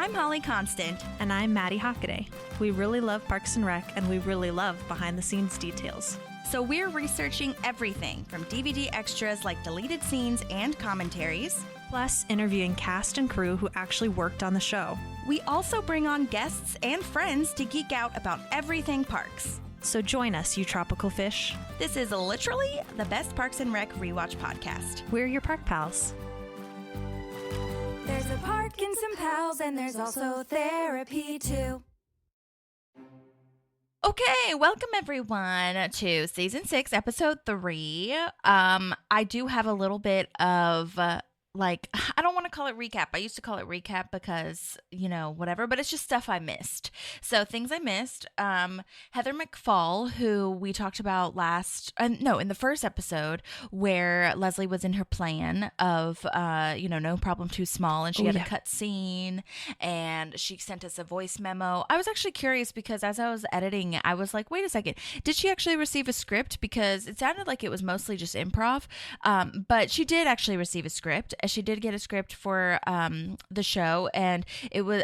I'm Holly Constant. And I'm Maddie Hockaday. We really love Parks and Rec, and we really love behind-the-scenes details. So we're researching everything from DVD extras like deleted scenes and commentaries, plus interviewing cast and crew who actually worked on the show. We also bring on guests and friends to geek out about everything parks. So join us, you tropical fish. This is literally the best Parks and Rec rewatch podcast. We're your park pals. There's a park and some pals, and there's also therapy too. Okay, welcome everyone to season 6, episode 3. I do have a little bit of I don't want to call it recap. I used to call it recap because, whatever, but it's just stuff I missed. So things I missed, Heather McFall, who we talked about in the first episode where Leslie was in her plan of, no problem too small, and she had a cut scene, and she sent us a voice memo. I was actually curious because as I was editing, I was like, wait a second, did she actually receive a script? Because it sounded like it was mostly just improv, but she did actually receive a script. She did get a script for the show, and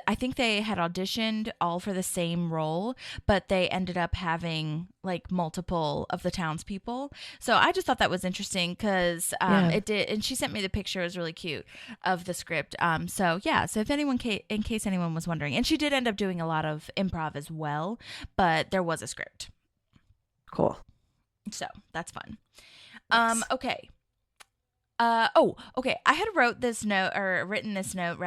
I think they had auditioned all for the same role, but they ended up having like multiple of the townspeople. So I just thought that was interesting because it did, and she sent me the picture. It was really cute of the script. So if anyone, in case anyone was wondering, and she did end up doing a lot of improv as well, but there was a script. Cool. So that's fun. Nice. Okay. Okay. I had written this note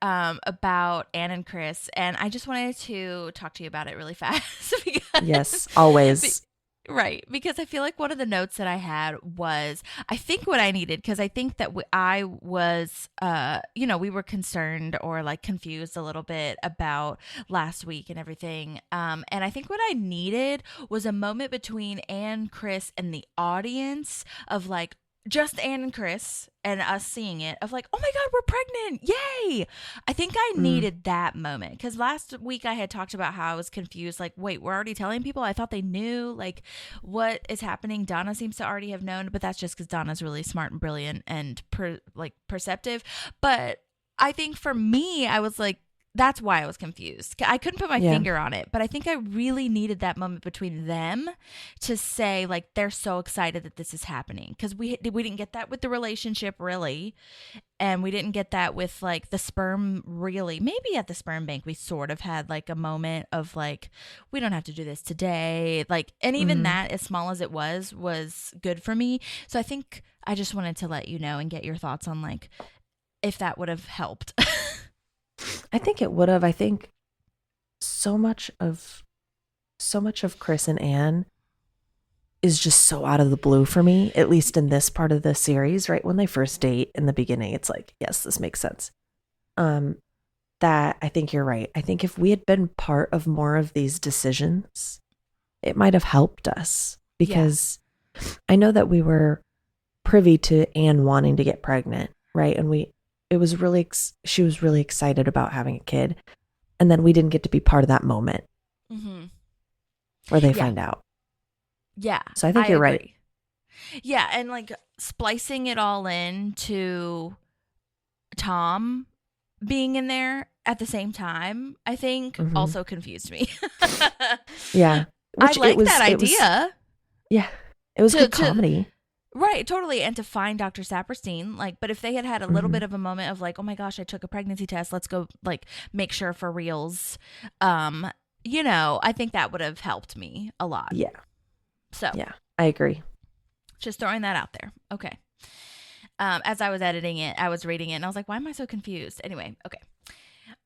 about Anne and Chris, and I just wanted to talk to you about it really fast. Yes, always. Right. Because I feel like one of the notes that I had was, I think what I needed, because I think that I was, we were concerned or like confused a little bit about last week and everything. And I think what I needed was a moment between Anne, Chris, and the audience of like, just Anne and Chris and us seeing it of like, oh my God, we're pregnant. Yay. I think I needed that moment because last week I had talked about how I was confused. Like, wait, we're already telling people? I thought they knew like what is happening. Donna seems to already have known, but that's just because Donna's really smart and brilliant and perceptive. But I think for me, I was like, that's why I was confused. I couldn't put my finger on it, but I think I really needed that moment between them to say like they're so excited that this is happening because we didn't get that with the relationship really, and we didn't get that with like the sperm really. Maybe at the sperm bank we sort of had like a moment of like we don't have to do this today, like, and even that, as small as it was good for me. So I think I just wanted to let you know and get your thoughts on like if that would have helped. I think it would have. I think so much of Chris and Anne is just so out of the blue for me, at least in this part of the series, right? When they first date in the beginning, it's like, yes, this makes sense. That I think you're right. I think if we had been part of more of these decisions, it might have helped us because I know that we were privy to Anne wanting to get pregnant, right? And she was really excited about having a kid, and then we didn't get to be part of that moment where they find out. Yeah. So I think you're right. Yeah. And like splicing it all in to Tom being in there at the same time, I think also confused me. Yeah. I like that idea. It was good comedy. Right, totally. And to find Dr. Saperstein, like, but if they had a little bit of a moment of like, oh my gosh, I took a pregnancy test, let's go like make sure for reals, I think that would have helped me a lot. Yeah. So yeah, I agree. Just throwing that out there. Okay. As I was editing it, I was reading it and I was like, why am I so confused? Anyway, okay.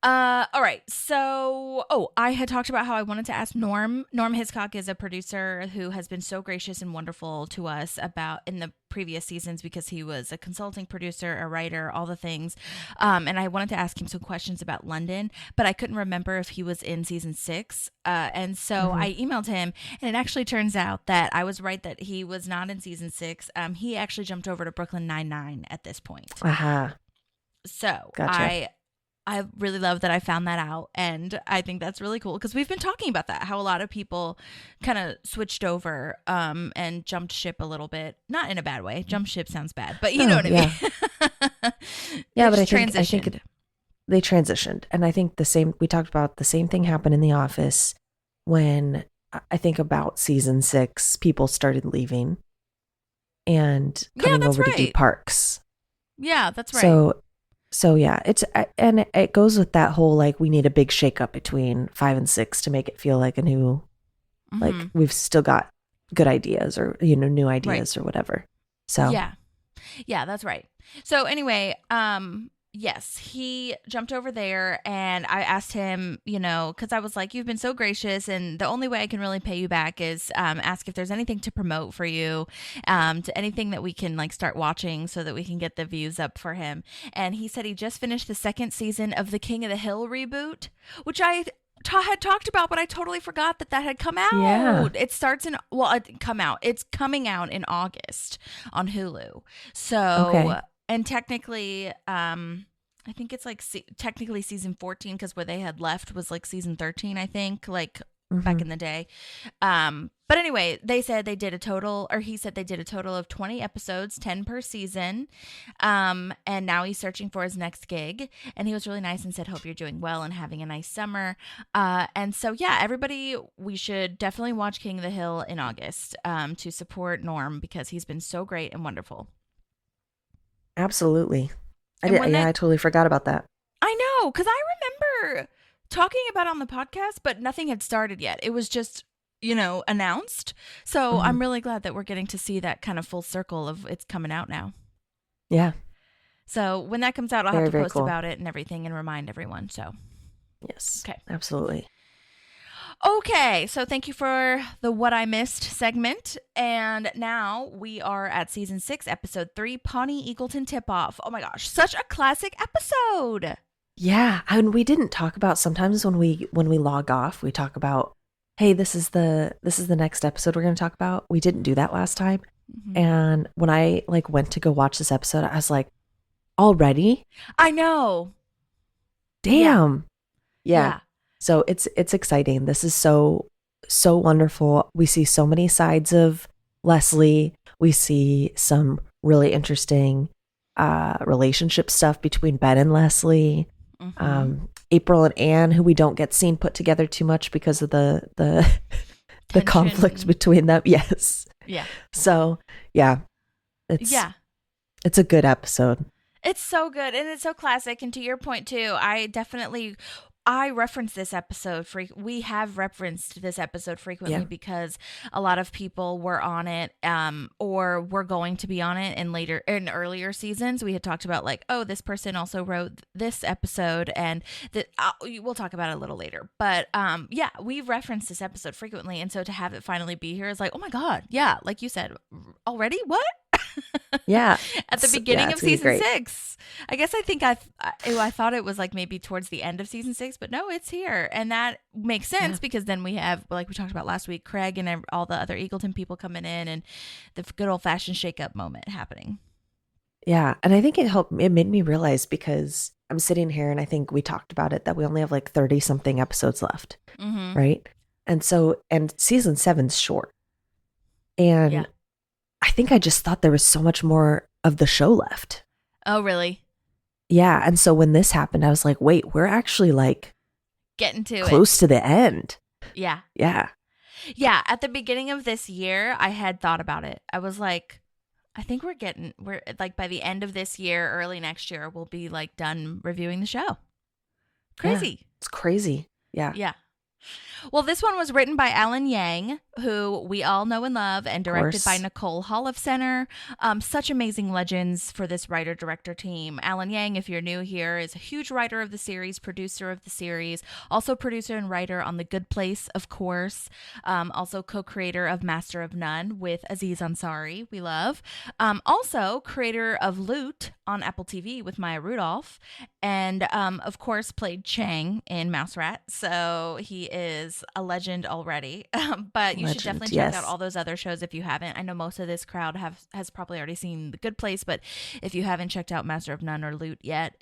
All right. So, I had talked about how I wanted to ask Norm. Norm Hiscock is a producer who has been so gracious and wonderful to us in the previous seasons because he was a consulting producer, a writer, all the things. And I wanted to ask him some questions about London, but I couldn't remember if he was in season 6. And so I emailed him, and it actually turns out that I was right that he was not in season 6. He actually jumped over to Brooklyn Nine-Nine at this point. So gotcha. I really love that I found that out, and I think that's really cool because we've been talking about that, how a lot of people kind of switched over and jumped ship a little bit, not in a bad way. Jump ship sounds bad, but you know what I mean. Yeah, but I think they transitioned. And I think we talked about the same thing happened in The Office when I think about season 6, people started leaving and coming that's over to do right. parks. Yeah, that's right. So yeah, and it goes with that whole, like, we need a big shakeup between 5 and 6 to make it feel like a new, like we've still got good ideas or, new ideas or whatever. So yeah, that's right. So anyway, yes, he jumped over there and I asked him, because I was like, you've been so gracious and the only way I can really pay you back is ask if there's anything to promote for you, to anything that we can like start watching so that we can get the views up for him. And he said he just finished the 2nd season of the King of the Hill reboot, which I had talked about, but I totally forgot that had come out. Yeah. It starts it's coming out in August on Hulu. So, Okay. and technically, I think it's like technically season 14 because where they had left was like season 13, I think, like back in the day. But anyway, he said they did a total of 20 episodes, 10 per season. And now he's searching for his next gig. And he was really nice and said, hope you're doing well and having a nice summer. And so, yeah, everybody, we should definitely watch King of the Hill in August to support Norm because he's been so great and wonderful. Absolutely. I totally forgot about that. I know, because I remember talking about it on the podcast, but nothing had started yet. It was just, announced. So I'm really glad that we're getting to see that kind of full circle of it's coming out now. Yeah. So when that comes out, I'll Very, have to very post cool. about it and everything and remind everyone. So, yes. Okay. Absolutely. Okay, so thank you for the What I Missed segment. And now we are at season 6, episode 3, Pawnee-Eagleton Tip-Off. Oh my gosh, such a classic episode. Yeah, and we didn't talk about, sometimes when we log off, we talk about, hey, this is the next episode we're going to talk about. We didn't do that last time. And when I went to go watch this episode, I was like, already? I know. Damn. Yeah. So it's exciting. This is so wonderful. We see so many sides of Leslie. We see some really interesting relationship stuff between Ben and Leslie. April and Anne, who we don't get seen put together too much because of the conflict between them. Yes. Yeah. So yeah, it's a good episode. It's so good and it's so classic. And to your point too, I reference this episode. We have referenced this episode frequently because a lot of people were on it, or were going to be on it in earlier seasons. We had talked about this person also wrote this episode, and that we'll talk about it a little later. But we've referenced this episode frequently, and so to have it finally be here is like, oh my god, yeah, like you said, already what? Yeah. At the beginning of season 6. I guess I think I thought it was maybe towards the end of season 6, but no, it's here. And that makes sense because then we have, like we talked about last week, Craig and all the other Eagleton people coming in and the good old fashioned shake-up moment happening. Yeah. And I think it made me realize, because I'm sitting here and I think we talked about it, that we only have 30 something episodes left. Right. And season 7's short. And I think I just thought there was so much more of the show left. Oh, really? Yeah. And so when this happened, I was like, wait, we're actually getting to close to the end. Yeah. Yeah. Yeah. At the beginning of this year, I had thought about it. I was like, I think we're by the end of this year, early next year, we'll be done reviewing the show. Crazy. Yeah, it's crazy. Yeah. Yeah. Well, this one was written by Alan Yang, who we all know and love, and directed by Nicole Holofcener. Such amazing legends for this writer-director team. Alan Yang, if you're new here, is a huge writer of the series, producer of the series, also producer and writer on The Good Place, of course. Also co-creator of Master of None with Aziz Ansari, we love. Also creator of Loot on Apple TV with Maya Rudolph, and of course played Chang in Mouse Rat. So he is a legend already. But you should definitely check out all those other shows if you haven't. I know most of this crowd has probably already seen The Good Place, but if you haven't checked out Master of None or Loot yet,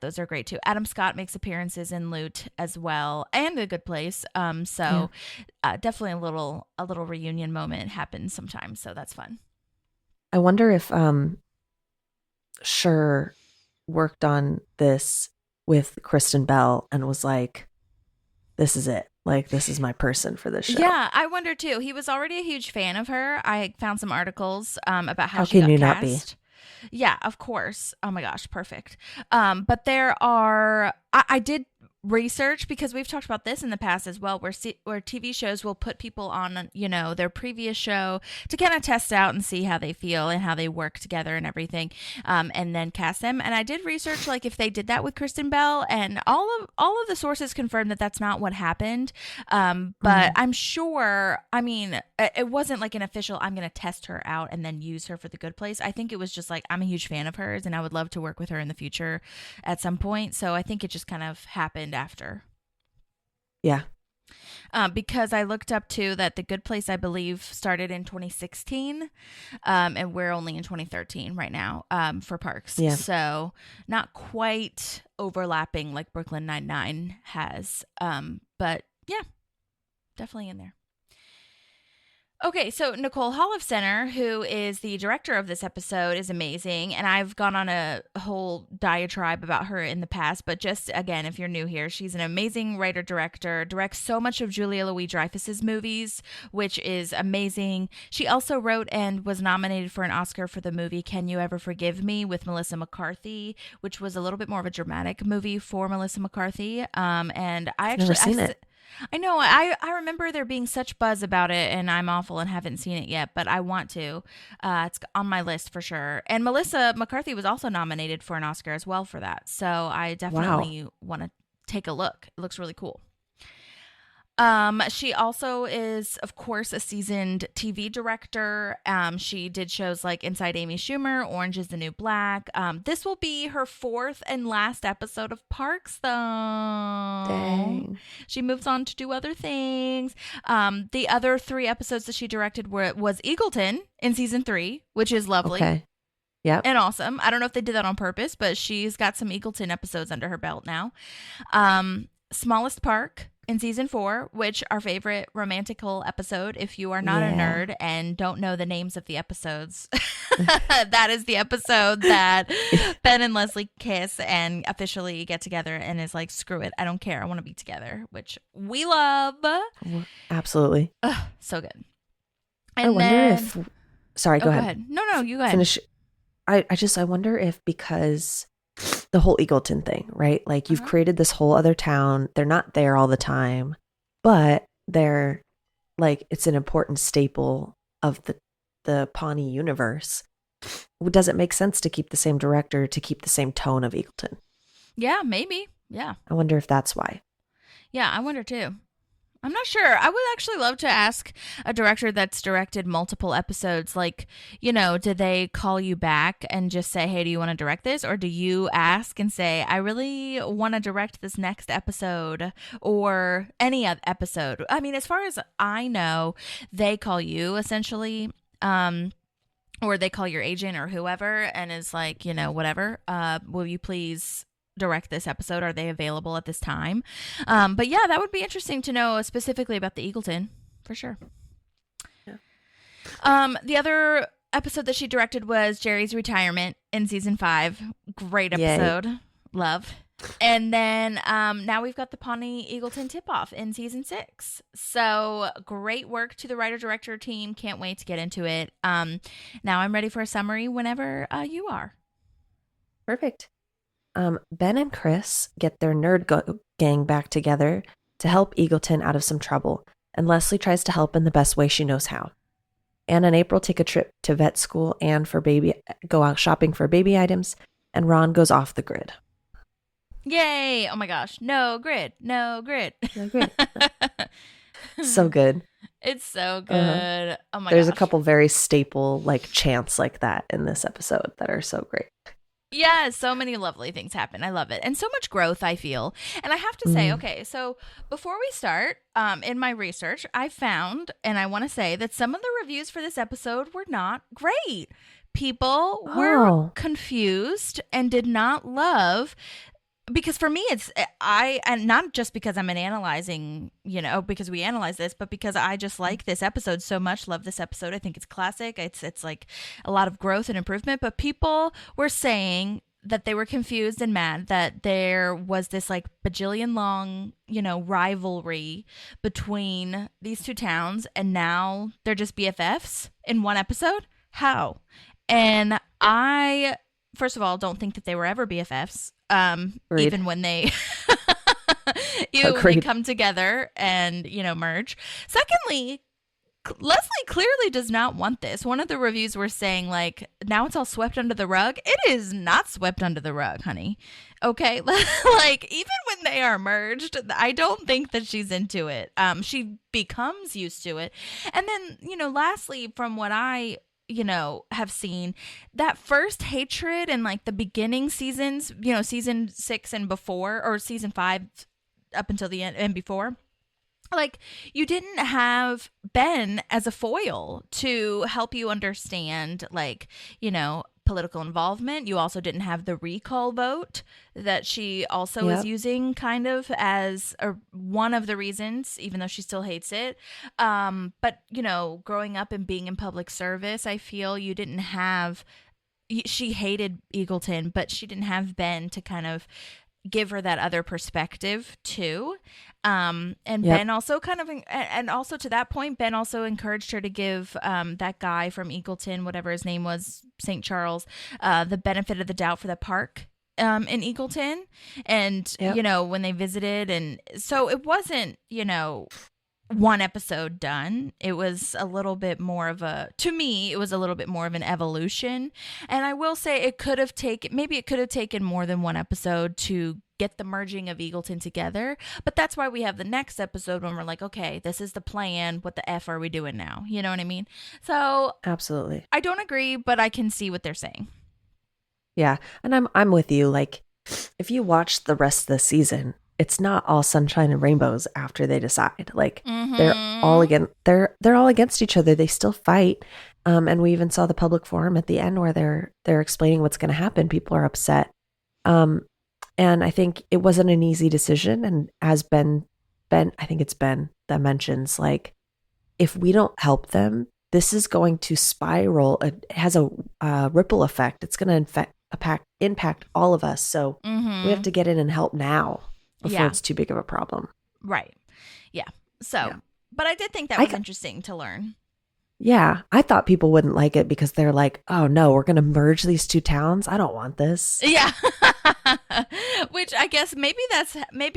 those are great too. Adam Scott makes appearances in Loot as well, and The Good Place. Definitely a little reunion moment happens sometimes, so that's fun. I wonder if Schur worked on this with Kristen Bell and was like, this is it. Like, this is my person for this show. Yeah, I wonder too. He was already a huge fan of her. I found some articles about how How she can got you cast. not be? Yeah, of course. Oh my gosh, perfect. But there are, I did research because we've talked about this in the past as well, where TV shows will put people on, their previous show to kind of test out and see how they feel and how they work together and everything, and then cast them. And I did research like if they did that with Kristen Bell, and all of the sources confirmed that that's not what happened. But I'm sure, I mean, it wasn't like an official, I'm going to test her out and then use her for The Good Place. I think it was just like, I'm a huge fan of hers and I would love to work with her in the future at some point. So I think it just kind of happened after. Yeah. Because I looked up too that The Good Place, I believe, started in 2016, and we're only in 2013 right now for Parks. Yeah. So not quite overlapping like Brooklyn Nine-Nine has, but yeah, definitely in there. Okay, so Nicole Holofcener, who is the director of this episode, is amazing, and I've gone on a whole diatribe about her in the past, but just, again, if you're new here, she's an amazing writer-director, directs so much of Julia Louis-Dreyfus's movies, which is amazing. She also wrote and was nominated for an Oscar for the movie Can You Ever Forgive Me with Melissa McCarthy, which was a little bit more of a dramatic movie for Melissa McCarthy, and I actually... Never seen it. I know. I remember there being such buzz about it, and I'm awful and haven't seen it yet, but I want to. It's on my list for sure. And Melissa McCarthy was also nominated for an Oscar as well for that. So I definitely want to take a look. It looks really cool. She also is, of course, a seasoned TV director. She did shows like Inside Amy Schumer, Orange is the New Black. This will be her fourth and last episode of Parks, though. Dang. She moves on to do other things. The other 3 episodes that she directed was Eagleton in season 3, which is lovely. Okay. Yep. And awesome. I don't know if they did that on purpose, but she's got some Eagleton episodes under her belt now. Smallest Park in season 4, which our favorite romantical episode. If you are not a nerd and don't know the names of the episodes, that is the episode that Ben and Leslie kiss and officially get together and is like, screw it, I don't care, I want to be together, which we love. Absolutely. So good. I wonder if... Sorry, go ahead. No, you go ahead. Finish. I wonder if because the whole Eagleton thing, right? Like you've created this whole other town. They're not there all the time, but they're like, it's an important staple of the Pawnee universe. Does it make sense to keep the same director, to keep the same tone of Eagleton? Yeah, maybe. Yeah. I wonder if that's why. Yeah, I wonder too. I'm not sure. I would actually love to ask a director that's directed multiple episodes, like, did they call you back and just say, hey, do you want to direct this? Or do you ask and say, I really want to direct this next episode or any other episode? I mean, as far as I know, they call you essentially, or they call your agent or whoever and is like, whatever, will you please direct this episode? Are they available at this time? But yeah, that would be interesting to know specifically about the Eagleton for sure. Yeah. The other episode that she directed was Jerry's Retirement in season 5. Great episode. Yay. Love. And then now we've got the Pawnee-Eagleton tip-off in season 6. So great work to the writer-director team. Can't wait to get into it. Now I'm ready for a summary whenever you are. Perfect. Ben and Chris get their nerd gang back together to help Eagleton out of some trouble, and Leslie tries to help in the best way she knows how. Anne and April take a trip to vet school and go out shopping for baby items, and Ron goes off the grid. Yay! Oh my gosh. No grid. No grid. So good. It's so good. Oh my gosh. There's a couple very staple like chants like that in this episode that are so great. Yeah, so many lovely things happen. I love it. And so much growth, I feel. And I have to say, okay, so before we start, in my research, I found, and I want to say that some of the reviews for this episode were not great. People were confused and did not love, because for me, and not just because I'm analyzing, because we analyze this, but because I just like this episode so much, love this episode. I think it's classic. It's like a lot of growth and improvement, but people were saying that they were confused and mad that there was this like bajillion long, rivalry between these two towns, and now they're just BFFs in one episode. How? And I, first of all, don't think that they were ever BFFs. Even when they they come together and merge. Secondly, Leslie clearly does not want this. One of the reviews were saying, like, now it's all swept under the rug. It is not swept under the rug, honey. Okay? Like, even when they are merged, I don't think that she's into it. She becomes used to it. And then, lastly, from what I have seen, that first hatred in, like, the beginning seasons, season 6 and before, or season 5 up until the end and before, like, you didn't have Ben as a foil to help you understand, like, political involvement. You also didn't have the recall vote that she also is using kind of as one of the reasons, even though she still hates it. But, growing up and being in public service, I feel you didn't have, she hated Eagleton, but she didn't have Ben to kind of give her that other perspective too. Ben also and also to that point, Ben also encouraged her to give that guy from Eagleton, whatever his name was, St. Charles, the benefit of the doubt for the park in Eagleton. And, when they visited, and so it wasn't, one episode done. It was a little bit more of to me, it was a little bit more of an evolution. And I will say it could have taken more than one episode to get the merging of Eagleton together. But that's why we have the next episode when we're like, okay, this is the plan. What the F are we doing now? You know what I mean? So absolutely. I don't agree, but I can see what they're saying. Yeah. And I'm with you. Like, if you watch the rest of the season, it's not all sunshine and rainbows after they decide. Like, they're all against each other. They still fight. And we even saw the public forum at the end where they're explaining what's going to happen. People are upset. And I think it wasn't an easy decision. And as Ben, I think it's Ben that mentions, like, if we don't help them, this is going to spiral. It has a ripple effect. It's going to impact all of us. So we have to get in and help now before it's too big of a problem. Right. Yeah. So, but I did think that was interesting to learn. Yeah. I thought people wouldn't like it because they're like, oh no, we're going to merge these two towns. I don't want this. Yeah. Which I guess maybe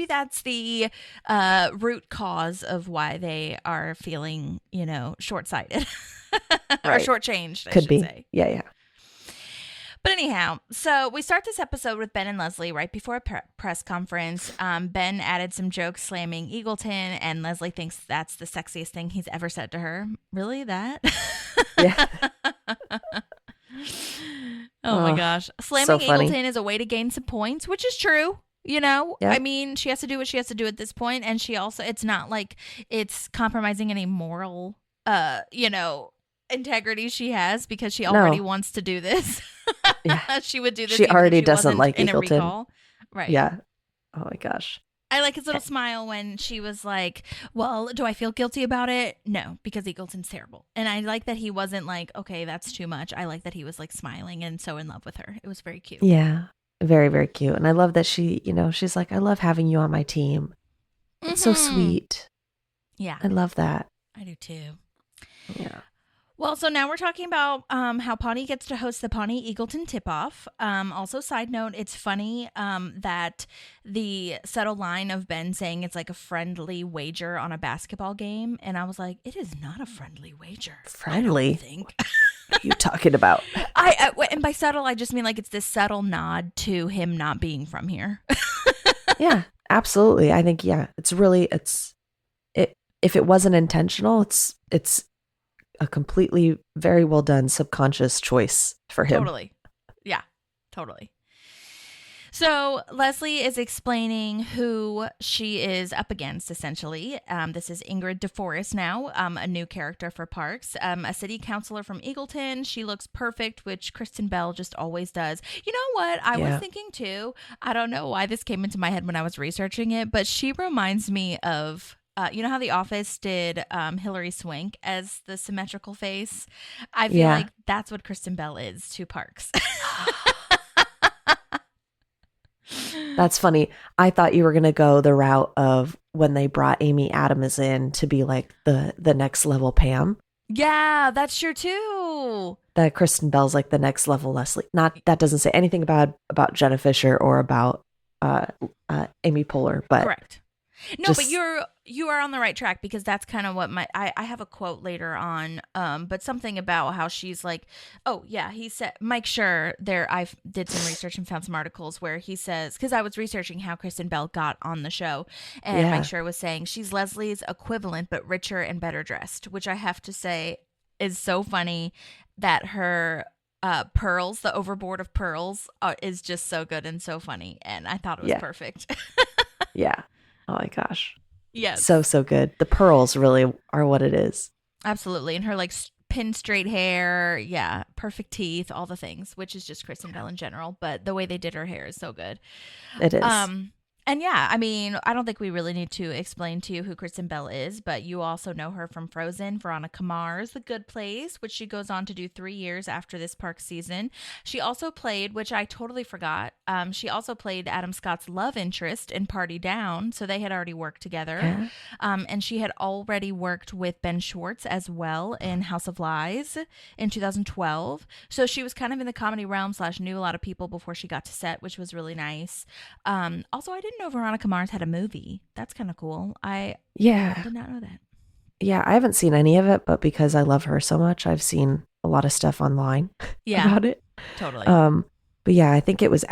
that's the root cause of why they are feeling, short-sighted or shortchanged, I should say. Yeah. But anyhow, so we start this episode with Ben and Leslie right before a press conference. Ben added some jokes slamming Eagleton, and Leslie thinks that's the sexiest thing he's ever said to her. Really, that? Yeah. Oh my gosh. Slamming so Eagleton is a way to gain some points, which is true. I mean, she has to do what she has to do at this point, and she also, it's not like it's compromising any moral, integrity she has, because she already wants to do this. Yeah. She would do this. She already doesn't like Eagleton. Right. Yeah. Oh my gosh. I like his little smile when she was like, well, do I feel guilty about it? No, because Eagleton's terrible. And I like that he wasn't like, okay, that's too much. I like that he was like smiling and so in love with her. It was very cute. Yeah. Very, very cute. And I love that she, she's like, I love having you on my team. It's so sweet. Yeah. I love that. I do too. Yeah. Well, so now we're talking about how Pawnee gets to host the Pawnee-Eagleton tip-off. Also, side note, it's funny that the subtle line of Ben saying it's like a friendly wager on a basketball game. And I was like, it is not a friendly wager. Friendly? I think. What are you talking about? And by subtle, I just mean like it's this subtle nod to him not being from here. Yeah, absolutely. I think, it's really, if it wasn't intentional, it's a completely very well done subconscious choice for him. Totally. Yeah, totally. So Leslie is explaining who she is up against, essentially. This is Ingrid DeForest now, a new character for Parks, a city councilor from Eagleton. She looks perfect, which Kristen Bell just always does. You know what? I was thinking too, I don't know why this came into my head when I was researching it, but she reminds me of you know how The Office did Hilary Swank as the symmetrical face? I feel like that's what Kristen Bell is to Parks. That's funny. I thought you were going to go the route of when they brought Amy Adams in to be like the next level Pam. Yeah, that's true too. That Kristen Bell's like the next level Leslie. Not that doesn't say anything about Jenna Fisher or about Amy Poehler, but Correct. No, but you are on the right track, because that's kind of what I have a quote later on, but something about how she's like, oh yeah, he said, Mike Schur there, I did some research and found some articles where he says, because I was researching how Kristen Bell got on the show, and Mike Schur was saying she's Leslie's equivalent but richer and better dressed, which I have to say is so funny, that her pearls, the overboard of pearls, is just so good and so funny, and I thought it was perfect. Yeah. Oh my gosh. Yes. So good. The pearls really are what it is. Absolutely. And her like pin straight hair. Yeah. Perfect teeth, all the things, which is just Kristen Bell in general. But the way they did her hair is so good. It is. And yeah, I mean, I don't think we really need to explain to you who Kristen Bell is, but you also know her from Frozen, Veronica Mars, The Good Place, which she goes on to do 3 years after this park season. She also played, which I totally forgot, she also played Adam Scott's love interest in Party Down, so they had already worked together. Yeah. And she had already worked with Ben Schwartz as well in House of Lies in 2012. So she was kind of in the comedy realm / knew a lot of people before she got to set, which was really nice. Also, I didn't know Veronica Mars had a movie. That's kind of cool. I did not know that. Yeah, I haven't seen any of it, but because I love her so much, I've seen a lot of stuff online about it. Totally. But yeah, I think it was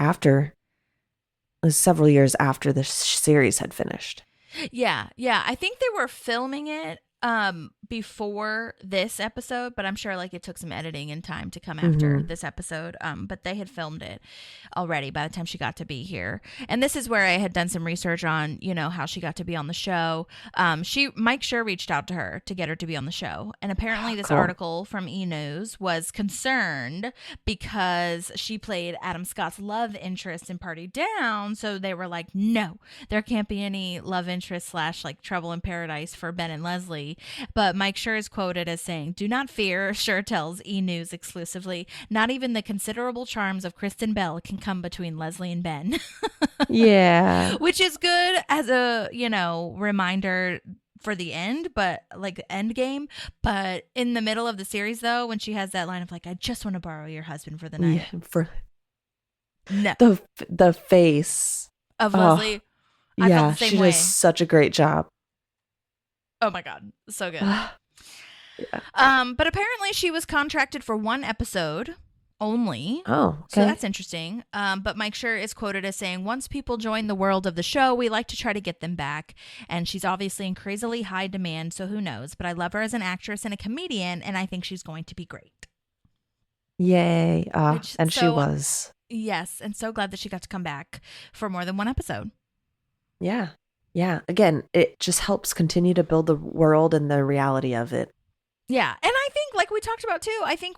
several years after the series had finished. Yeah. I think they were filming it before this episode, but I'm sure like it took some editing and time to come after this episode. But they had filmed it already by the time she got to be here. And this is where I had done some research on, how she got to be on the show. Mike Schur reached out to her to get her to be on the show. And apparently this article from E! News was concerned because she played Adam Scott's love interest in Party Down. So they were like, no, there can't be any love interest / like trouble in paradise for Ben and Leslie. But Mike Schur is quoted as saying, "Do not fear," Schur tells E! News exclusively. "Not even the considerable charms of Kristen Bell can come between Leslie and Ben." Yeah. Which is good as a, reminder for the end, but like end game. But in the middle of the series, though, when she has that line of like, "I just want to borrow your husband for the night." Yeah, the face of Leslie. I felt the same she way. does such a great job. Oh my God. So good. Yeah. But apparently she was contracted for 1 episode only. Oh, okay. So that's interesting. But Mike Schur is quoted as saying, "Once people join the world of the show, we like to try to get them back. And she's obviously in crazily high demand, so who knows? But I love her as an actress and a comedian, and I think she's going to be great." Yay. She was. Yes. And so glad that she got to come back for more than 1 episode. Yeah. Yeah. Again, it just helps continue to build the world and the reality of it. Yeah. And I think, like we talked about too, I think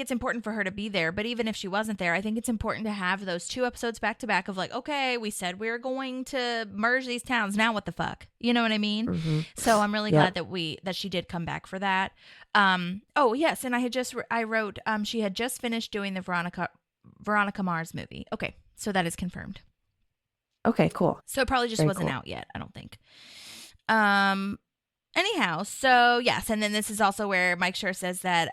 it's important for her to be there. But even if she wasn't there, I think it's important to have those 2 episodes back to back of like, okay, we said we were going to merge these towns. Now what the fuck? You know what I mean? Mm-hmm. So I'm really glad that she did come back for that. Oh, yes. And I wrote, she had just finished doing the Veronica Mars movie. Okay. So that is confirmed. Okay, cool. So it probably just wasn't out yet, I don't think. Anyhow, so yes, and then this is also where Mike Schur says that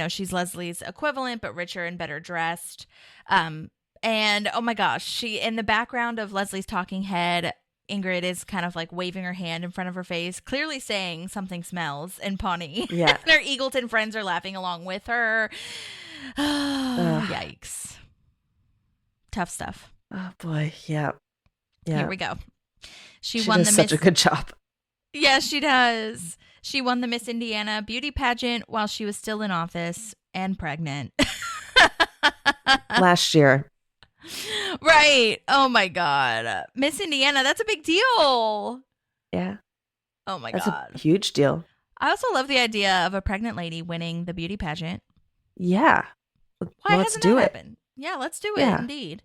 she's Leslie's equivalent but richer and better dressed. And oh my gosh, she in the background of Leslie's talking head, Ingrid is kind of like waving her hand in front of her face, clearly saying something smells in Pawnee. Yeah. And her Eagleton friends are laughing along with her. Yikes. Tough stuff. Oh boy, yeah. Here we go. She won does such a good job. Yes, she does. She won the Miss Indiana beauty pageant while she was still in office and pregnant. Last year. Right. Oh my God. Miss Indiana, that's a big deal. Yeah. Oh my God. That's a huge deal. I also love the idea of a pregnant lady winning the beauty pageant. Yeah. Why hasn't that happened? Yeah, let's do it. Indeed.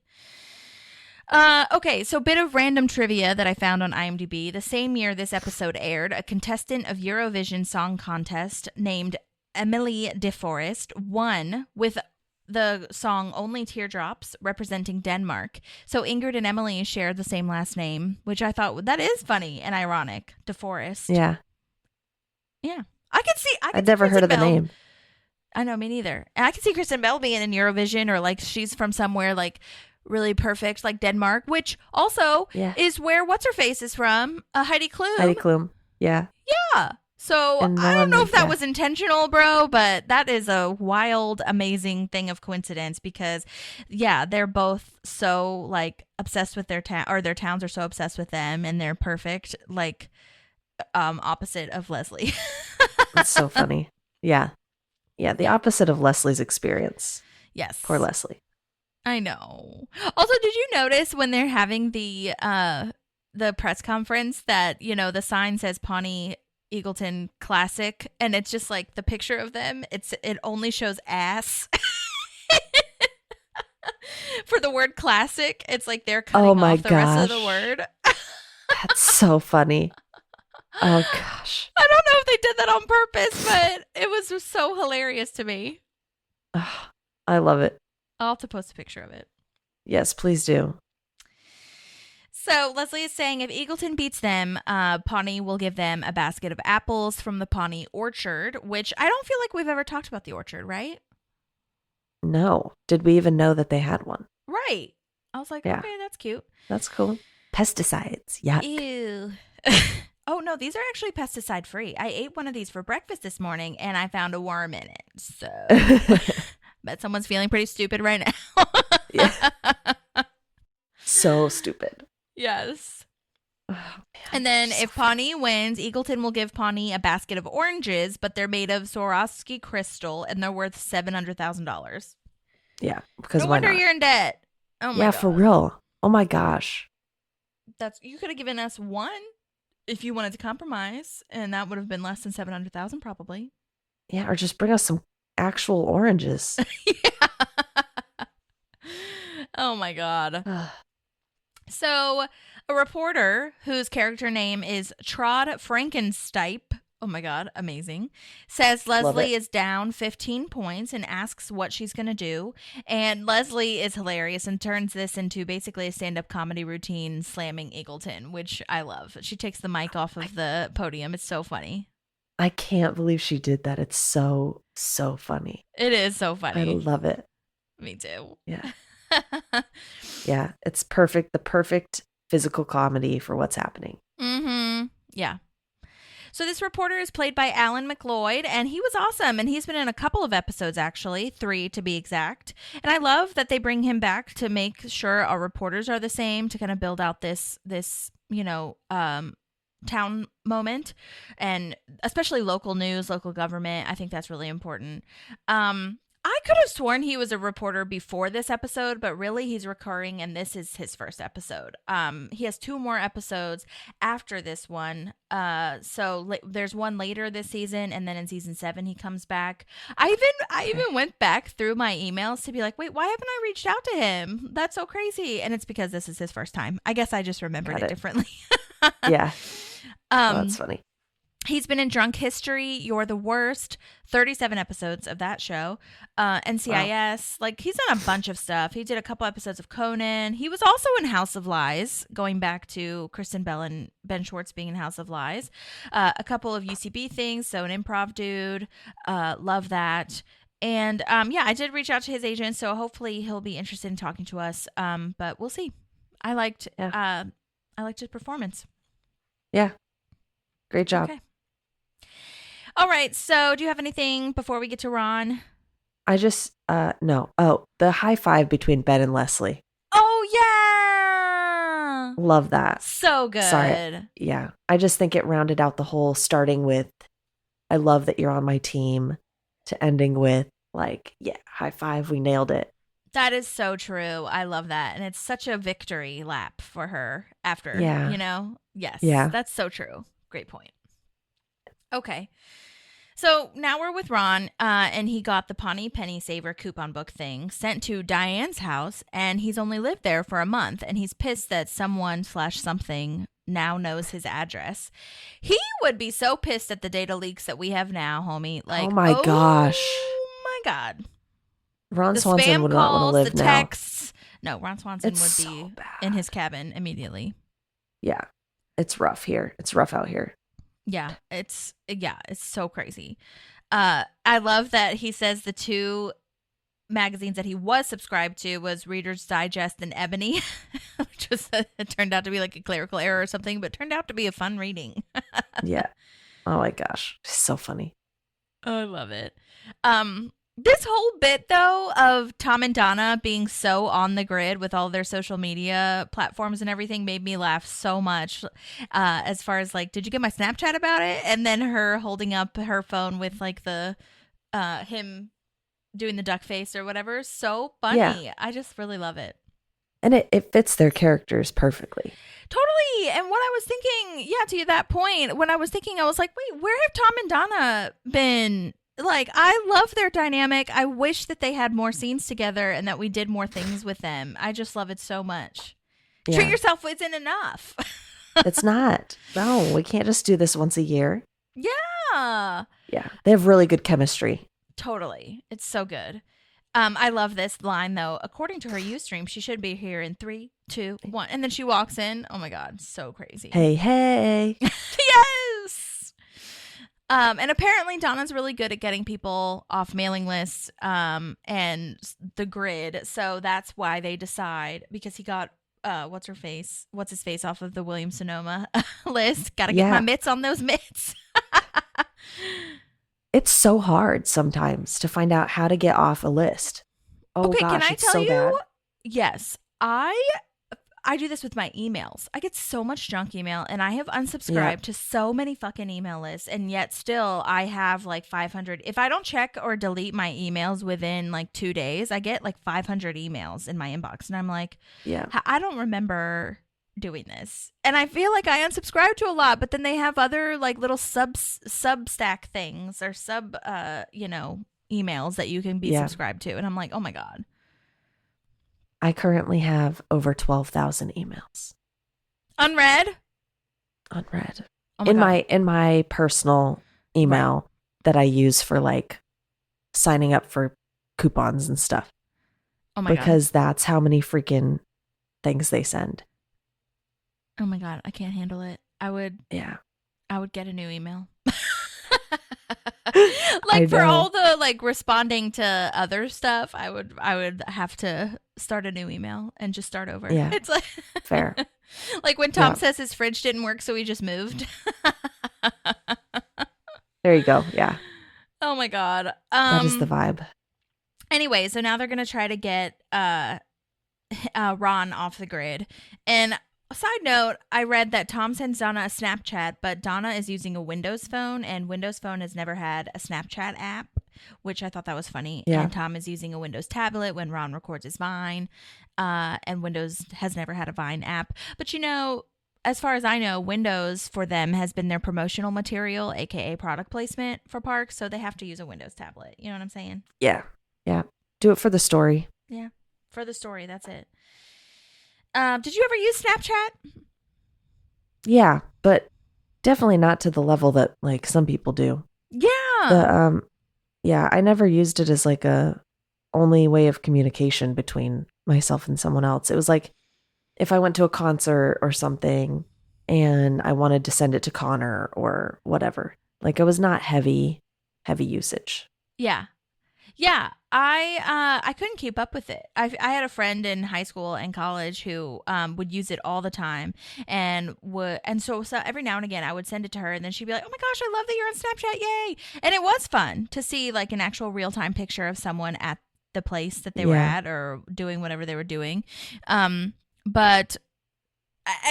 Okay, so bit of random trivia that I found on IMDb. The same year this episode aired, a contestant of Eurovision Song Contest named Emily De Forest won with the song Only Teardrops, representing Denmark. So Ingrid and Emily share the same last name, which I thought that is funny and ironic. DeForest. Yeah. Yeah. I could see I'd never heard of the name. I know, me neither. And I could see Kristen Bell being in Eurovision, or like she's from somewhere like really perfect, like Denmark, which also is where What's-Her-Face is from, Heidi Klum. Heidi Klum. Yeah. Yeah. So I don't know if that was intentional, bro, but that is a wild, amazing thing of coincidence because, they're both so like obsessed with their town, or their towns are so obsessed with them, and they're perfect, like opposite of Leslie. It's so funny. Yeah. Yeah. The opposite of Leslie's experience. Yes. Poor Leslie. I know. Also, did you notice when they're having the press conference that, you know, the sign says Pawnee-Eagleton Classic, and it's just like the picture of them. It only shows ass. For the word classic, it's like they're cutting off the rest of the word. That's so funny. Oh gosh. I don't know if they did that on purpose, but it was just so hilarious to me. Oh, I love it. I'll have to post a picture of it. Yes, please do. So Leslie is saying if Eagleton beats them, Pawnee will give them a basket of apples from the Pawnee orchard, which I don't feel like we've ever talked about the orchard, right? No. Did we even know that they had one? Right. I was like, okay, that's cute. That's cool. Pesticides. Yuck. Ew. Oh, no, these are actually pesticide free. I ate one of these for breakfast this morning and I found a worm in it. So bet someone's feeling pretty stupid right now. Yeah. So stupid. Yes. Oh, man, and then if Pawnee wins, Eagleton will give Pawnee a basket of oranges, but they're made of Swarovski crystal and they're worth $700,000. Yeah, because no why wonder not? you're in debt. Oh my yeah, God. for real. Oh my gosh. You could have given us one if you wanted to compromise, and that would have been less than $700,000 probably. Yeah, or just bring us some actual oranges. Yeah. Oh my God. So, a reporter whose character name is Trod Frankenstipe, oh my God, amazing, says Leslie is down 15 points and asks what she's going to do. And Leslie is hilarious and turns this into basically a stand-up comedy routine slamming Eagleton, which I love. She takes the mic off of the podium. It's so funny. I can't believe she did that. It's so, so funny. It is so funny. I love it. Me too. Yeah. Yeah, it's perfect. The perfect physical comedy for what's happening. Mm-hmm. Yeah. So this reporter is played by Alan McLeod, and he was awesome. And he's been in a couple of episodes, actually, 3 to be exact. And I love that they bring him back to make sure our reporters are the same, to kind of build out this town moment, and especially local news, local government. I think that's really important. I could have sworn he was a reporter before this episode, but really he's recurring, and this is his first episode. He has 2 more episodes after this one. So there's one later this season, and then in season 7 he comes back. I even went back through my emails to be like, wait, why haven't I reached out to him? That's so crazy. And it's because this is his first time. I guess I just remembered it differently. Yeah. That's funny. He's been in Drunk History, You're the Worst, 37 episodes of that show, NCIS. Wow. Like, he's done a bunch of stuff. He did a couple episodes of Conan. He was also in House of Lies, going back to Kristen Bell and Ben Schwartz being in House of Lies. A couple of UCB things, so an improv dude. Love that. And, I did reach out to his agent, so hopefully he'll be interested in talking to us. But we'll see. I liked his performance. Yeah. Great job. Okay. All right. So do you have anything before we get to Ron? I just, no. Oh, the high five between Ben and Leslie. Oh, yeah. Love that. So good. Sorry. Yeah. I just think it rounded out the whole, starting with, I love that you're on my team, to ending with, like, yeah, high five. We nailed it. That is so true. I love that. And it's such a victory lap for her after, Yes. Yeah. That's so true. Great point. Okay. So now we're with Ron, and he got the Pawnee Penny Saver coupon book thing sent to Diane's house, and he's only lived there for a month, and he's pissed that someone/something now knows his address. He would be so pissed at the data leaks that we have now, homie. Like, oh my gosh. Oh my God. Ron The Swanson spam would not want to calls, live the now. texts. No, Ron Swanson It's would so be bad. in his cabin immediately. Yeah. It's rough here. It's rough out here. Yeah, it's so crazy. I love that he says the two magazines that he was subscribed to was Reader's Digest and Ebony, which was it turned out to be like a clerical error or something, but turned out to be a fun reading. Yeah. Oh my gosh. So funny. I love it. This whole bit though of Tom and Donna being so on the grid with all their social media platforms and everything made me laugh so much. As far as like, did you get my Snapchat about it? And then her holding up her phone with like the him doing the duck face or whatever. So funny. Yeah. I just really love it. And it fits their characters perfectly. Totally. And what I was thinking, yeah, to that point, when I was thinking, I was like, wait, where have Tom and Donna been? Like, I love their dynamic. I wish that they had more scenes together and that we did more things with them. I just love it so much. Yeah. Treat Yourself isn't enough. It's not. No, we can't just do this once a year. Yeah. Yeah. They have really good chemistry. Totally. It's so good. I love this line, though. According to her Ustream, she should be here in 3, 2, 1. And then she walks in. Oh, my God. So crazy. Hey, hey. Yes. And apparently Donna's really good at getting people off mailing lists and the grid. So that's why they decide, because he got, what's his face off of the Williams-Sonoma list. Got to get my mitts on those mitts. It's so hard sometimes to find out how to get off a list. Oh, okay, gosh, can I tell you? Bad. Yes, I do this with my emails. I get so much junk email, and I have unsubscribed to so many fucking email lists, and yet still I have like 500. If I don't check or delete my emails within like 2 days, I get like 500 emails in my inbox, and I'm like, I don't remember doing this. And I feel like I unsubscribe to a lot, but then they have other like little substack things or emails that you can be subscribed to, and I'm like, oh my God. I currently have over 12,000 emails. Unread. Oh in my personal email that I use for like signing up for coupons and stuff. Oh my God. Because that's how many freaking things they send. Oh my God, I can't handle it. I would get a new email. Like for all the like responding to other stuff, I would have to start a new email and just start over. Yeah. It's like fair. Like when Tom says his fridge didn't work, so he just moved. There you go. Yeah. Oh my God. That is the vibe. Anyway, so now they're gonna try to get Ron off the grid. And side note, I read that Tom sends Donna a Snapchat, but Donna is using a Windows phone, and Windows Phone has never had a Snapchat app, which I thought that was funny. Yeah. And Tom is using a Windows tablet when Ron records his Vine, and Windows has never had a Vine app. But as far as I know, Windows for them has been their promotional material, aka product placement for parks, so they have to use a Windows tablet. You know what I'm saying? Yeah. Yeah. Do it for the story. Yeah. For the story, that's it. Did you ever use Snapchat? Yeah, but definitely not to the level that like some people do. Yeah. I never used it as like a only way of communication between myself and someone else. It was like if I went to a concert or something and I wanted to send it to Connor or whatever. Like it was not heavy usage. Yeah. Yeah, I couldn't keep up with it. I had a friend in high school and college who would use it all the time, and so every now and again I would send it to her, and then she'd be like, "Oh my gosh, I love that you're on Snapchat, yay!" And it was fun to see like an actual real time picture of someone at the place that they were at or doing whatever they were doing, but.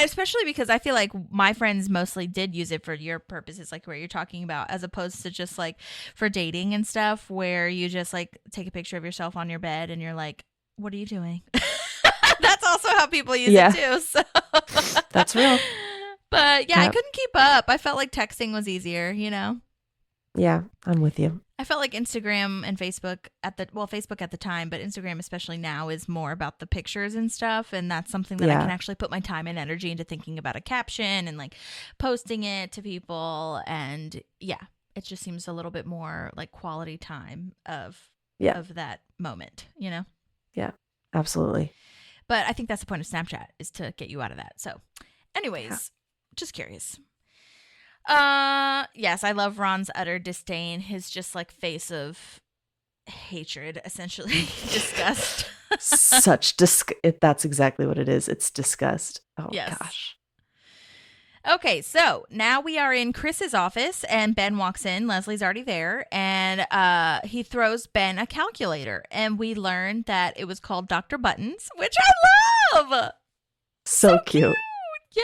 Especially because I feel like my friends mostly did use it for your purposes, like where you're talking about, as opposed to just like for dating and stuff, where you just like take a picture of yourself on your bed and you're like, what are you doing? That's also how people use it too. So. That's real. But I couldn't keep up. I felt like texting was easier, Yeah, I'm with you. I felt like Instagram and Facebook Facebook at the time, but Instagram especially now is more about the pictures and stuff. And that's something that I can actually put my time and energy into thinking about a caption and like posting it to people. And it just seems a little bit more like quality time of Yeah. of that moment, you know? Yeah, absolutely. But I think that's the point of Snapchat, is to get you out of that. So anyways, just curious. Yes, I love Ron's utter disdain, his just like face of hatred, essentially. Disgust. That's exactly what it is. It's disgust. Oh Yes. gosh. Okay, so now we are in Chris's office, and Ben walks in. Leslie's already there, and he throws Ben a calculator, and we learned that it was called Dr. Buttons, which I love. So cute. Yeah.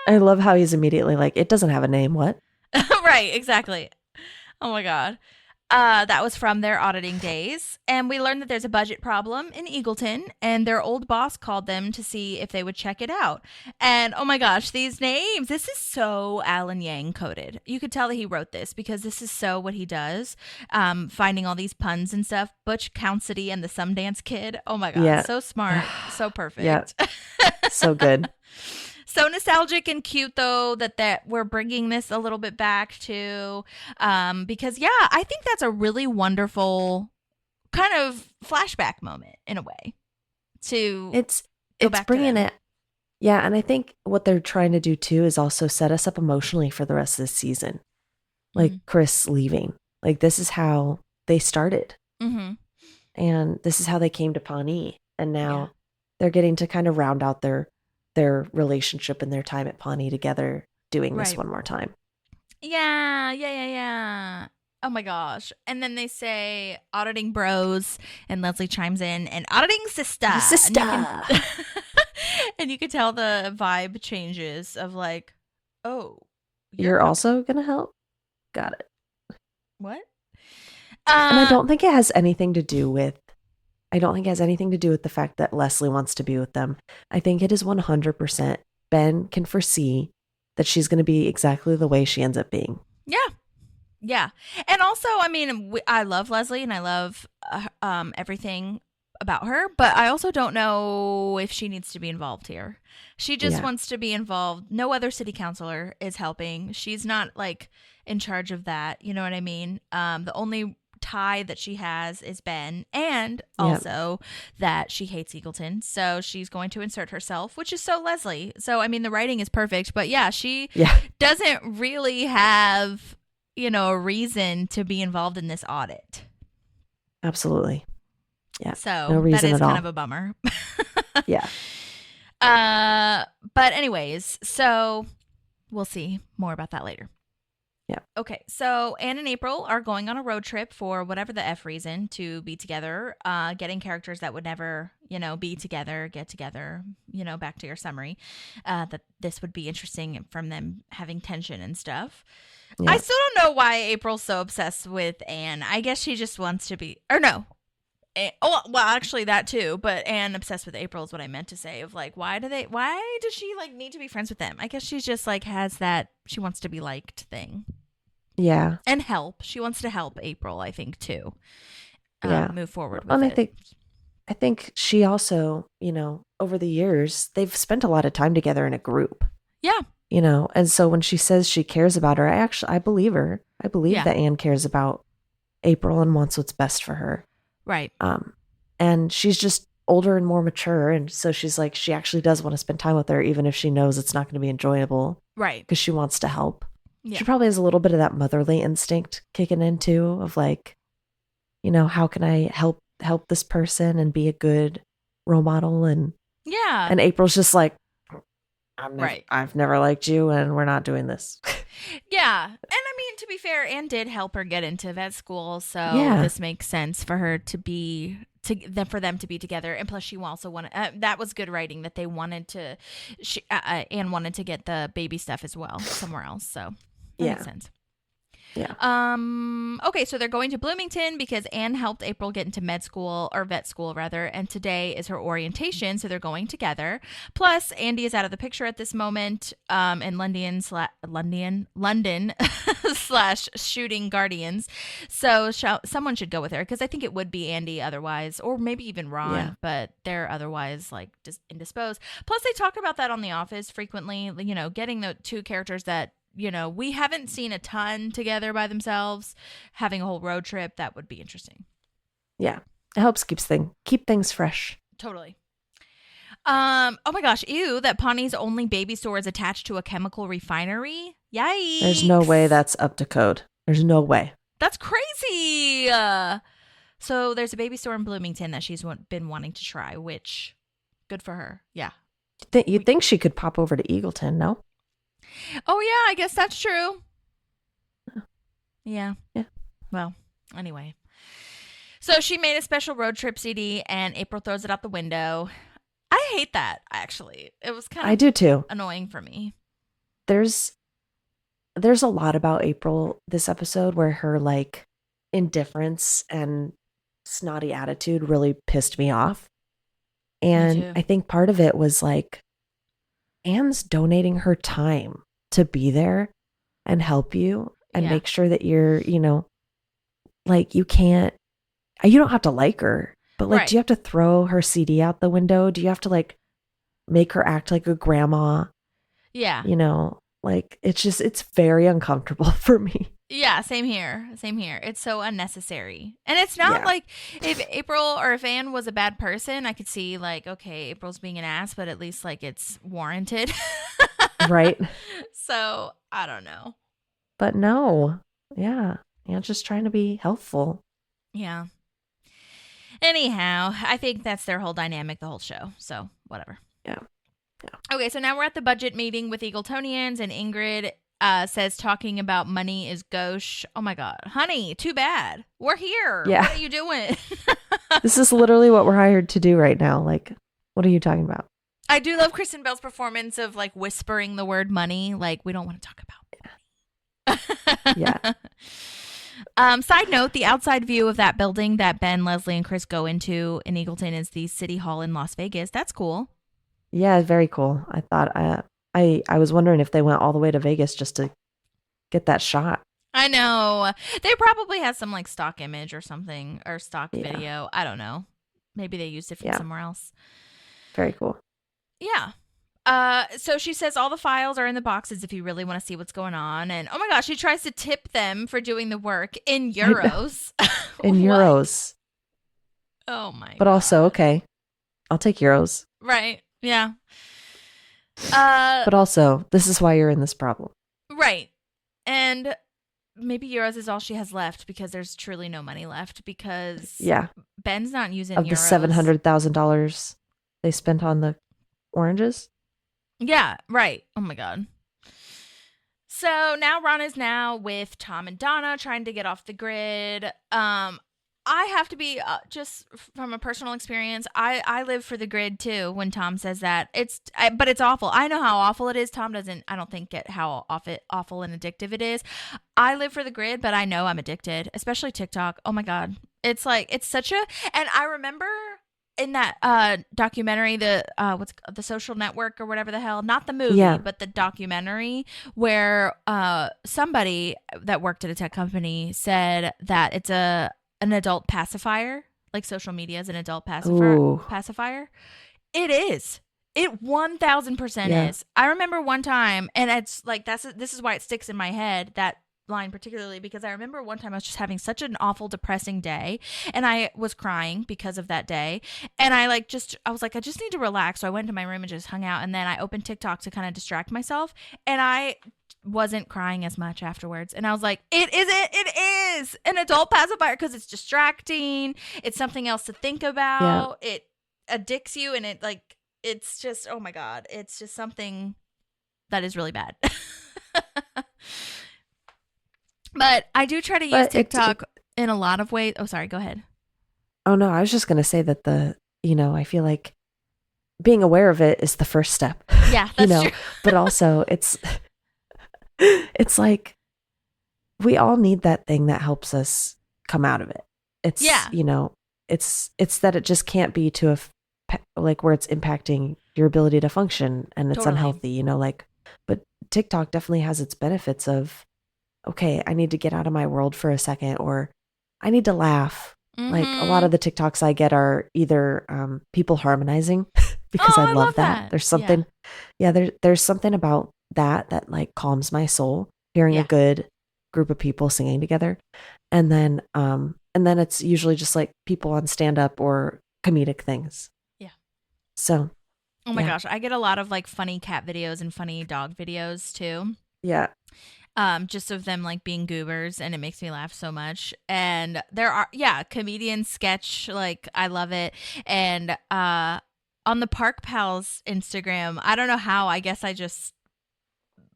I love how he's immediately like, it doesn't have a name. What? Right, exactly. Oh my God. That was from their auditing days. And we learned that there's a budget problem in Eagleton, and their old boss called them to see if they would check it out. And oh my gosh, these names, this is so Alan Yang coded. You could tell that he wrote this because this is so what he does. Finding all these puns and stuff. Butch Councity and the Sundance Kid. Oh my God, Yeah. so smart, so perfect. Yeah. So good. So nostalgic and cute, though, that we're bringing this a little bit back to, because yeah, I think that's a really wonderful kind of flashback moment in a way. It's back to bringing them. it. Yeah, and I think what they're trying to do too is also set us up emotionally for the rest of the season. Like Chris leaving. Like this is how they started. Mm-hmm. And this is how they came to Pawnee. And now they're getting to kind of round out their relationship and their time at Pawnee together, doing this Right. one more time. Yeah. Oh my gosh. And then they say auditing bros, and Leslie chimes in, and auditing sister. Sister. And you can tell the vibe changes of like, oh, You're also going to help? Got it. what? And I don't think it has anything to do with the fact that Leslie wants to be with them. I think it is 100% Ben can foresee that she's going to be exactly the way she ends up being. Yeah. And also, I mean, I love Leslie, and I love everything about her, but I also don't know if she needs to be involved here. She just wants to be involved. No other city councilor is helping. She's not like in charge of that. You know what I mean? The only tie that she has is Ben, and also that she hates Eagleton, so she's going to insert herself, which is so Leslie. So I mean, the writing is perfect, but she doesn't really have a reason to be involved in this audit. Absolutely. Yeah. So no reason that is at all. kind of a bummer. Yeah. But anyways, so we'll see more about that later. Yeah. Okay, so Anne and April are going on a road trip for whatever the F reason to be together, getting characters that would never, be together, get together, back to your summary, that this would be interesting from them having tension and stuff. Yeah. I still don't know why April's so obsessed with Anne. I guess she just wants to be, or no. Well, actually that too, but Anne obsessed with April is what I meant to say, of like, why does she like need to be friends with them? I guess she's just like has that she wants to be liked thing. Yeah. And help. She wants to help April, I think, too. Move forward with it. I think she also, over the years, they've spent a lot of time together in a group. Yeah. And so when she says she cares about her, I believe her. I believe that Anne cares about April and wants what's best for her. Right. And she's just older and more mature. And so she's like, she actually does want to spend time with her, even if she knows it's not going to be enjoyable. Right. Because she wants to help. Yeah. She probably has a little bit of that motherly instinct kicking in too, of like, how can I help this person and be a good role model? And April's just like, I've never liked you, and we're not doing this. Yeah. And I mean, to be fair, Anne did help her get into vet school, so this makes sense for her for them to be together. And plus, she also wanted that was good writing, that they wanted to. Anne wanted to get the baby stuff as well somewhere else, so that makes sense. Yeah. Okay, so they're going to Bloomington because Anne helped April get into vet school, rather, and today is her orientation, so they're going together. Plus, Andy is out of the picture at this moment, in London / shooting Guardians. So someone should go with her, because I think it would be Andy otherwise, or maybe even Ron, but they're otherwise like just indisposed. Plus, they talk about that on The Office frequently, getting the two characters that we haven't seen a ton together by themselves, having a whole road trip. That would be interesting. Yeah. It helps keep things fresh. Totally. Oh my gosh, ew, that Pawnee's only baby store is attached to a chemical refinery. Yikes. There's no way that's up to code. There's no way. That's crazy. So there's a baby store in Bloomington that she's been wanting to try, which good for her. Yeah. You'd think she could pop over to Eagleton, no? Oh yeah, I guess that's true. Yeah. Yeah. Well, anyway. So she made a special road trip CD and April throws it out the window. I hate that, actually. It was kind of I do too. annoying for me. There's a lot about April this episode where her like indifference and snotty attitude really pissed me off. And too. I think part of it was like Anne's donating her time to be there and help you and Yeah. make sure that you're, like you don't have to like her, but like, Right. do you have to throw her CD out the window? Do you have to like make her act like a grandma? Yeah. Like it's very uncomfortable for me. Yeah, same here. Same here. It's so unnecessary. And it's not Yeah. like if April or if Anne was a bad person, I could see like, okay, April's being an ass, but at least like it's warranted. Right. So I don't know. But no. Yeah. Anne's just trying to be helpful. Yeah. Anyhow, I think that's their whole dynamic, the whole show. So whatever. Yeah. Okay, so now we're at the budget meeting with Eagletonians, and Ingrid says talking about money is gauche. Oh my God. Honey, too bad. We're here. Yeah. What are you doing? This is literally what we're hired to do right now. Like, what are you talking about? I do love Kristen Bell's performance of like whispering the word money. Like, we don't want to talk about money. Yeah. Side note, the outside view of that building that Ben, Leslie, and Chris go into in Eagleton is the City Hall in Las Vegas. That's cool. Yeah, very cool. I thought I was wondering if they went all the way to Vegas just to get that shot. I know. They probably had some like stock image or something or stock Yeah. video. I don't know. Maybe they used it from Yeah. somewhere else. Very cool. Yeah. So she says all the files are in the boxes if you really want to see what's going on. And oh my gosh, she tries to tip them for doing the work in euros. In What? euros. Oh my But God. also, okay, I'll take euros. Right. Yeah. But also, this is why you're in this problem. Right. And maybe euros is all she has left because there's truly no money left because Yeah. Ben's not using Of euros. the $700,000 they spent on the oranges. Yeah, right. Oh my God. So now Ron is now with Tom and Donna trying to get off the grid. I have to be just from a personal experience. I live for the grid too. When Tom says that, but it's awful. I know how awful it is. Tom doesn't. I don't think get how awful and addictive it is. I live for the grid, but I know I'm addicted, especially TikTok. Oh my God, it's like it's such a. And I remember in that documentary, the what's the Social Network or whatever the hell, not the movie, Yeah. but the documentary, where somebody that worked at a tech company said that it's an adult pacifier, like social media is an adult Ooh. pacifier. It is. It 1000% Yeah. is. I remember one time, and it's like this is why it sticks in my head, that line particularly, because I remember one time I was just having such an awful depressing day and I was crying because of that day, and I was like I just need to relax, so I went to my room and just hung out, and then I opened TikTok to kind of distract myself, and I wasn't crying as much afterwards, and I was like, it is an adult pacifier because it's distracting, it's something else to think about, it addicts you, and it's just, oh my God, it's just something that is really bad. But I do try to use But TikTok in a lot of ways. Oh, sorry. Go ahead. Oh no, I was just going to say that I feel like being aware of it is the first step. Yeah, that's true. But also it's like we all need that thing that helps us come out of it. It's, it's that it just can't be to like where it's impacting your ability to function and it's Totally. unhealthy, but TikTok definitely has its benefits of, okay, I need to get out of my world for a second, or I need to laugh. Like a lot of the TikToks I get are either people harmonizing because Oh, I love that. that. There's something, there's something about that like calms my soul, hearing Yeah. a good group of people singing together. And then And then it's usually just like people on stand up or comedic things. Yeah. So. Oh my gosh. I get a lot of like funny cat videos and funny dog videos too. Yeah. Just of them like being goobers, and it makes me laugh so much. And there are, comedian sketch, like I love it. And on the Park Pals Instagram, I don't know how, I guess I just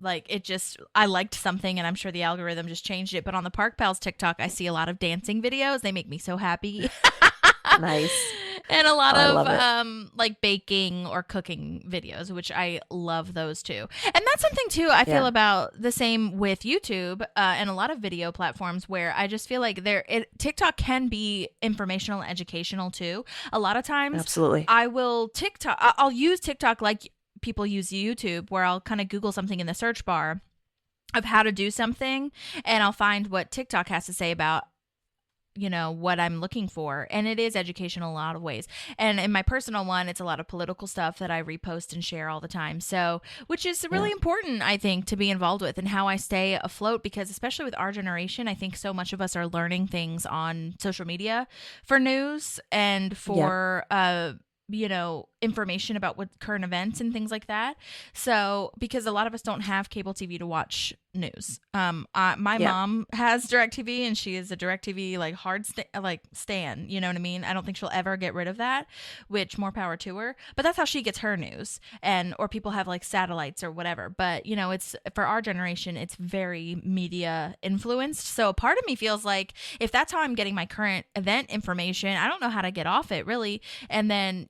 I liked something, and I'm sure the algorithm just changed it. But on the Park Pals TikTok, I see a lot of dancing videos. They make me so happy. Nice. And a lot of like baking or cooking videos, which I love those too. And that's something too I feel about the same with YouTube and a lot of video platforms, where I just feel like TikTok can be informational and educational too. A lot of times, absolutely, I'll use TikTok like people use YouTube, where I'll kind of Google something in the search bar of how to do something, and I'll find what TikTok has to say about what I'm looking for. And it is educational in a lot of ways. And in my personal one, it's a lot of political stuff that I repost and share all the time. So, which is really important, I think, to be involved with, and how I stay afloat, because especially with our generation, I think so much of us are learning things on social media for news and for, information about what current events and things like that. So, because a lot of us don't have cable TV to watch news. My mom has DirecTV, and she is a DirecTV like hard stan. You know what I mean? I don't think she'll ever get rid of that, which more power to her. But that's how she gets her news, or people have like satellites or whatever. But it's for our generation, it's very media influenced. So a part of me feels like if that's how I'm getting my current event information, I don't know how to get off it really. And then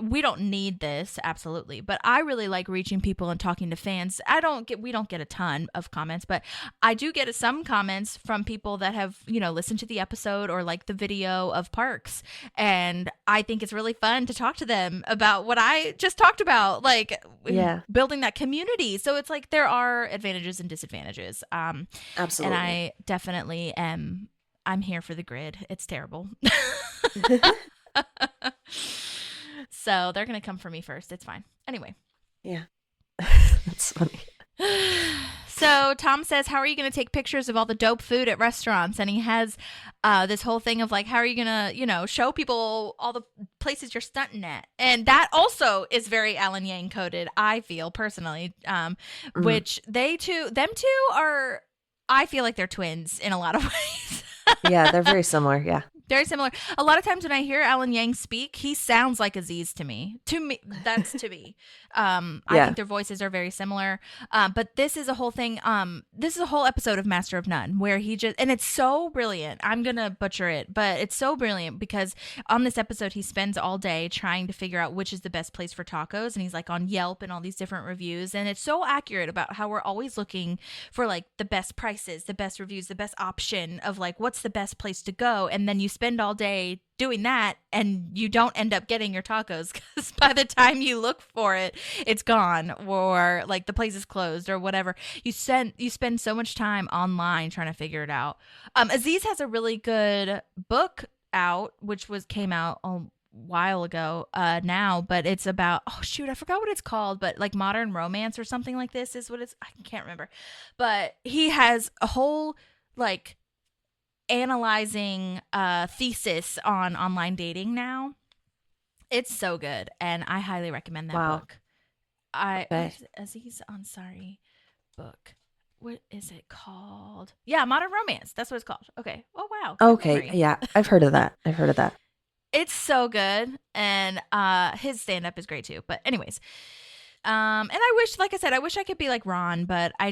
we don't need this, absolutely, but I really like reaching people and talking to fans. We don't get a ton of comments, but I do get some comments from people that have, listened to the episode or like the video of Parks. And I think it's really fun to talk to them about what I just talked about, like building that community. So it's like there are advantages and disadvantages. Absolutely. And I definitely I'm here for the grid. It's terrible. So they're going to come for me first. It's fine. Anyway. Yeah. That's funny. So Tom says, how are you going to take pictures of all the dope food at restaurants? And he has this whole thing of like, how are you going to, show people all the places you're stunting at? And that also is very Alan Yang coded, I feel personally, which them two are, I feel like they're twins in a lot of ways. Yeah, they're very similar. Yeah. Very similar. A lot of times when I hear Alan Yang speak, he sounds like Aziz to me. That's to me. I think their voices are very similar. But this is a whole thing. This is a whole episode of Master of None where and it's so brilliant. I'm going to butcher it, but it's so brilliant because on this episode, he spends all day trying to figure out which is the best place for tacos. And he's like on Yelp and all these different reviews. And it's so accurate about how we're always looking for like the best prices, the best reviews, the best option of like, what's the best place to go. And then you spend all day doing that and you don't end up getting your tacos because by the time you look for it, it's gone or like the place is closed or whatever. You spend so much time online trying to figure it out. Aziz has a really good book out, which came out a while ago now, but it's about, I forgot what it's called, but like modern romance or something like this is what I can't remember. But he has a whole like analyzing thesis on online dating now. It's so good, and I highly recommend that book. Aziz Ansari book. What is it called? Yeah, Modern Romance. That's what it's called. Okay. Oh wow. Okay. Yeah, I've heard of that. It's so good, and his stand-up is great too. But anyways, and I wish, like I said, I could be like Ron, but I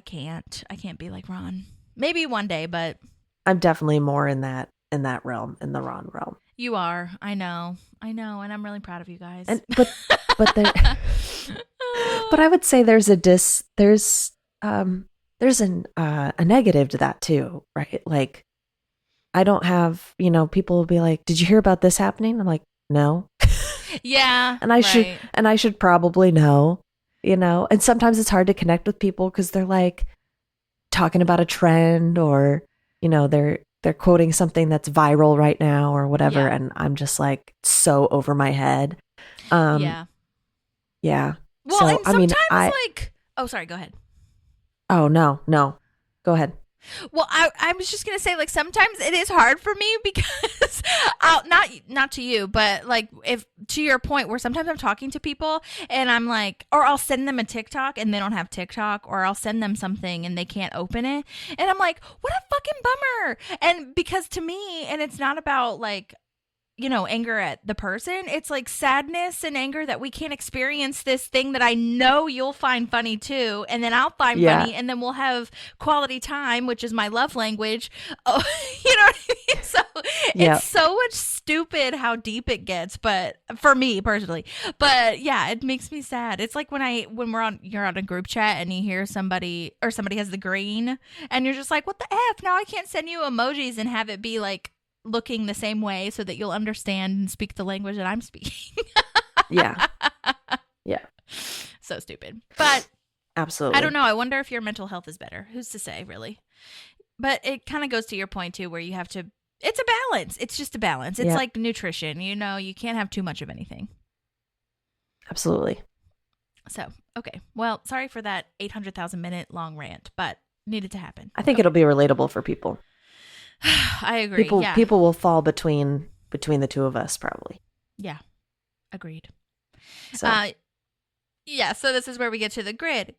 can't. I can't be like Ron. Maybe one day, but I'm definitely more in that realm, in the Ron realm. You are. I know, and I'm really proud of you guys. But I would say there's a negative to that too, right? Like, I don't have, people will be like, "Did you hear about this happening?" I'm like, "No." Yeah, and I should probably know, And sometimes it's hard to connect with people because they're like talking about a trend or they're quoting something that's viral right now or whatever, and I'm just like so over my head. Yeah. Well, so, and sometimes oh, sorry, go ahead. Oh no, go ahead. Well, I was just gonna say, like, sometimes it is hard for me because not to you, but like if to your point where sometimes I'm talking to people and I'm like, or I'll send them a TikTok and they don't have TikTok, or I'll send them something and they can't open it, and I'm like, what a fucking bummer. And because to me, and it's not about like, anger at the person. It's like sadness and anger that we can't experience this thing that I know you'll find funny too. And then I'll find funny, and then we'll have quality time, which is my love language. Oh, you know what I mean? So it's so much stupid how deep it gets, but for me personally, but yeah, it makes me sad. It's like when you're on a group chat and you hear somebody has the green and you're just like, what the F? Now I can't send you emojis and have it be like, looking the same way so that you'll understand and speak the language that I'm speaking. Yeah. So stupid. But absolutely. I don't know. I wonder if your mental health is better. Who's to say, really? But it kind of goes to your point too, where you have to, it's a balance. It's just a balance. It's like nutrition, you can't have too much of anything. Absolutely. So, okay. Well, sorry for that 800,000 minute long rant, but needed to happen. I think it'll be relatable for people. I agree. People will fall between the two of us, probably. Yeah. Agreed. So. So this is where we get to the grid,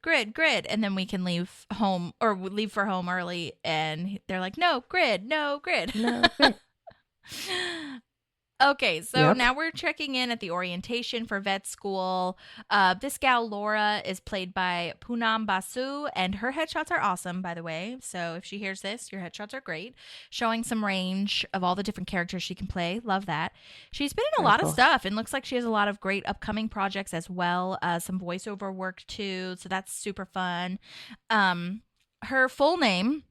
and then we can leave home or leave for home early, and they're like, no grid. No grid. Okay, so now we're checking in at the orientation for vet school. This gal, Laura, is played by Poonam Basu, and her headshots are awesome, by the way. So if she hears this, your headshots are great. Showing some range of all the different characters she can play. Love that. She's been in a lot of stuff, and looks like she has a lot of great upcoming projects as well. Some voiceover work, too, so that's super fun. Her full name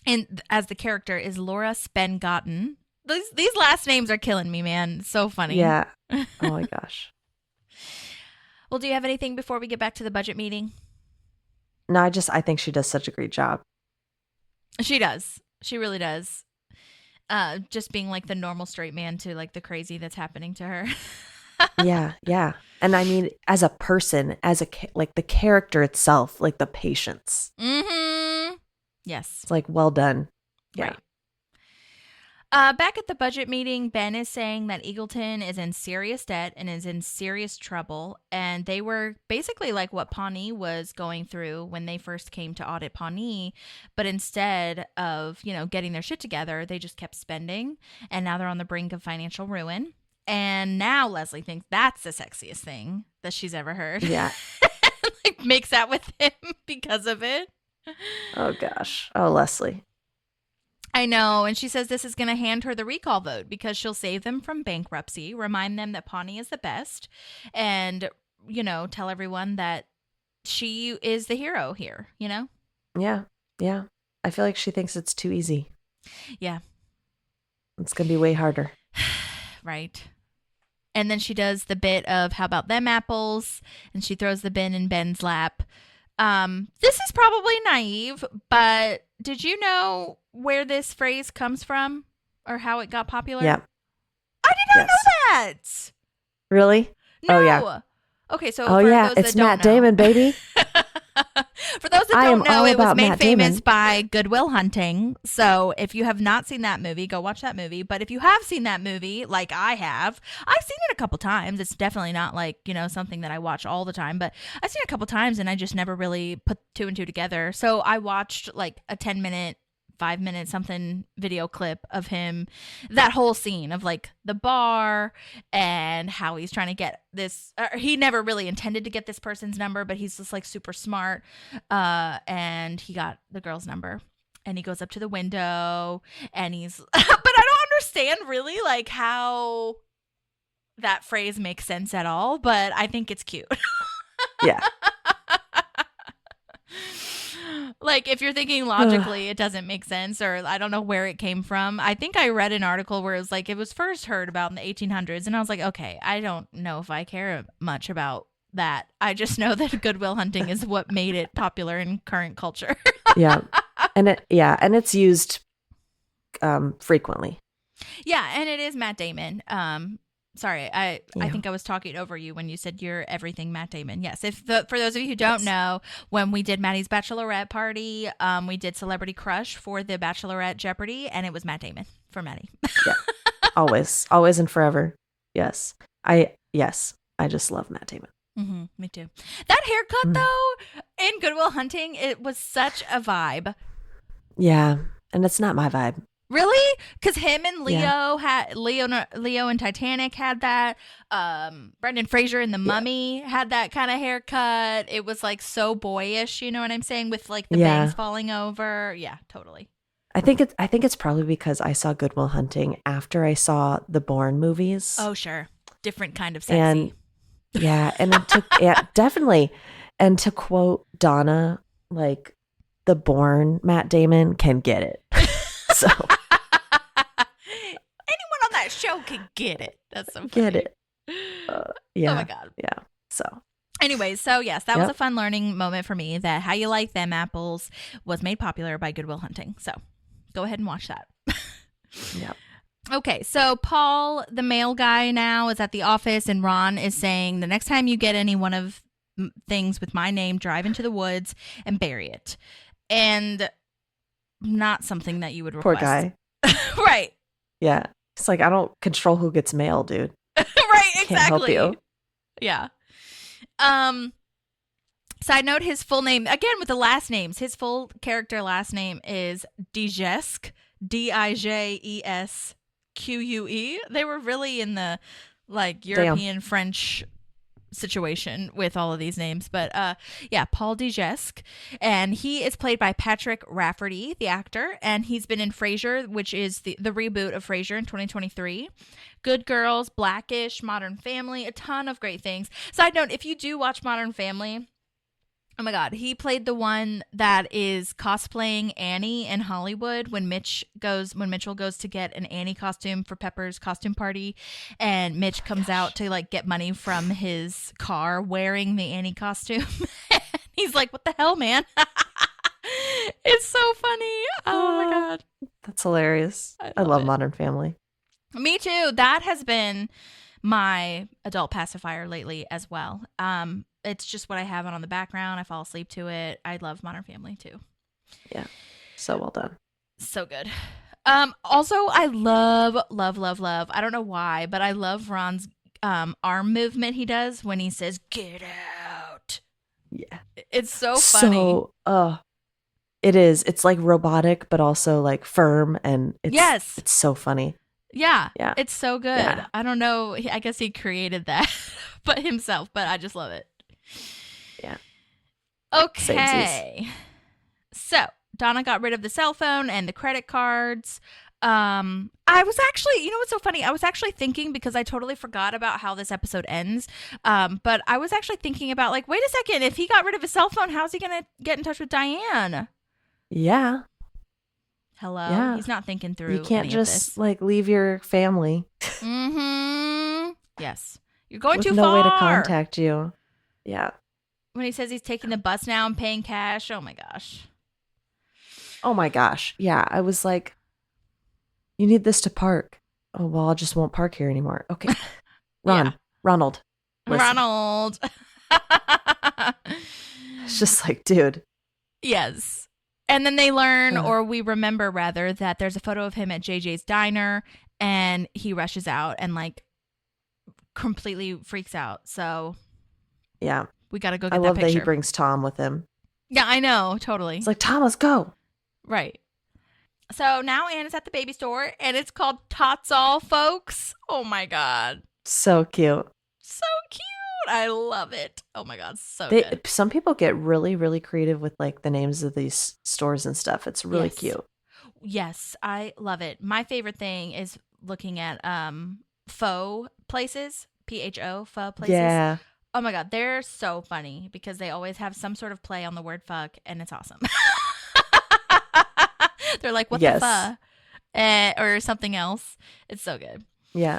as the character is Laura Spengotten. These last names are killing me, man. It's so funny. Yeah. Oh my gosh. Well, do you have anything before we get back to the budget meeting? No, I think she does such a great job. She does. She really does. Just being like the normal straight man to like the crazy that's happening to her. Yeah. And I mean, as a person, like the character itself, like the patience. Mm-hmm. Yes. It's like, well done. Yeah. Right. Back at the budget meeting, Ben is saying that Eagleton is in serious debt and is in serious trouble. And they were basically like what Pawnee was going through when they first came to audit Pawnee. But instead of, getting their shit together, they just kept spending. And now they're on the brink of financial ruin. And now Leslie thinks that's the sexiest thing that she's ever heard. Yeah. Like makes out with him because of it. Oh, gosh. Oh, Leslie. I know, and she says this is going to hand her the recall vote because she'll save them from bankruptcy, remind them that Pawnee is the best, and, tell everyone that she is the hero here, Yeah. I feel like she thinks it's too easy. Yeah. It's going to be way harder. Right. And then she does the bit of, how about them apples? And she throws the bin in Ben's lap. This is probably naive, but did you know where this phrase comes from or how it got popular? Yeah. I did not know that. Really? No. Oh, yeah. Okay, so for those it's that Matt don't know, Damon, baby. For those that don't know, it was made Matt famous Damon. by Good Will Hunting. So if you have not seen that movie, go watch that movie. But if you have seen that movie, like I have, I've seen it a couple times. It's definitely not like, something that I watch all the time, but I've seen it a couple times and I just never really put two and two together. So I watched like a 10-minute 5-minute something video clip of him, that whole scene of like the bar and how he's trying to get this, he never really intended to get this person's number, but he's just like super smart, and he got the girl's number and he goes up to the window and he's but I don't understand really like how that phrase makes sense at all, but I think it's cute. Yeah. Like, if you're thinking logically, it doesn't make sense, or I don't know where it came from. I think I read an article where it was like, it was first heard about in the 1800s, and I was like, okay, I don't know if I care much about that. I just know that Good Will Hunting is what made it popular in current culture. Yeah. And it's used frequently. Yeah, and it is Matt Damon. Sorry, I Yeah. think I was talking over you when you said you're everything Matt Damon. Yes, for those of you who don't know, when we did Maddie's bachelorette party, we did Celebrity Crush for the Bachelorette Jeopardy, and it was Matt Damon for Maddie. Yeah. Always and forever. Yes. I just love Matt Damon. Mm-hmm, me too. That haircut though, in Good Will Hunting, it was such a vibe. Yeah, and it's not my vibe. Really? Because him and Leo had Leo and Titanic had that. Brendan Fraser in The Mummy had that kind of haircut. It was like so boyish, you know what I'm saying, with like the bangs falling over. Yeah, totally. I think it's probably because I saw Good Will Hunting after I saw the Bourne movies. Oh, sure, different kind of sexy. And and it took definitely. And to quote Donna, like the Bourne Matt Damon can get it. So. Anyone on that show can get it. That's so funny. Get it. Yeah. Oh my God. Yeah. So. Anyways, so yes, that was a fun learning moment for me that How You Like Them Apples was made popular by Good Will Hunting. So go ahead and watch that. Yep. Okay, so Paul, the mail guy now, is at the office, and Ron is saying the next time you get any one of things with my name, drive into the woods and bury it. And not something that you would request. Poor guy. Right. Yeah. It's like, I don't control who gets mail, dude. Right, exactly. Can't help you. Yeah. Side note, his full name, again with the last names, his full character last name is Dijesque, Dijesque. They were really in the like European French situation with all of these names, but Paul Dijesque, and he is played by Patrick Rafferty, the actor, and he's been in Frasier, which is the reboot of Frasier in 2023, Good Girls, Blackish, Modern Family, a ton of great things. Side note, if you do watch Modern Family, oh my God, he played the one that is cosplaying Annie in Hollywood when Mitchell goes to get an Annie costume for Pepper's costume party, and Mitch comes out to like get money from his car wearing the Annie costume. He's like, "What the hell, man?" It's so funny. Oh my God, that's hilarious. I love Modern Family. Me too. That has been my adult pacifier lately as well. It's just what I have on the background. I fall asleep to it. I love Modern Family too. Yeah. So well done. So good. Also, I love. I don't know why, but I love Ron's arm movement he does when he says, "Get out." Yeah. It's so funny. So, it is. It's like robotic, but also like firm. And it's so funny. Yeah. Yeah. It's so good. Yeah. I don't know. I guess he created that but himself, but I just love it. Yeah. Okay. So Donna got rid of the cell phone and the credit cards. I was actually, you know what's so funny? I was actually thinking, because I totally forgot about how this episode ends. But I was actually thinking about like, wait a second, if he got rid of his cell phone, how's he going to get in touch with Diane? Yeah. Hello? Yeah. He's not thinking through. You can't any just of this. like leave your family. Mm-hmm. Yes. You're going with too no far. way to contact you. Yeah. When he says he's taking the bus now and paying cash. Oh my gosh. Oh my gosh. Yeah. I was like, you need this to park. Oh, well, I just won't park here anymore. Okay. Ronald. Listen. Ronald. It's just like, dude. Yes. And then they learn, or we remember rather, that there's a photo of him at JJ's diner, and he rushes out and like completely freaks out. So yeah, we got to go get I that love picture. that he brings Tom with him. Yeah, I know. Totally. It's like, Tom, let's go. Right. So now Anna's at the baby store, and it's called Tots All, folks. Oh my God. So cute. So cute. I love it. Oh my God. So good. Some people get really, really creative with like the names of these stores and stuff. It's really cute. Yes, I love it. My favorite thing is looking at pho places, PHO, pho places. Yeah. Oh my God, they're so funny because they always have some sort of play on the word fuck, and it's awesome. They're like, what the fuck? Or something else. It's so good. Yeah.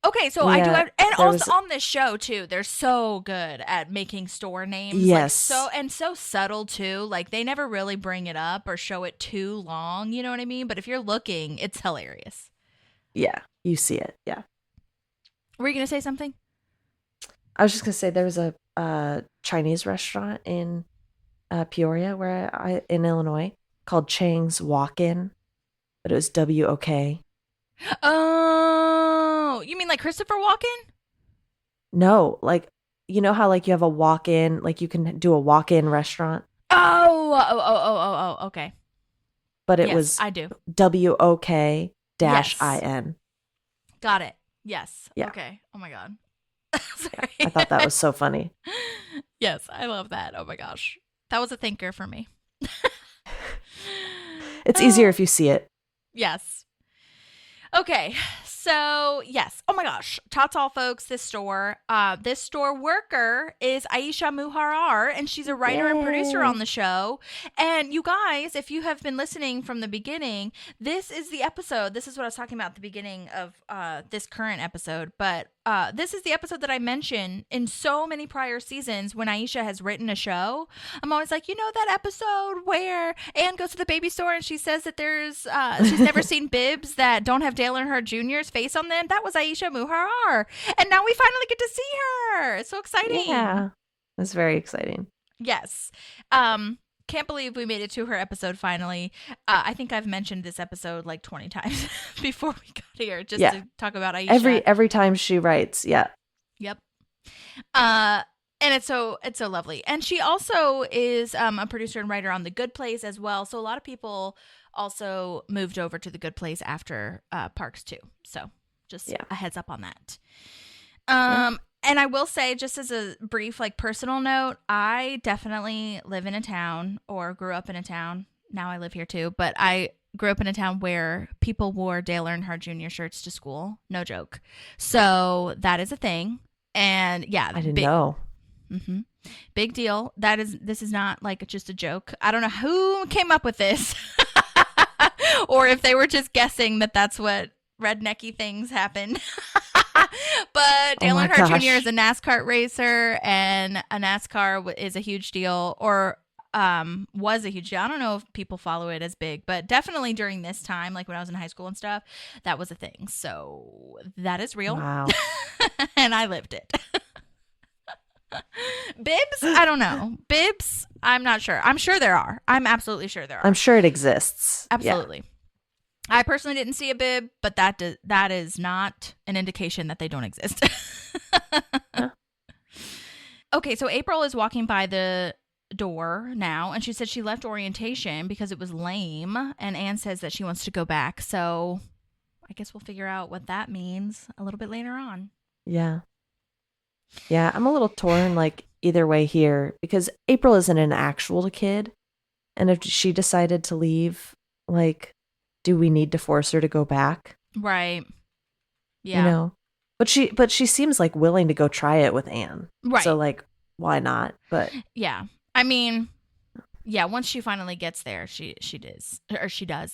Okay, so I do have, and also on this show too, they're so good at making store names. Yes. Like, so subtle too. Like they never really bring it up or show it too long, you know what I mean? But if you're looking, it's hilarious. Yeah, you see it. Yeah. Were you going to say something? I was just gonna say there was a Chinese restaurant in Peoria, in Illinois, called Chang's Walk-In, but it was WOK. Oh, you mean like Christopher Walken? No, like you know how like you have a walk-in, like you can do a walk-in restaurant, Okay. but it Yes, was I do. WOK-IN. Yes. Got it. Yes. Yeah. Okay. Oh my God. Sorry. I thought that was so funny. Yes, I love that. Oh my gosh. That was a thinker for me. It's easier if you see it. Yes. Okay. So, yes. Oh my gosh. Tatal, folks, this store worker is Aisha Muharrar, and she's a writer and producer on the show. And you guys, if you have been listening from the beginning, this is the episode. This is what I was talking about at the beginning of this current episode. But this is the episode that I mentioned in so many prior seasons when Aisha has written a show. I'm always like, you know, that episode where Anne goes to the baby store and she says that she's never seen bibs that don't have Dale Earnhardt Jr.'s face on them. That was Aisha Muharrar. And now we finally get to see her. It's so exciting. Yeah. It's very exciting. Yes. Can't believe we made it to her episode finally. I think I've mentioned this episode like 20 times before we got here just to talk about Aisha. Every time she writes, yeah. Yep. And it's so lovely. And she also is a producer and writer on The Good Place as well. So a lot of people also moved over to The Good Place after Parks too. So just a heads up on that. And I will say, just as a brief, like, personal note, I definitely live in a town or grew up in a town. Now I live here too, but I grew up in a town where people wore Dale Earnhardt Jr. shirts to school. No joke. So that is a thing. And yeah, I didn't know. Mm-hmm. Big deal. This is not like just a joke. I don't know who came up with this or if they were just guessing that that's what rednecky things happen. But Dale Earnhardt Jr. is a NASCAR racer, and a NASCAR is a huge deal, or was a huge deal. I don't know if people follow it as big, but definitely during this time, like when I was in high school and stuff, that was a thing. So that is real. Wow. And I lived it. Bibs? I don't know. Bibs? I'm not sure. I'm sure there are. I'm absolutely sure there are. I'm sure it exists. Absolutely. Yeah. I personally didn't see a bib, but that is not an indication that they don't exist. Okay, so April is walking by the door now, and she said she left orientation because it was lame, and Anne says that she wants to go back. So I guess we'll figure out what that means a little bit later on. Yeah. Yeah, I'm a little torn, like, either way here, because April isn't an actual kid, and if she decided to leave, like, do we need to force her to go back? Right. Yeah. You know? But she seems like willing to go try it with Anne. Right. So like, why not? But yeah. I mean, yeah, once she finally gets there, she does.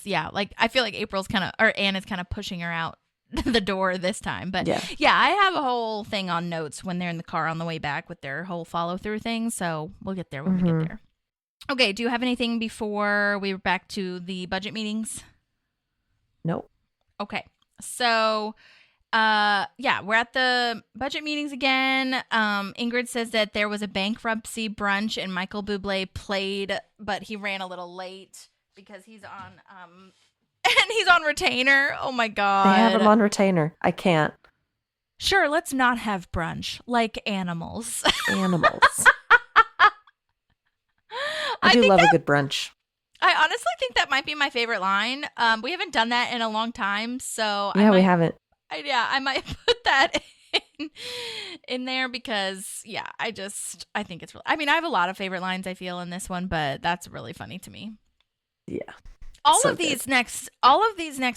Yeah. Like, I feel like Anne is kind of pushing her out the door this time. But yeah, I have a whole thing on notes when they're in the car on the way back with their whole follow through thing. So we'll get there when we get there. Okay. Do you have anything before we were back to the budget meetings? Nope. Okay. So, yeah, we're at the budget meetings again. Ingrid says that there was a bankruptcy brunch and Michael Bublé played, but he ran a little late because he's on retainer. Oh my God. They have him on retainer. I can't. Sure, let's not have brunch like animals. Animals. I do love a good brunch. I honestly think that might be my favorite line. We haven't done that in a long time, so yeah, we haven't. I might put that in there because I think it's really. I mean, I have a lot of favorite lines I feel in this one, but that's really funny to me. Yeah. All of these next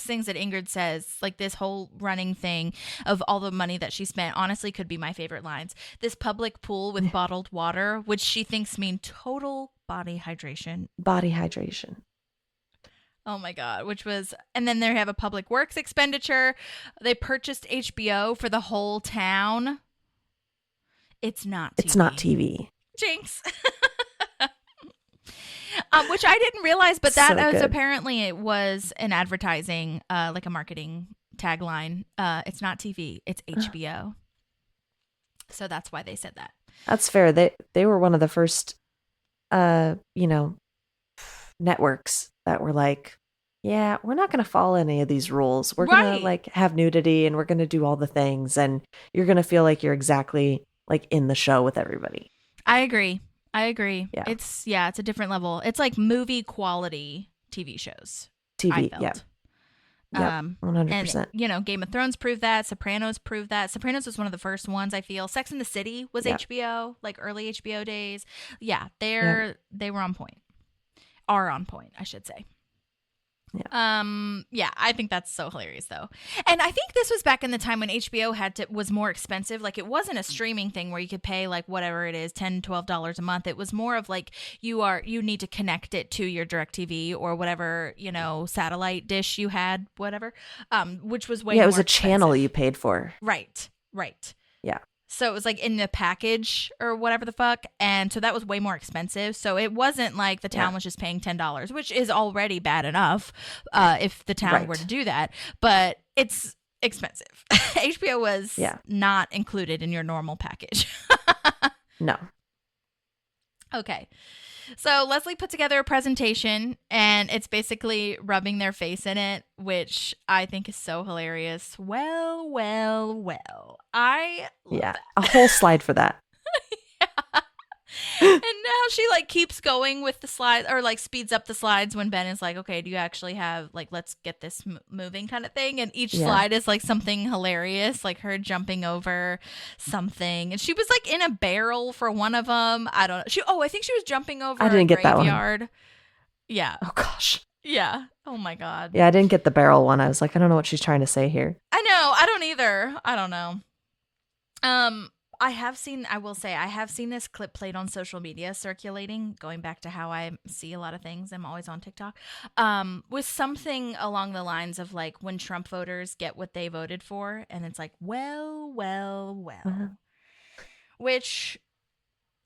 things that Ingrid says, like this whole running thing of all the money that she spent, honestly could be my favorite lines. This public pool with bottled water, which she thinks mean total body hydration. Body hydration. Oh my God, and then they have a public works expenditure. They purchased HBO for the whole town. It's not TV. It's not TV. Jinx. Which I didn't realize, but that So was good. apparently it was an advertising, like a marketing tagline. It's not TV, it's HBO. So that's why they said that. That's fair. They were one of the first, networks that were like, yeah, we're not going to follow any of these rules. We're going to like have nudity and we're going to do all the things, and you're going to feel like you're exactly like in the show with everybody. I agree. Yeah. It's a different level. It's like movie quality TV shows. TV, yeah. 100%. And, Game of Thrones proved that. Sopranos proved that. Sopranos was one of the first ones, I feel. Sex and the City was HBO, like early HBO days. Yeah, they were on point. Are on point, I should say. Yeah. I think that's so hilarious though. And I think this was back in the time when HBO was more expensive. Like it wasn't a streaming thing where you could pay like whatever it is, $10, $12 a month. It was more of like you need to connect it to your DirecTV or whatever, satellite dish you had, whatever. Which was way more it was a expensive. channel you paid for. Right. Yeah. So it was like in the package or whatever the fuck. And so that was way more expensive. So it wasn't like the town was just paying $10, which is already bad enough if the town were to do that. But it's expensive. HBO was not included in your normal package. No. Okay. So Leslie put together a presentation, and it's basically rubbing their face in it, which I think is so hilarious. Well. I love that. A whole slide for that. And now she like keeps going with the slides, or like speeds up the slides when Ben is like, okay, do you actually have like, let's get this moving kind of thing. And each slide is like something hilarious, like her jumping over something. And she was like in a barrel for one of them. I don't know. I think she was jumping over I didn't get that graveyard. one. Yeah. Oh gosh. Yeah. Oh my God. Yeah, I didn't get the barrel one. I was like, I don't know what she's trying to say here. I know. I don't either. I don't know. I will say, I have seen this clip played on social media circulating, going back to how I see a lot of things. I'm always on TikTok. With something along the lines of like when Trump voters get what they voted for. And it's like, well, which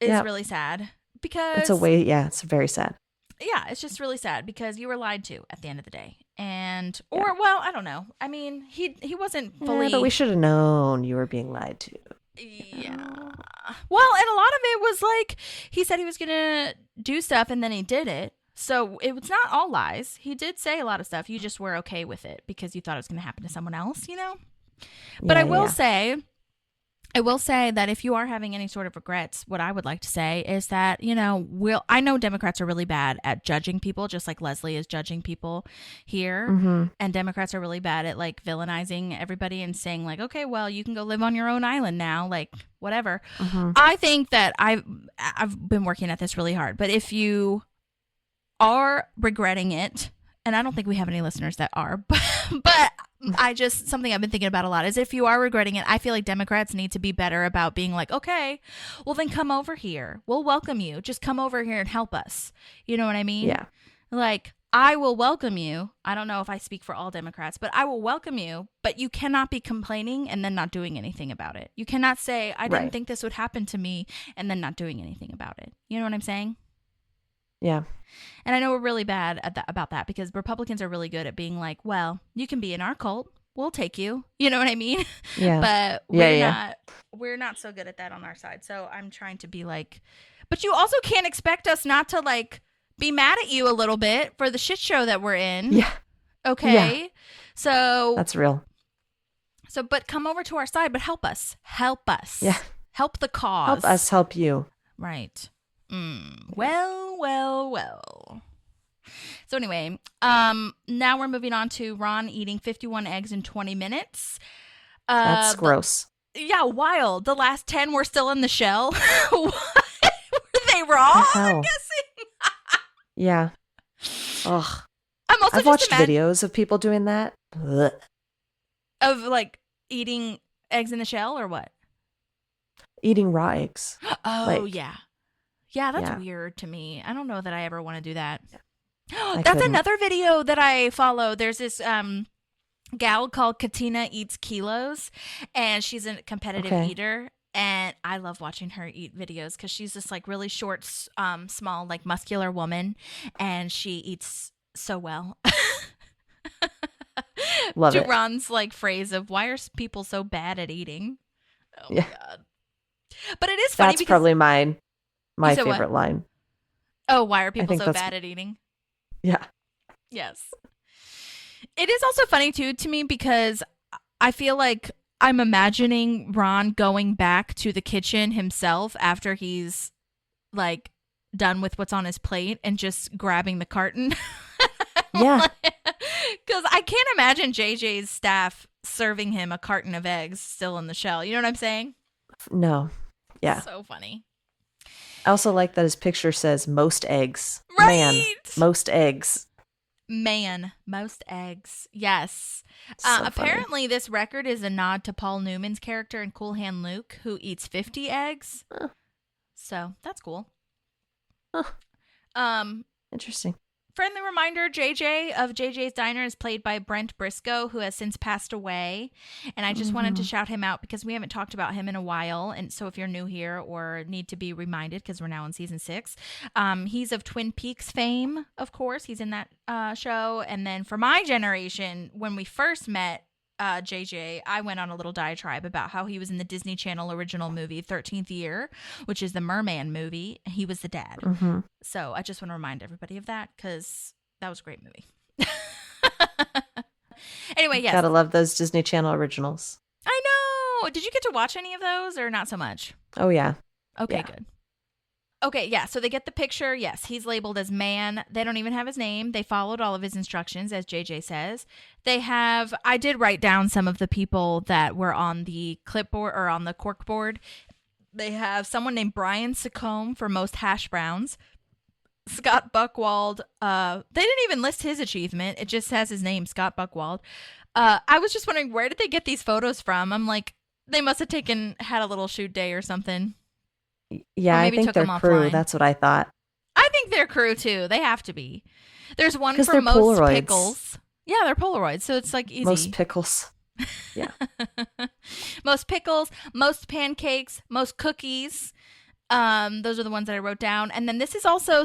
is really sad because it's very sad. Yeah, it's just really sad because you were lied to at the end of the day. I don't know. I mean, he wasn't fully. But we should have known you were being lied to. Yeah. Well, and a lot of it was like he said he was going to do stuff and then he did it. So it was not all lies. He did say a lot of stuff. You just were okay with it because you thought it was going to happen to someone else, But I will say that if you are having any sort of regrets, what I would like to say is that, I know Democrats are really bad at judging people, just like Leslie is judging people here. Mm-hmm. And Democrats are really bad at like villainizing everybody and saying like, okay, well, you can go live on your own island now, like whatever. Mm-hmm. I think that I've been working at this really hard, but if you are regretting it, and I don't think we have any listeners that are, but something I've been thinking about a lot is if you are regretting it, I feel like Democrats need to be better about being like, okay, well then come over here. We'll welcome you. Just come over here and help us. You know what I mean? Yeah. Like, I will welcome you. I don't know if I speak for all Democrats, but I will welcome you, but you cannot be complaining and then not doing anything about it. You cannot say, I didn't think this would happen to me, and then not doing anything about it. You know what I'm saying? Yeah. And I know we're really bad at about that because Republicans are really good at being like, well, you can be in our cult. We'll take you. You know what I mean? Yeah. But we're not so good at that on our side. So I'm trying to be like, but you also can't expect us not to like be mad at you a little bit for the shit show that we're in. Yeah. Okay. Yeah. So that's real. So, but come over to our side, but help us. Help us. Yeah. Help the cause. Help us help you. Right. Well. So anyway, now we're moving on to Ron eating 51 eggs in 20 minutes. That's gross. Yeah, wild. The last 10 were still in the shell. What? Were they raw? I'm guessing. Yeah. Ugh. I've watched videos of people doing that. Ugh. Of like eating eggs in the shell or what? Eating raw eggs. Oh, yeah. Yeah, that's weird to me. I don't know that I ever want to do that. That's another video that I follow. There's this gal called Katina Eats Kilos, and she's a competitive eater. And I love watching her eat videos because she's this like really short, small, like muscular woman, and she eats so well. Love it. Ron's like phrase of why are people so bad at eating? Oh Yeah. my god! But it is funny That's because probably my You said favorite what? line. oh, why are people think so that's- bad at eating? Yeah. Yes. It is also funny too to me because I feel like I'm imagining Ron going back to the kitchen himself after he's like done with what's on his plate and just grabbing the carton. Yeah. Because I can't imagine JJ's staff serving him a carton of eggs still in the shell. You know what I'm saying? No. Yeah. So funny. I also like that his picture says most eggs. Right. Man, most eggs. Man, most eggs. Yes. So funny. Apparently, this record is a nod to Paul Newman's character in Cool Hand Luke, who eats 50 eggs. Huh. So that's cool. Huh. Interesting. Friendly reminder, JJ of JJ's Diner is played by Brent Briscoe, who has since passed away. And I just wanted to shout him out because we haven't talked about him in a while. And so if you're new here or need to be reminded, because we're now in season 6, he's of Twin Peaks fame, of course. He's in that show. And then for my generation, when we first met JJ, I went on a little diatribe about how he was in the Disney Channel original movie 13th Year, which is the Merman movie. He was the dad. Mm-hmm. So I just want to remind everybody of that because that was a great movie. Anyway, yes. Gotta love those Disney Channel originals. I know. Did you get to watch any of those or not so much? Oh, yeah. Okay, Yeah. good. Okay, yeah, so they get the picture. Yes, he's labeled as man. They don't even have his name. They followed all of his instructions, as JJ says. I did write down some of the people that were on the clipboard or on the cork board. They have someone named Brian Sacombe for most hash browns. Scott Buckwald. They didn't even list his achievement. It just has his name, Scott Buckwald. I was just wondering, where did they get these photos from? I'm like, they must have had a little shoot day or something. Yeah, Or I maybe think took they're them crew. offline. That's what I thought. I think they're crew too. They have to be. There's one 'Cause for they're most Polaroids. pickles. Yeah, they're Polaroids, so it's like easy. Most pickles. Yeah. Most pickles, most pancakes, most cookies. Those are the ones that I wrote down. And then this is also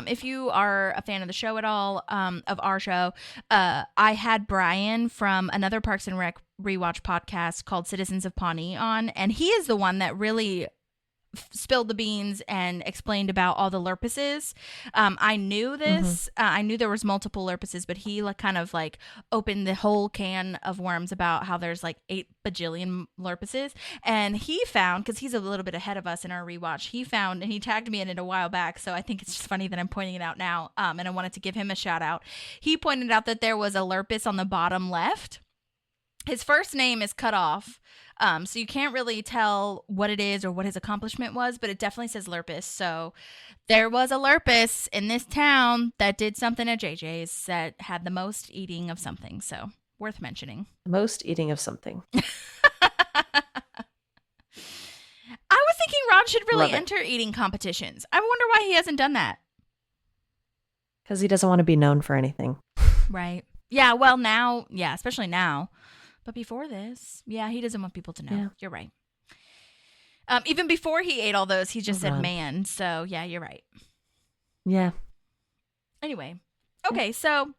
if you are a fan of the show at all, of our show, I had Brian from another Parks and Rec rewatch podcast called Citizens of Pawnee on, and he is the one that really spilled the beans and explained about all the lurpuses. I knew this. I knew there was multiple lurpuses, but he kind of opened the whole can of worms about how there's 8 bajillion lurpuses. And he found, because he's a little bit ahead of us in our rewatch, he found, and he tagged me in it a while back, so I think it's just funny that I'm pointing it out now, and I wanted to give him a shout out. He pointed out that there was a lurpus on the bottom left. His first name is cut off, so you can't really tell what it is or what his accomplishment was, but it definitely says Lurpus. So there was a Lurpus in this town that did something at JJ's that had the most eating of something, so worth mentioning. Most eating of something. I was thinking Ron should really Love it. enter eating competitions. I wonder why he hasn't done that. Because he doesn't want to be known for anything. Right. Yeah, well, now, yeah, especially now. But before this, yeah, he doesn't want people to know. Yeah. You're right. Even before he ate all those, he just said Ron. man. So, yeah, you're right. Yeah. Anyway. Okay, so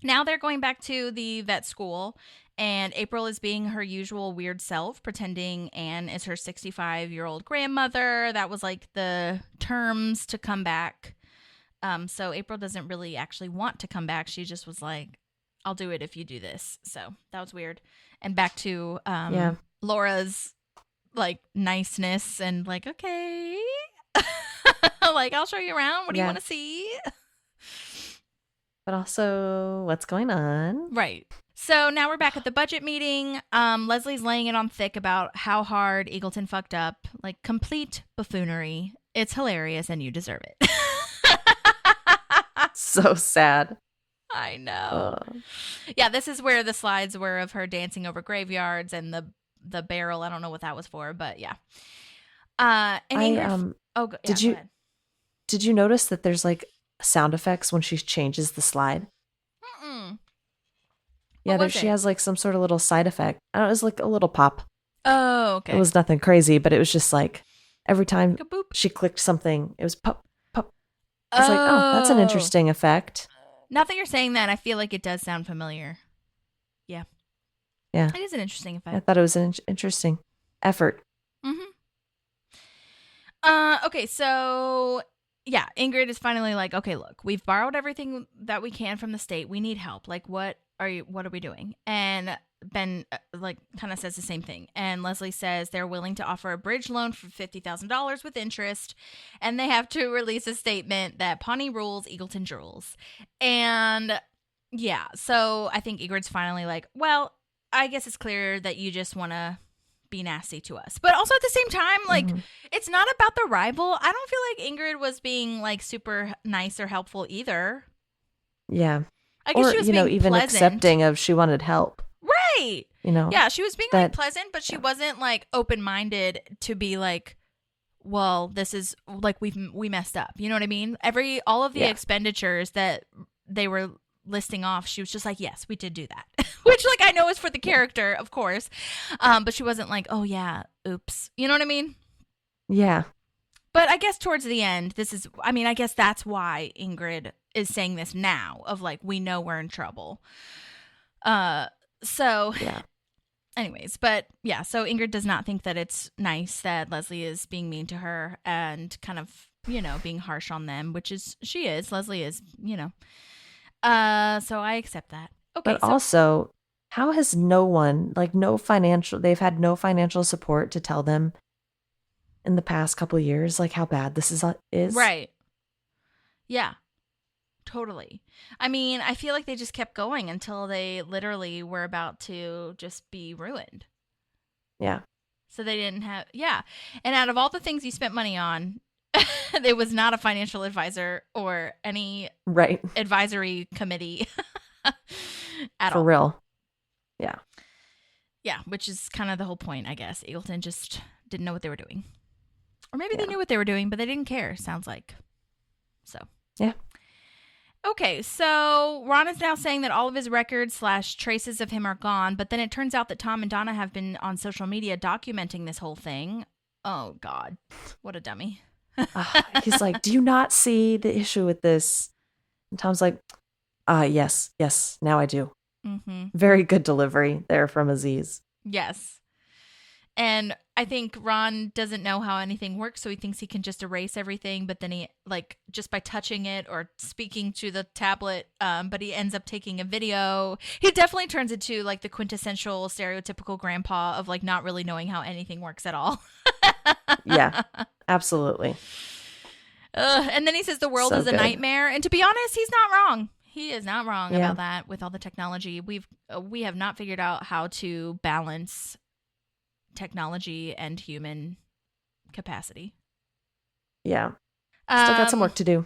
now they're going back to the vet school, and April is being her usual weird self, pretending Anne is her 65-year-old grandmother. That was the terms to come back. So April doesn't really actually want to come back. She just was like, I'll do it if you do this. So that was weird. And back to Laura's niceness and okay. I'll show you around. What do you want to see? But also, what's going on? Right. So now we're back at the budget meeting. Leslie's laying it on thick about how hard Eagleton fucked up. Complete buffoonery. It's hilarious and you deserve it. So sad. I know. Yeah, this is where the slides were of her dancing over graveyards and the barrel. I don't know what that was for, but yeah. Ingrid, Did you notice that there's sound effects when she changes the slide? Mm-mm. Yeah, she has some sort of little side effect. I don't know, it was a little pop. Oh, okay. It was nothing crazy, but it was just every time Kaboop. she clicked something, it was pop, pop. I was that's an interesting effect. Now that you're saying that, I feel like it does sound familiar. Yeah. Yeah. It is an interesting I effect. thought it was an interesting effort. Okay, so yeah, Ingrid is finally like, okay, look, we've borrowed everything that we can from the state. We need help. Like, what are we doing? And Ben like kind of says the same thing. And Leslie says they're willing to offer a bridge loan for $50,000 with interest, and they have to release a statement that Pawnee rules, Eagleton drools. And yeah, so I think Ingrid's finally like, well, I guess it's clear that you just want to be nasty to us. But also at the same time, like, it's not about the rival. I don't feel like Ingrid was being like super nice or helpful either. Yeah. I guess Or, she was you know, being even pleasant. accepting of she wanted help. Right. You know? Yeah, she was being like that- pleasant, but she wasn't like open-minded to be like, well, this is like we messed up. You know what I mean? All of the expenditures that they were listing off, she was just like, yes, we did do that. Which, like, I know is for the character, of course. But she wasn't like, oh yeah, oops. You know what I mean? Yeah. But I guess towards the end, I guess that's why Ingrid is saying this now, of like, we know we're in trouble. So Yeah. anyways, but yeah, so Ingrid does not think that it's nice that Leslie is being mean to her and kind of, you know, being harsh on them, which is, she is, Leslie is, you know. So I accept that. Okay. But also, how has no one, like they've had no financial support to tell them in the past couple of years, like how bad this is? Right. Yeah. Totally. I mean, I feel like they just kept going until they literally were about to just be ruined. Yeah. So they didn't have, yeah. And out of all the things you spent money on, there was not a financial advisor or any advisory committee at all. For real. Yeah. Yeah, which is kind of the whole point, I guess. Eagleton just didn't know what they were doing. Or maybe they knew what they were doing, but they didn't care, sounds like. So. Yeah. Okay, so Ron is now saying that all of his records / traces of him are gone, but then it turns out that Tom and Donna have been on social media documenting this whole thing. Oh, God. What a dummy. He's like, do you not see the issue with this? And Tom's like, yes, now I do. Mm-hmm. Very good delivery there from Aziz. Yes. And I think Ron doesn't know how anything works, so he thinks he can just erase everything, but then he, like, just by touching it or speaking to the tablet, but he ends up taking a video. He definitely turns into, like, the quintessential stereotypical grandpa of, like, not really knowing how anything works at all. Yeah, absolutely. And then he says the world is a nightmare, and to be honest, he's not wrong. He is not wrong about that with all the technology. We have not figured out how to balance technology and human capacity. Yeah. Still got some work to do.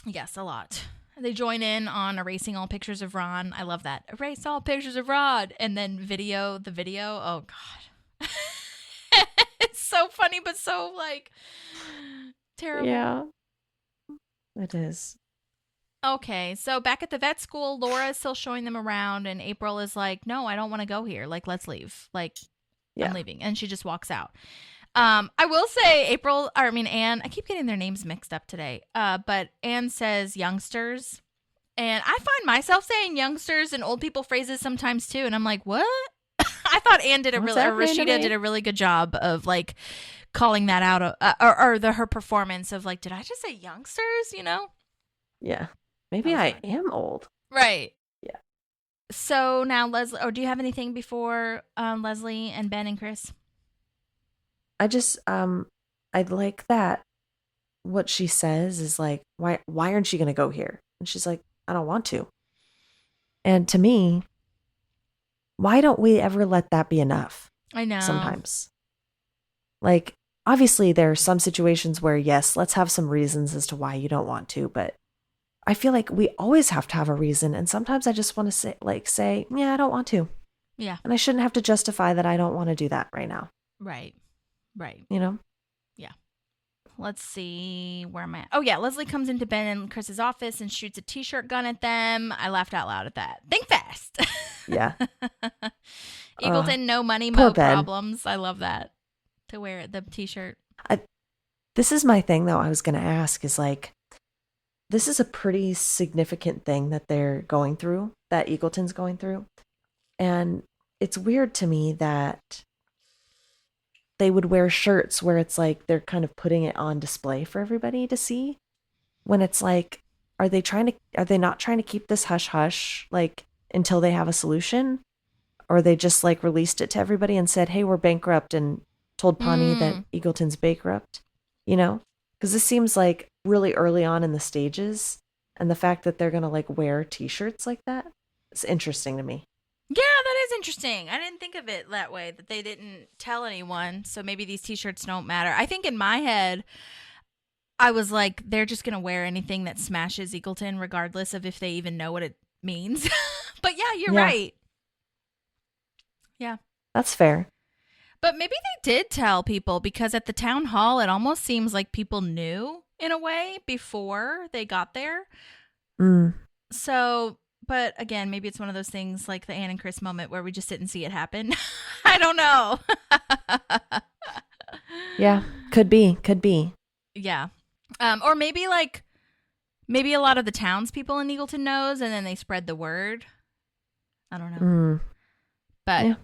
Yes, a lot. They join in on erasing all pictures of Ron. I love that. Erase all pictures of Ron. And then the video. Oh, God. It's so funny, but so, like, terrible. Yeah. It is. Okay, so back at the vet school, Laura is still showing them around, and April is like, no, I don't want to go here. Like, let's leave. Like, I'm leaving. And she just walks out. I will say Anne, I keep getting their names mixed up today. But Anne says youngsters. And I find myself saying youngsters and old people phrases sometimes too. And I'm like, what? I thought Anne did Rashida did a really good job of like calling that out, her performance of like, did I just say youngsters? You know? Yeah. Maybe I am old. Right. Yeah. So now Leslie, or do you have anything before Leslie and Ben and Chris? I just I like that what she says is like, why aren't you gonna go here? And she's like, I don't want to. And to me, why don't we ever let that be enough? I know. Sometimes. Like, obviously there are some situations where, yes, let's have some reasons as to why you don't want to, but I feel like we always have to have a reason. And sometimes I just want to say, yeah, I don't want to. Yeah. And I shouldn't have to justify that I don't want to do that right now. Right. You know? Yeah. Let's see. Where am I at? Oh, yeah. Leslie comes into Ben and Chris's office and shoots a t-shirt gun at them. I laughed out loud at that. Think fast. Yeah. Eagleton, no money, mo problems. I love that. To wear the t-shirt. This is my thing, though. I was going to ask is like, this is a pretty significant thing that they're going through, that Eagleton's going through. And it's weird to me that they would wear shirts where it's like they're kind of putting it on display for everybody to see, when it's like, are they not trying to keep this hush hush like until they have a solution? Or they just like released it to everybody and said, hey, we're bankrupt, and told Pawnee that Eagleton's bankrupt, you know? Because this seems like really early on in the stages, and the fact that they're going to like wear t-shirts like that, it's interesting to me. Yeah, that is interesting. I didn't think of it that way, that they didn't tell anyone. So maybe these t-shirts don't matter. I think in my head, I was like, they're just going to wear anything that smashes Eagleton, regardless of if they even know what it means. But yeah, you're right. Yeah. That's fair. But maybe they did tell people, because at the town hall, it almost seems like people knew in a way before they got there. So, but again, maybe it's one of those things like the Ann and Chris moment where we just didn't see it happen. I don't know. Yeah, could be. Yeah. Or maybe a lot of the townspeople in Eagleton knows, and then they spread the word. I don't know. But yeah,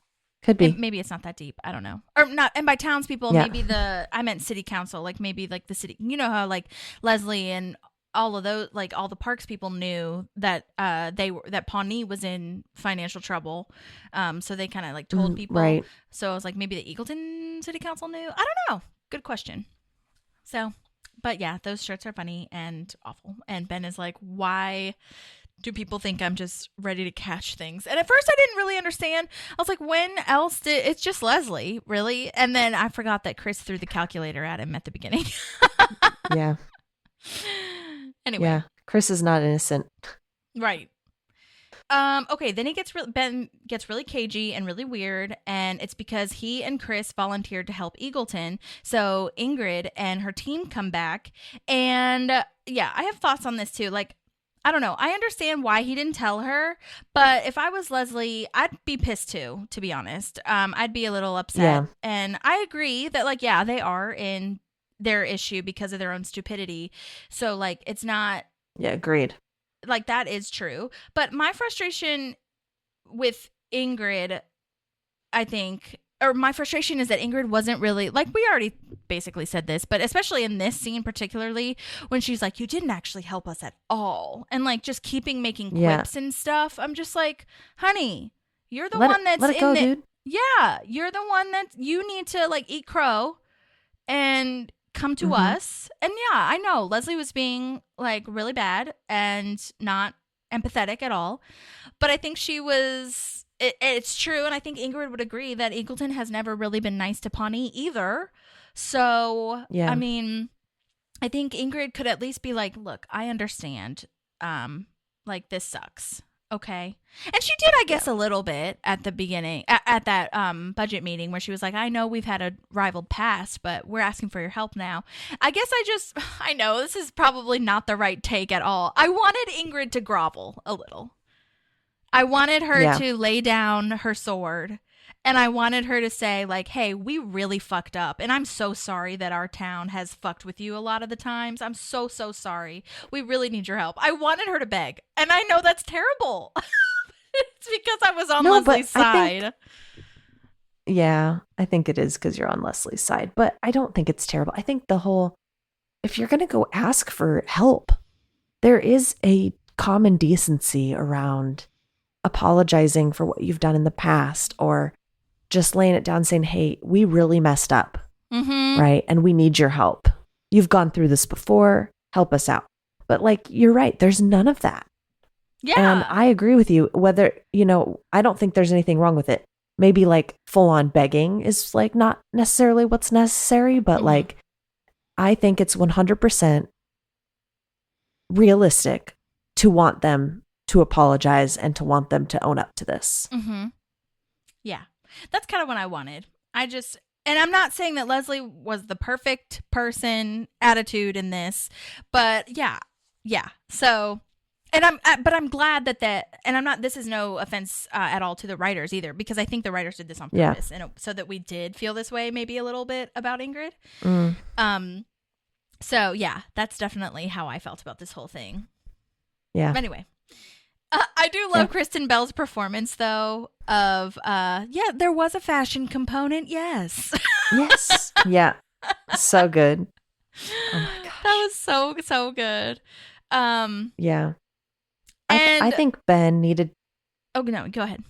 could be. Maybe it's not that deep. I don't know. Or not. And by townspeople, maybe I meant city council. Like maybe like the city, you know how like Leslie and all of those, like all the parks people knew that that Pawnee was in financial trouble. So they kind of like told people. Right. So I was like, maybe the Eagleton city council knew. I don't know. Good question. So, but yeah, those shirts are funny and awful. And Ben is like, why do people think I'm just ready to catch things? And at first I didn't really understand. I was like, when else it's just Leslie, really? And then I forgot that Chris threw the calculator at him at the beginning. Yeah. Anyway. Yeah. Chris is not innocent. Right. Okay, then Ben gets really cagey and really weird, and it's because he and Chris volunteered to help Eagleton. So Ingrid and her team come back, and yeah, I have thoughts on this too. Like, I don't know. I understand why he didn't tell her, but if I was Leslie, I'd be pissed too, to be honest. I'd be a little upset. Yeah. And I agree that, like, yeah, they are in their issue because of their own stupidity. So, like, it's not... Yeah, agreed. Like, that is true. But my frustration with Ingrid, I think... Or my frustration is that Ingrid wasn't really, like, we already basically said this, but especially in this scene particularly, when she's like, you didn't actually help us at all. And like just making quips and stuff. I'm just like, honey, you're the one that's let it go, dude. Yeah, you're the one that you need to like eat crow and come to us. And yeah, I know Leslie was being like really bad and not empathetic at all. But I think she was... It's true, and I think Ingrid would agree that Eagleton has never really been nice to Pawnee either. So, yeah. I mean, I think Ingrid could at least be like, look, I understand. Like, this sucks. Okay. And she did, I guess, a little bit at the beginning, at that budget meeting where she was like, I know we've had a rivaled past, but we're asking for your help now. I guess I know this is probably not the right take at all. I wanted Ingrid to grovel a little. I wanted her to lay down her sword, and I wanted her to say, like, hey, we really fucked up, and I'm so sorry that our town has fucked with you a lot of the times. I'm so, so sorry. We really need your help. I wanted her to beg, and I know that's terrible. It's because I was on Leslie's side. I think it is because you're on Leslie's side, but I don't think it's terrible. I think if you're going to go ask for help, there is a common decency around apologizing for what you've done in the past, or just laying it down saying, hey, we really messed up, right? And we need your help. You've gone through this before. Help us out. But like, you're right. There's none of that. Yeah. And I agree with you. Whether, I don't think there's anything wrong with it. Maybe like full on begging is like not necessarily what's necessary, but like, I think it's 100% realistic to want them to apologize and to want them to own up to this. Yeah, that's kind of what I wanted. And I'm not saying that Leslie was the perfect person attitude in this, but yeah. So, and I'm glad and this is no offense at all to the writers either, because I think the writers did this on purpose, and so that we did feel this way maybe a little bit about Ingrid. So yeah, that's definitely how I felt about this whole thing. Yeah. Anyway. I do love Kristen Bell's performance, though, of, yeah, there was a fashion component, yes. Yes. Yeah. So good. Oh my gosh. That was so, so good. Yeah. And I think Ben needed oh, no, go ahead.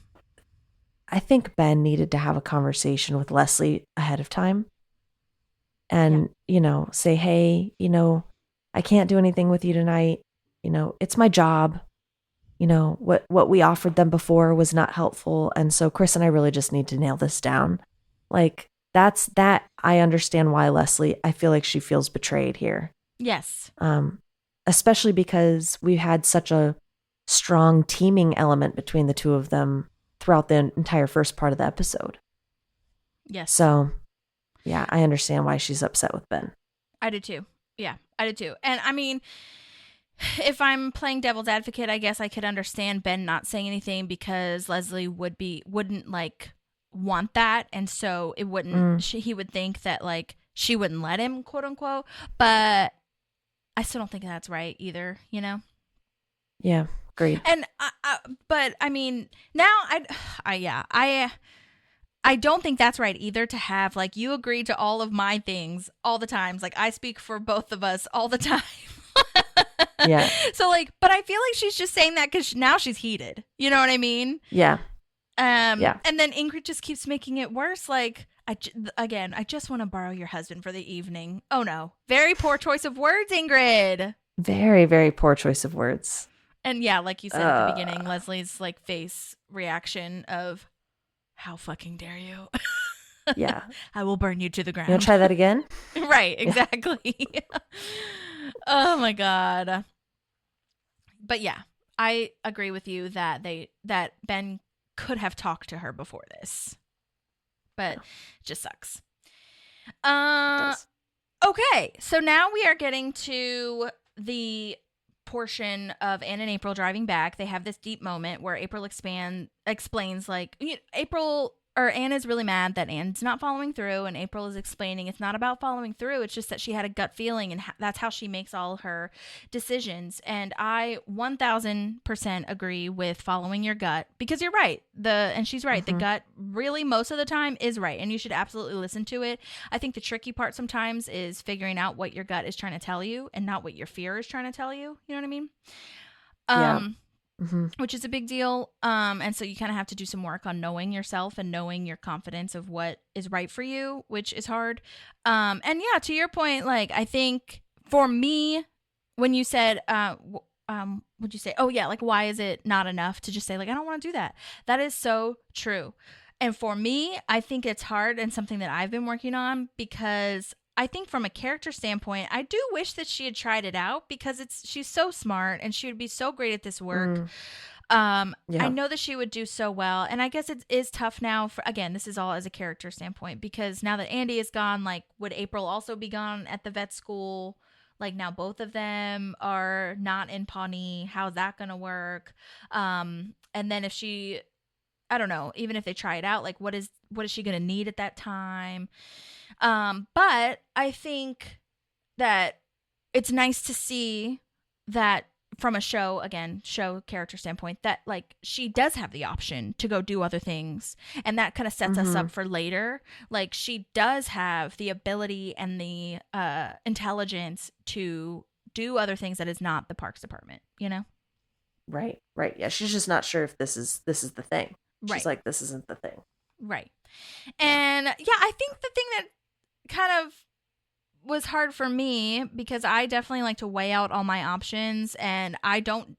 I think Ben needed to have a conversation with Leslie ahead of time and, say, hey, I can't do anything with you tonight. It's my job. What we offered them before was not helpful. And so Chris and I really just need to nail this down. Like, that's that. I understand why I feel like she feels betrayed here. Yes. Especially because we had such a strong teaming element between the two of them throughout the entire first part of the episode. Yes. So, yeah, I understand why she's upset with Ben. I do too. Yeah, I do too. And I mean, if I'm playing devil's advocate, I guess I could understand Ben not saying anything because Leslie wouldn't like want that, and so it wouldn't. He would think that like she wouldn't let him, quote unquote. But I still don't think that's right either. Yeah, agreed. And but I mean, now I don't think that's right either to have like you agree to all of my things all the times. Like I speak for both of us all the time. Yeah. So like, but I feel like she's just saying that because now she's heated. You know what I mean? Yeah. Yeah. And then Ingrid just keeps making it worse. Like, I just want to borrow your husband for the evening. Oh no. Very poor choice of words, Ingrid. Very, very poor choice of words. And yeah, like you said at the beginning, Leslie's like face reaction of how fucking dare you? Yeah. I will burn you to the ground. You want to try that again? Right, exactly. Oh my God. But yeah, I agree with you that Ben could have talked to her before this. But it just sucks. Okay, so now we are getting to the portion of Anne and April driving back. They have this deep moment where April explains like Anne is really mad that Anne's not following through, and April is explaining it's not about following through. It's just that she had a gut feeling, and that's how she makes all her decisions. And I 1000% agree with following your gut because you're right. And she's right. The gut really most of the time is right, and you should absolutely listen to it. I think the tricky part sometimes is figuring out what your gut is trying to tell you and not what your fear is trying to tell you. You know what I mean? Yeah. Which is a big deal. And so you kind of have to do some work on knowing yourself and knowing your confidence of what is right for you, which is hard. And yeah, to your point, like, I think for me, when you said, would you say, oh yeah, like, why is it not enough to just say like, I don't want to do that? That is so true. And for me, I think it's hard and something that I've been working on because I think from a character standpoint, I do wish that she had tried it out because she's so smart and she would be so great at this work. I know that she would do so well. And I guess it is tough now again, this is all as a character standpoint because now that Andy is gone, like would April also be gone at the vet school? Like now both of them are not in Pawnee. How's that going to work? And then if I don't know, even if they try it out, like what is she going to need at that time? But I think that it's nice to see that from a show character standpoint, that like she does have the option to go do other things. And that kind of sets us up for later. Like she does have the ability and the intelligence to do other things that is not the parks department, you know? Right. Yeah. She's just not sure if this is the thing. Right. She's like, this isn't the thing. Right. And yeah, I think the thing that kind of was hard for me because I definitely like to weigh out all my options, and I do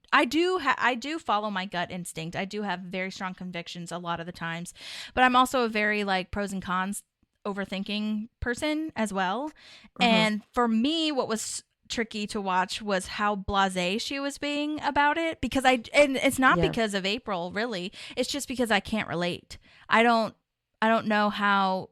follow my gut instinct. I do have very strong convictions a lot of the times, but I'm also a very like pros and cons overthinking person as well. And for me, what was tricky to watch was how blasé she was being about it because and it's not because of April really, it's just because I can't relate. I don't know how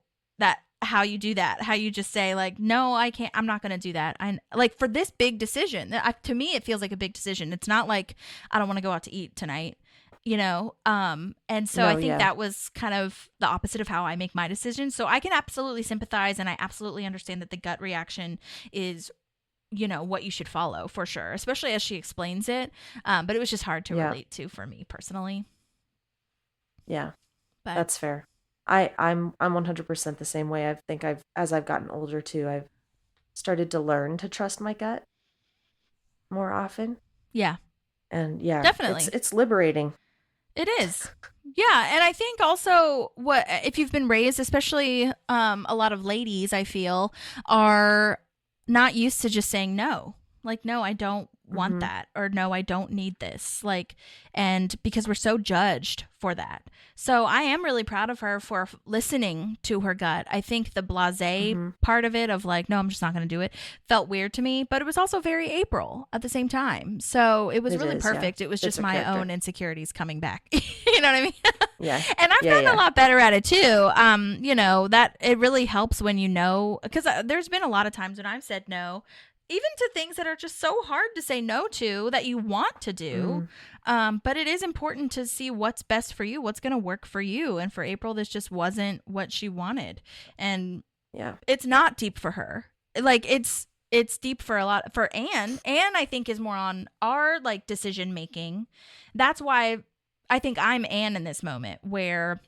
you do that, how you just say like, no, I can't, I'm not going to do that. I like for this big decision, to me, it feels like a big decision. It's not like I don't want to go out to eat tonight, you know? And so I think that was kind of the opposite of how I make my decisions. So I can absolutely sympathize and I absolutely understand that the gut reaction is, what you should follow for sure, especially as she explains it. But it was just hard to relate to for me personally. Yeah, But that's fair. I'm 100% the same way. I think as I've gotten older too, I've started to learn to trust my gut more often. yeah, And yeah, definitely. it's liberating. It is. Yeah, and I think also if you've been raised, especially a lot of ladies, I feel, are not used to just saying no. Like, no, I don't want that, or no, I don't need this. Like, and because we're so judged for that. So I am really proud of her for listening to her gut. I think the blasé part of it, of like, no, I'm just not going to do it, felt weird to me, but it was also very April at the same time. So it was really perfect. Yeah. It was just my own insecurities coming back. You know what I mean? Yeah. And I've gotten a lot better at it too. That it really helps when because there's been a lot of times when I've said no, even to things that are just so hard to say no to that you want to do. But it is important to see what's best for you, what's going to work for you. And for April, this just wasn't what she wanted. And it's not deep for her. Like it's deep for Anne. Anne, I think, is more on our like decision making. That's why I think I'm Anne in this moment, where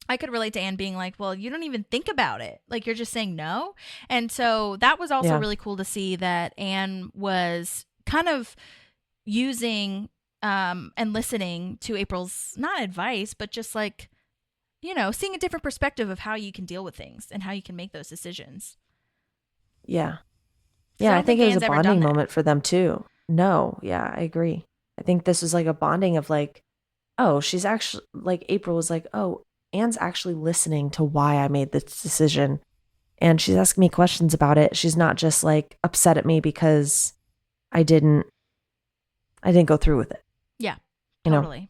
I could relate to Anne being like, well, you don't even think about it. Like, you're just saying no. And so that was also really cool to see that Anne was kind of using and listening to April's, not advice, but just like, seeing a different perspective of how you can deal with things and how you can make those decisions. Yeah. Yeah, I think it was a bonding moment for them too. No, yeah, I agree. I think this was like a bonding of like, oh, she's actually, like, April was like, oh, Anne's actually listening to why I made this decision. And she's asking me questions about it. She's not just like upset at me because I didn't go through with it. Yeah, totally.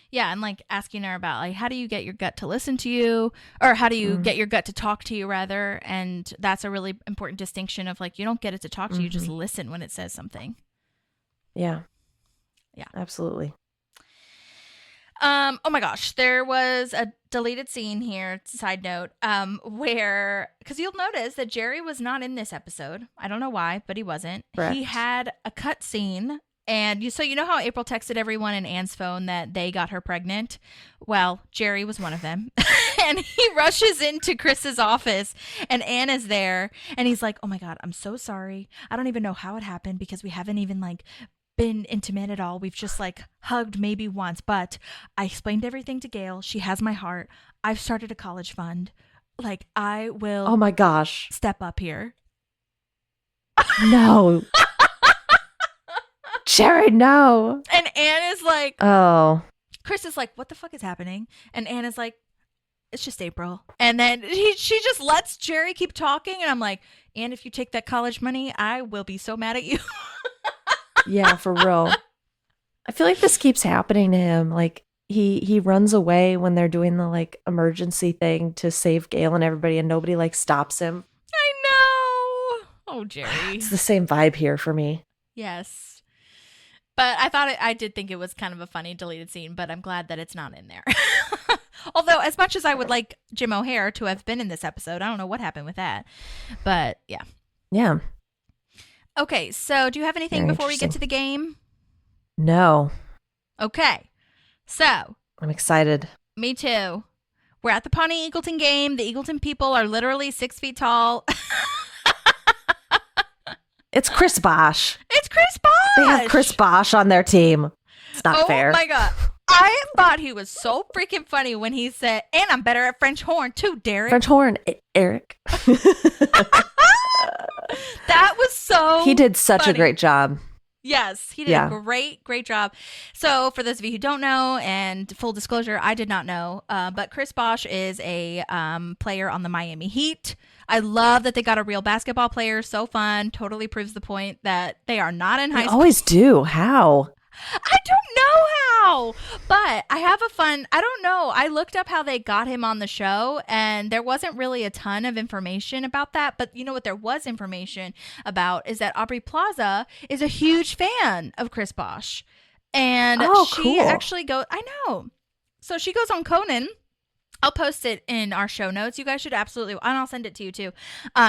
Yeah, and like asking her about like, how do you get your gut to listen to you, or how do you get your gut to talk to you rather? And that's a really important distinction of like, you don't get it to talk to you, just listen when it says something. Yeah, absolutely. Oh my gosh, there was a deleted scene here, side note, where, because you'll notice that Jerry was not in this episode. I don't know why, but he wasn't. Correct. He had a cut scene, and you know how April texted everyone in Anne's phone that they got her pregnant? Well, Jerry was one of them. And he rushes into Chris's office, and Anne is there, and he's like, oh my God, I'm so sorry. I don't even know how it happened, because we haven't even like been intimate at all. We've just like hugged maybe once, but I explained everything to Gail. She has my heart. I've started a college fund. Like, I will. Oh my gosh. Step up here. No. Jerry, no. And Anne is like, oh. Chris is like, what the fuck is happening? And Anne is like, it's just April. And then she just lets Jerry keep talking. And I'm like, Anne, if you take that college money, I will be so mad at you. Yeah, for real. I feel like this keeps happening to him. Like he runs away when they're doing the like emergency thing to save Gail and everybody, and nobody like stops him. I know. Oh, Jerry. It's the same vibe here for me. Yes. But I did think it was kind of a funny deleted scene, but I'm glad that it's not in there. Although, as much as I would like Jim O'Hare to have been in this episode, I don't know what happened with that. But yeah. Yeah. Okay, so do you have anything before we get to the game? No. Okay, so. I'm excited. Me too. We're at the Pawnee-Eagleton game. The Eagleton people are literally 6 feet tall. It's Chris Bosch. It's Chris Bosch. They have Chris Bosch on their team. It's not fair. Oh my God. I thought he was so freaking funny when he said, and I'm better at French horn too, Derek. French horn, Eric. That was so He did such funny. a great job. Yes, he did a great job. So for those of you who don't know, and full disclosure, I did not know, but Chris Bosch is a player on the Miami Heat. I love that they got a real basketball player. So fun. Totally proves the point that they are not in high school. They always do. How? I don't know how, but I have I don't know. I looked up how they got him on the show, and there wasn't really a ton of information about that. But you know what there was information about is that Aubrey Plaza is a huge fan of Chris Bosch. And she cool. actually goes, I know. So she goes on Conan I'll post it in our show notes. You guys should absolutely, and I'll send it to you too.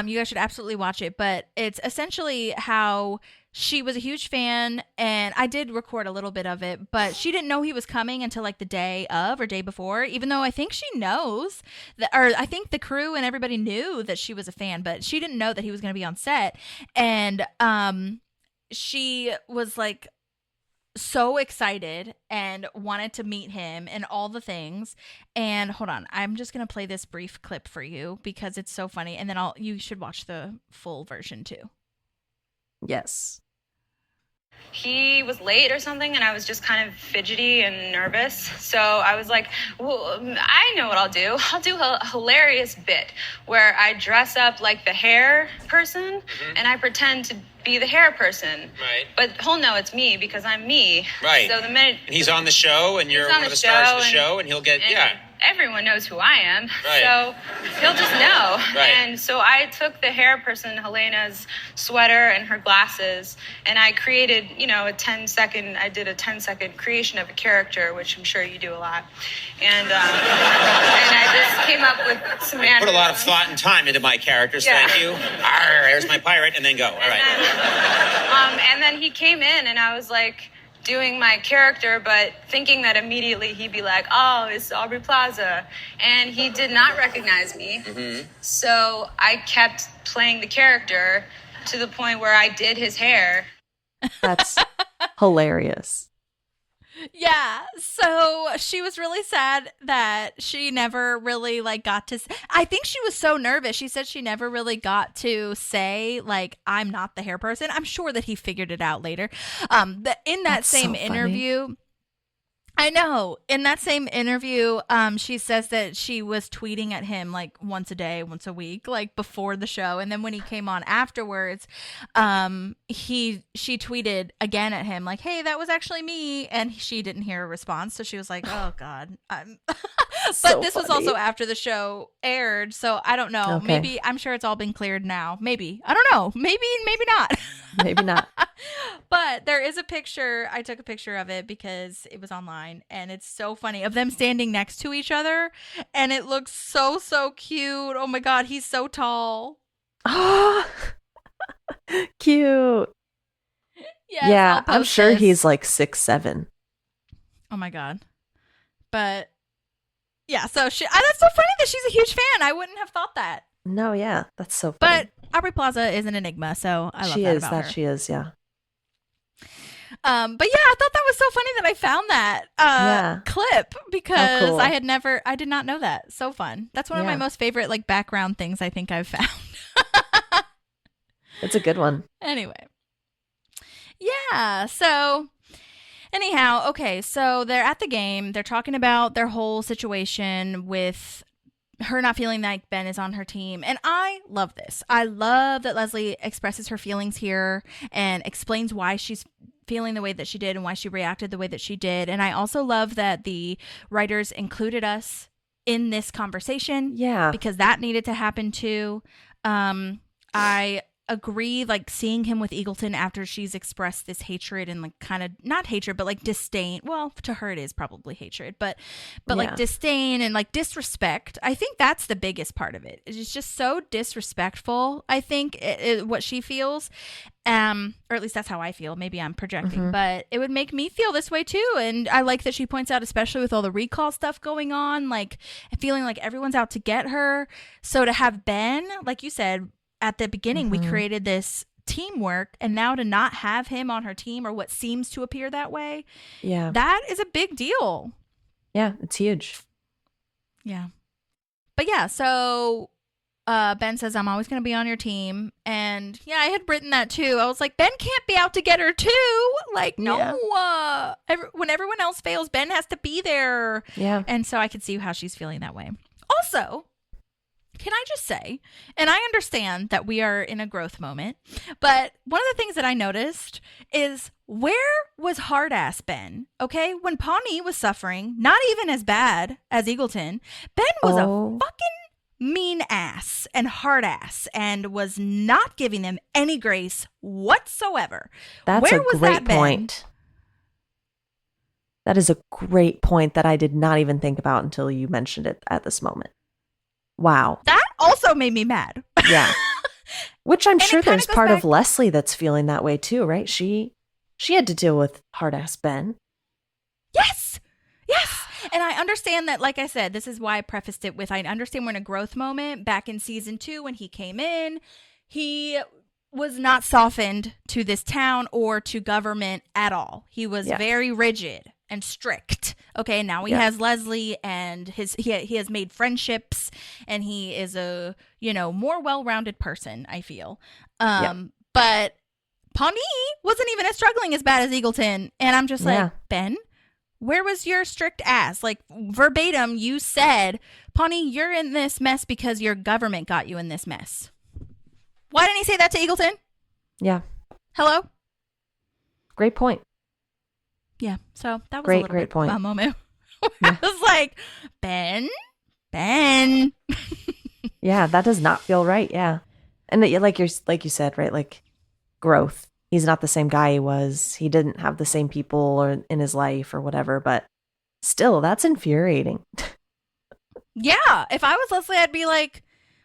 You guys should absolutely watch it. But it's essentially how she was a huge fan, and I did record a little bit of it, but she didn't know he was coming until like the day of or day before, even though I think she knows that, or I think the crew and everybody knew that she was a fan, but she didn't know that he was going to be on set. And she was like, so excited and wanted to meet him and all the things. And hold on, I'm just gonna play this brief clip for you because it's so funny, and then you should watch the full version too. Yes. He was late or something, and I was just kind of fidgety and nervous. So I was like, well, I know what I'll do. I'll do a hilarious bit where I dress up like the hair person, and I pretend to be the hair person. Right. But he'll know it's me because I'm me. Right. So the minute... And he's on the show, and you're one of the stars of the show, and he'll get, everyone knows who I am. Right. So he'll just know. Right. And so I took the hair person, Helena's sweater and her glasses, and I created, I did a 10-second creation of a character, which I'm sure you do a lot. And I just came up with some mannerisms. Put a lot of thought and time into my characters, thank you. Arr, there's my pirate, and then go. All right. And then he came in, and I was like, doing my character, but thinking that immediately he'd be like, oh, it's Aubrey Plaza. And he did not recognize me. Mm-hmm. So I kept playing the character to the point where I did his hair. That's hilarious. Yeah, so she was really sad that she never really got to I think she was so nervous. She said she never really got to say I'm not the hair person. I'm sure that he figured it out later. In that That's same so interview, I know. In that same interview, she says that she was tweeting at him once a day, once a week, before the show, and then when he came on afterwards, she tweeted again at him hey, that was actually me, and she didn't hear a response, so she was like, oh God. But this was also after the show aired, so I don't know. Okay. Maybe I'm sure it's all been cleared now. Maybe I don't know. Maybe not. Maybe not. But there is a picture. I took a picture of it because it was online, and it's so funny of them standing next to each other, and it looks so cute. Oh my God, he's so tall. Oh, cute. Yes, yeah, I'm sure he's 6'7". Oh my God. But yeah, so that's so funny that she's a huge fan. I wouldn't have thought that. No, yeah, that's so funny. But Aubrey Plaza is an enigma, so I love that about her. She is, yeah. But yeah, I thought that was so funny that I found that clip because cool. I did not know that. So fun. That's one of my most favorite background things I think I've found. It's a good one. Anyway. Yeah, so anyhow, okay, so they're at the game. They're talking about their whole situation with her not feeling like Ben is on her team. And I love this. I love that Leslie expresses her feelings here and explains why she's feeling the way that she did and why she reacted the way that she did. And I also love that the writers included us in this conversation. Yeah. Because that needed to happen too. I agree, seeing him with Eagleton after she's expressed this hatred and kind of not hatred but disdain. Well, to her it is probably hatred, but disdain and disrespect. I think that's the biggest part of it. It's just so disrespectful, I think, what she feels, or at least that's how I feel. Maybe I'm projecting, but it would make me feel this way too. And I like that she points out, especially with all the recall stuff going on, feeling like everyone's out to get her. So to have Ben, like you said at the beginning, we created this teamwork, and now to not have him on her team, or what seems to appear that way, that is a big deal. Yeah, it's huge. Yeah. But yeah, so Ben says, I'm always going to be on your team. And yeah, I had written that too. I was like, Ben can't be out to get her too. No. When everyone else fails, Ben has to be there. Yeah. And so I could see how she's feeling that way. Also, can I just say, and I understand that we are in a growth moment, but one of the things that I noticed is, where was hard ass Ben? Okay, when Pawnee was suffering, not even as bad as Eagleton, Ben was a fucking mean ass and hard ass and was not giving them any grace whatsoever. That's Where a was great that, Ben? point. That is a great point that I did not even think about until you mentioned it at this moment. Wow. That also made me mad. Yeah. Which I'm And sure it kinda there's goes part back- of Leslie that's feeling that way too, right? She had to deal with hard-ass Ben. Yes. Yes. And I understand that, like I said, this is why I prefaced it with I understand we're in a growth moment. Back in season 2, when he came in, he was not softened to this town or to government at all. He was very rigid and strict. Okay, now he has Leslie, and he has made friendships, and he is a more well-rounded person, I feel. But Pawnee wasn't even as struggling as bad as Eagleton, and I'm just like, Ben, where was your strict ass? Like, verbatim, you said, Pawnee, you're in this mess because your government got you in this mess. Why didn't he say that to Eagleton? Yeah. Hello? Great point. Yeah, so that was Great, a little great bit point. of a moment. I was like, Ben. Yeah, that does not feel right. Yeah. And like you said, right? Like growth. He's not the same guy he was. He didn't have the same people or in his life or whatever, but still, that's infuriating. Yeah, if I was Leslie, I'd be like,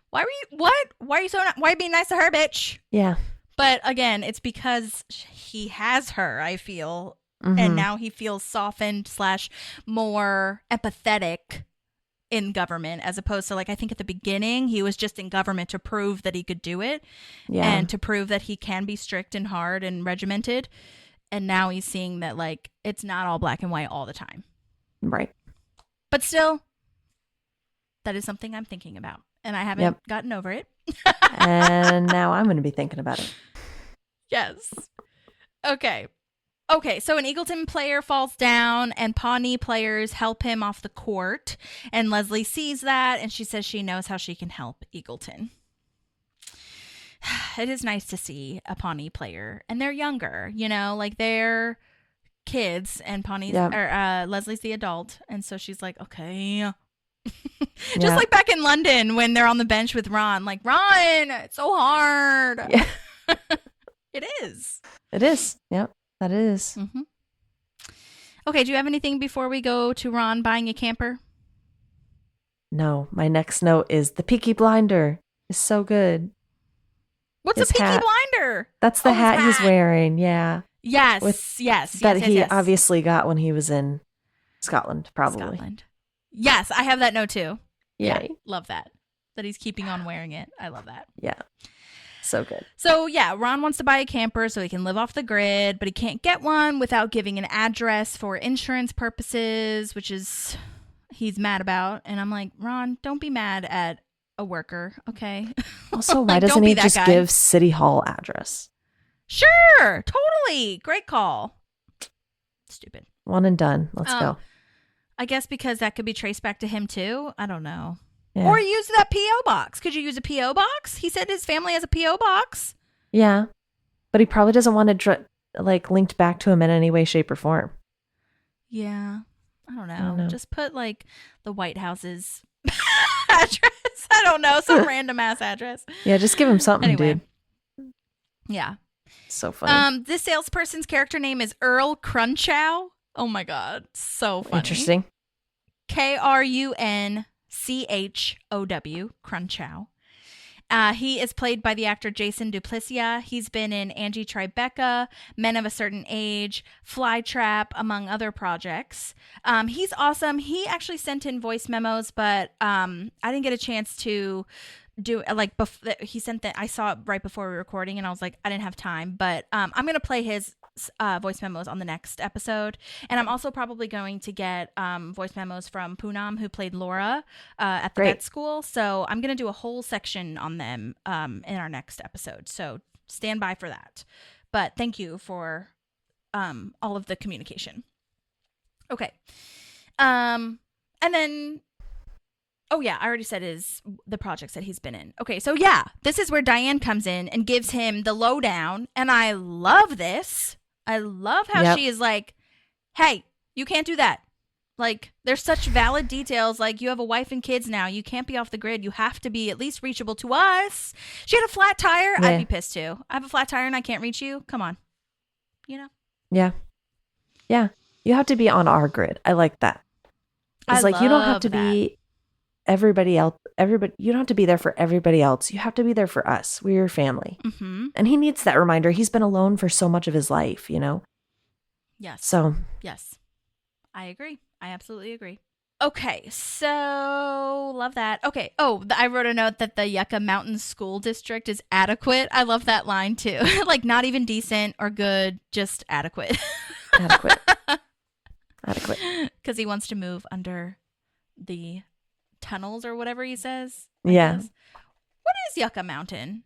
why are you being nice to her, bitch? Yeah. But again, it's because he has her, I feel. Mm-hmm. And now he feels softened / more empathetic in government, as opposed to, like, I think at the beginning he was just in government to prove that he could do it and to prove that he can be strict and hard and regimented. And now he's seeing that, like, it's not all black and white all the time. Right. But still, that is something I'm thinking about, and I haven't gotten over it. And now I'm going to be thinking about it. Yes. Okay, so an Eagleton player falls down, and Pawnee players help him off the court, and Leslie sees that, and she says she knows how she can help Eagleton. It is nice to see a Pawnee player, and they're younger, like they're kids, and Leslie's the adult, and so she's like, okay. Just like back in London when they're on the bench with Ron, like, Ron, it's so hard. Yeah. It is. It is. Yep. That is. Mm-hmm. Okay, do you have anything before we go to Ron buying a camper? No, my next note is the Peaky Blinder is so good. What's His a Peaky hat. Blinder? That's the hat he's wearing. Yeah. Yes, yes. That yes, he yes. obviously got when he was in Scotland, probably. Scotland. Yes, I have that note too. Yay. Yeah, love that. That he's keeping on wearing it. I love that. Yeah. So good. So, yeah, Ron wants to buy a camper so he can live off the grid, but he can't get one without giving an address for insurance purposes, which is he's mad about. And I'm like, Ron, don't be mad at a worker, okay? Also, why Like, doesn't don't he be that just guy. give City Hall address? Sure, totally. Great call. Stupid. One and done. Let's go. I guess because that could be traced back to him too. I don't know. Yeah. Or use that P.O. box. Could you use a P.O. box? He said his family has a P.O. box. Yeah. But he probably doesn't want it linked back to him in any way, shape, or form. Yeah. I don't know. know. Just put like the White House's address. I don't know. Some random ass address. Yeah, just give him something, Anyway. dude. Yeah. So funny. This salesperson's character name is Earl Crunchow. Oh my God. So funny. Interesting. Krunchow. Crunchow. He is played by the actor Jason Duplessis. He's been in Angie Tribeca, Men of a Certain Age, Flytrap, among other projects. He's awesome. He actually sent in voice memos, but I didn't get a chance to do he sent that. I saw it right before we were recording, and I was like, I didn't have time. But I'm gonna play his voice memos on the next episode, and I'm also probably going to get voice memos from Poonam, who played Laura at the vet school. So I'm gonna do a whole section on them in our next episode. So stand by for that. But thank you for all of the communication. Okay, and then. Oh, yeah, I already said the projects that he's been in. Okay, so yeah, this is where Diane comes in and gives him the lowdown, and I love this. I love how she is like, hey, you can't do that. Like, there's such valid details, like you have a wife and kids now. You can't be off the grid. You have to be at least reachable to us. She had a flat tire. Yeah. I'd be pissed too. I have a flat tire and I can't reach you. Come on. You know? Yeah. Yeah. You have to be on our grid. I like that. It's like you don't have to be everybody else. You don't have to be there for everybody else. You have to be there for us. We're your family. Mm-hmm. And he needs that reminder. He's been alone for so much of his life, you know? Yes. So. Yes. I agree. I absolutely agree. Okay, so love that. Okay. Oh, I wrote a note that the Yucca Mountain School District is adequate. I love that line too. Like not even decent or good, just adequate. Adequate. Adequate. Because he wants to move under the tunnels or whatever he says. Yeah. What is Yucca Mountain?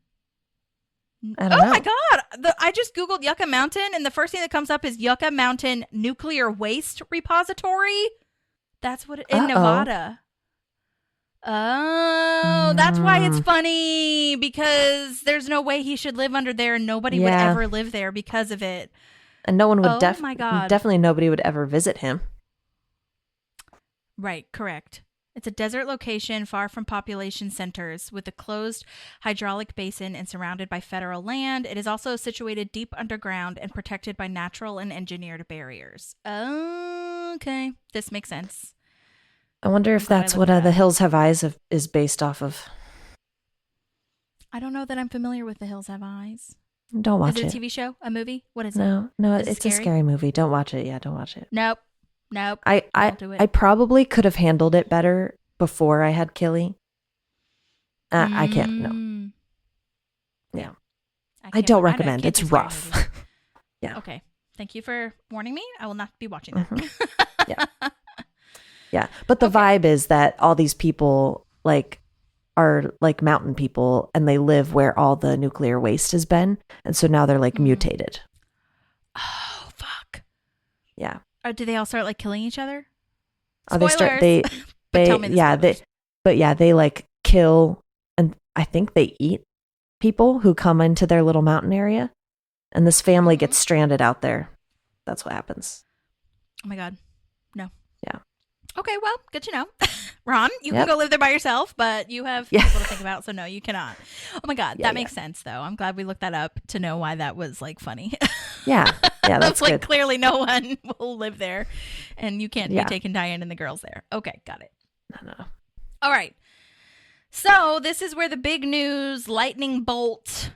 I don't know. My God. I just Googled Yucca Mountain and the first thing that comes up is Yucca Mountain Nuclear Waste Repository. That's what in Nevada. Oh, that's why it's funny because there's no way he should live under there and nobody would ever live there because of it. And no one would my God. definitely nobody would ever visit him. Right, correct. It's a desert location far from population centers with a closed hydraulic basin and surrounded by federal land. It is also situated deep underground and protected by natural and engineered barriers. Okay, this makes sense. I wonder if that's what The Hills Have Eyes is based off of. I don't know that I'm familiar with The Hills Have Eyes. Don't watch it. Is it a TV show? A movie? What is it? No, it's a scary movie. Don't watch it. Yeah, don't watch it. Nope. I do it. I probably could have handled it better before I had Killy. I can't. No. Yeah. I don't recommend. It's rough. Yeah. Okay. Thank you for warning me. I will not be watching that. Mm-hmm. Yeah. Yeah. But the vibe is that all these people are like mountain people and they live where all the nuclear waste has been. And so now they're like mutated. Oh, fuck. Yeah. Or do they all start like killing each other? Spoilers. Tell me the spoilers. They like kill and I think they eat people who come into their little mountain area. And this family gets stranded out there. That's what happens. Oh my God. No. Yeah. Okay, well, good to know. Ron, you can go live there by yourself, but you have people to think about, so no, you cannot. Oh my God, that makes sense, though. I'm glad we looked that up to know why that was, like, funny. Yeah, that's like, good. clearly no one will live there, and you can't be taking Diane and the girls there. Okay, got it. No. All right. So this is where the big news, lightning bolt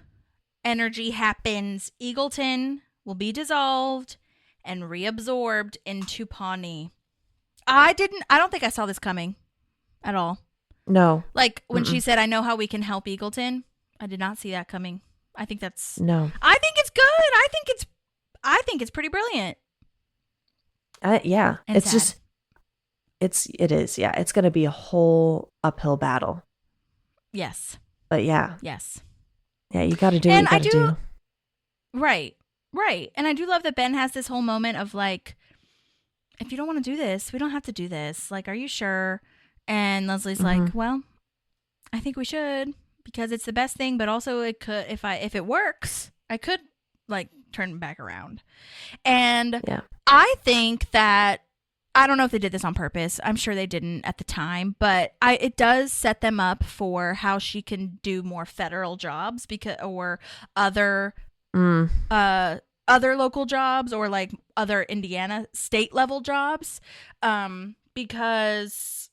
energy happens. Eagleton will be dissolved and reabsorbed into Pawnee. I don't think I saw this coming at all. No. Like when she said, I know how we can help Eagleton. I did not see that coming. I think that's no. I think it's good. I think it's pretty brilliant. Yeah. And it's sad. it is. Yeah. It's going to be a whole uphill battle. Yes. But yeah. Yes. Yeah. You got to do what you got to do. Right. Right. And I do love that Ben has this whole moment of like, if you don't want to do this, we don't have to do this. Like, are you sure? And Leslie's like, well, I think we should because it's the best thing, but also it could, if it works, I could like turn back around. And I think that, I don't know if they did this on purpose. I'm sure they didn't at the time, but it does set them up for how she can do more federal jobs or other local jobs or like other Indiana state level jobs, because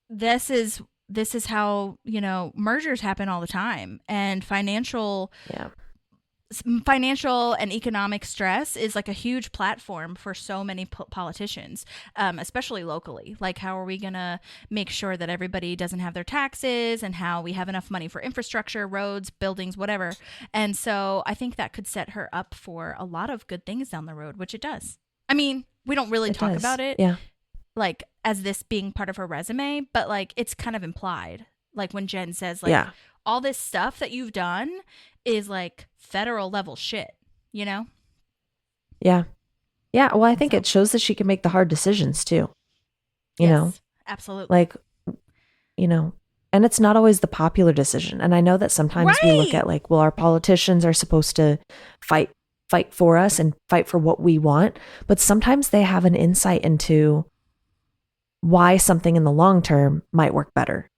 this is how, you know, mergers happen all the time, and financial and economic stress is like a huge platform for so many politicians, especially locally. Like, how are we going to make sure that everybody doesn't have their taxes and how we have enough money for infrastructure, roads, buildings, whatever. And so I think that could set her up for a lot of good things down the road, which it does. I mean, we don't really talk about it like as this being part of her resume, but like it's kind of implied. Like when Jen says like all this stuff that you've done is like federal level shit, you know? Yeah. Yeah. Well, I think it shows that she can make the hard decisions too. You know? Absolutely. Like, you know, and it's not always the popular decision. And I know that sometimes we look at like, well, our politicians are supposed to fight for us and fight for what we want. But sometimes they have an insight into why something in the long term might work better.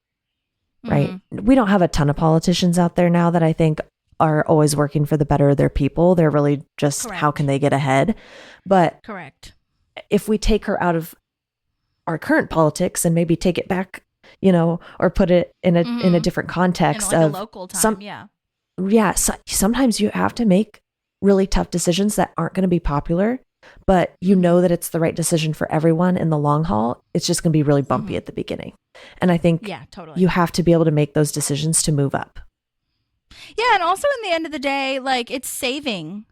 Right. We don't have a ton of politicians out there now that I think are always working for the better of their people. They're really just how can they get ahead. But if we take her out of our current politics and maybe take it back, or put it in a different context in like of a local time, sometimes you have to make really tough decisions that aren't going to be popular, but you know that it's the right decision for everyone in the long haul. It's just going to be really bumpy at the beginning. And I think totally. you have to be able to make those decisions to move up. Yeah, and also in the end of the day, like, it's saving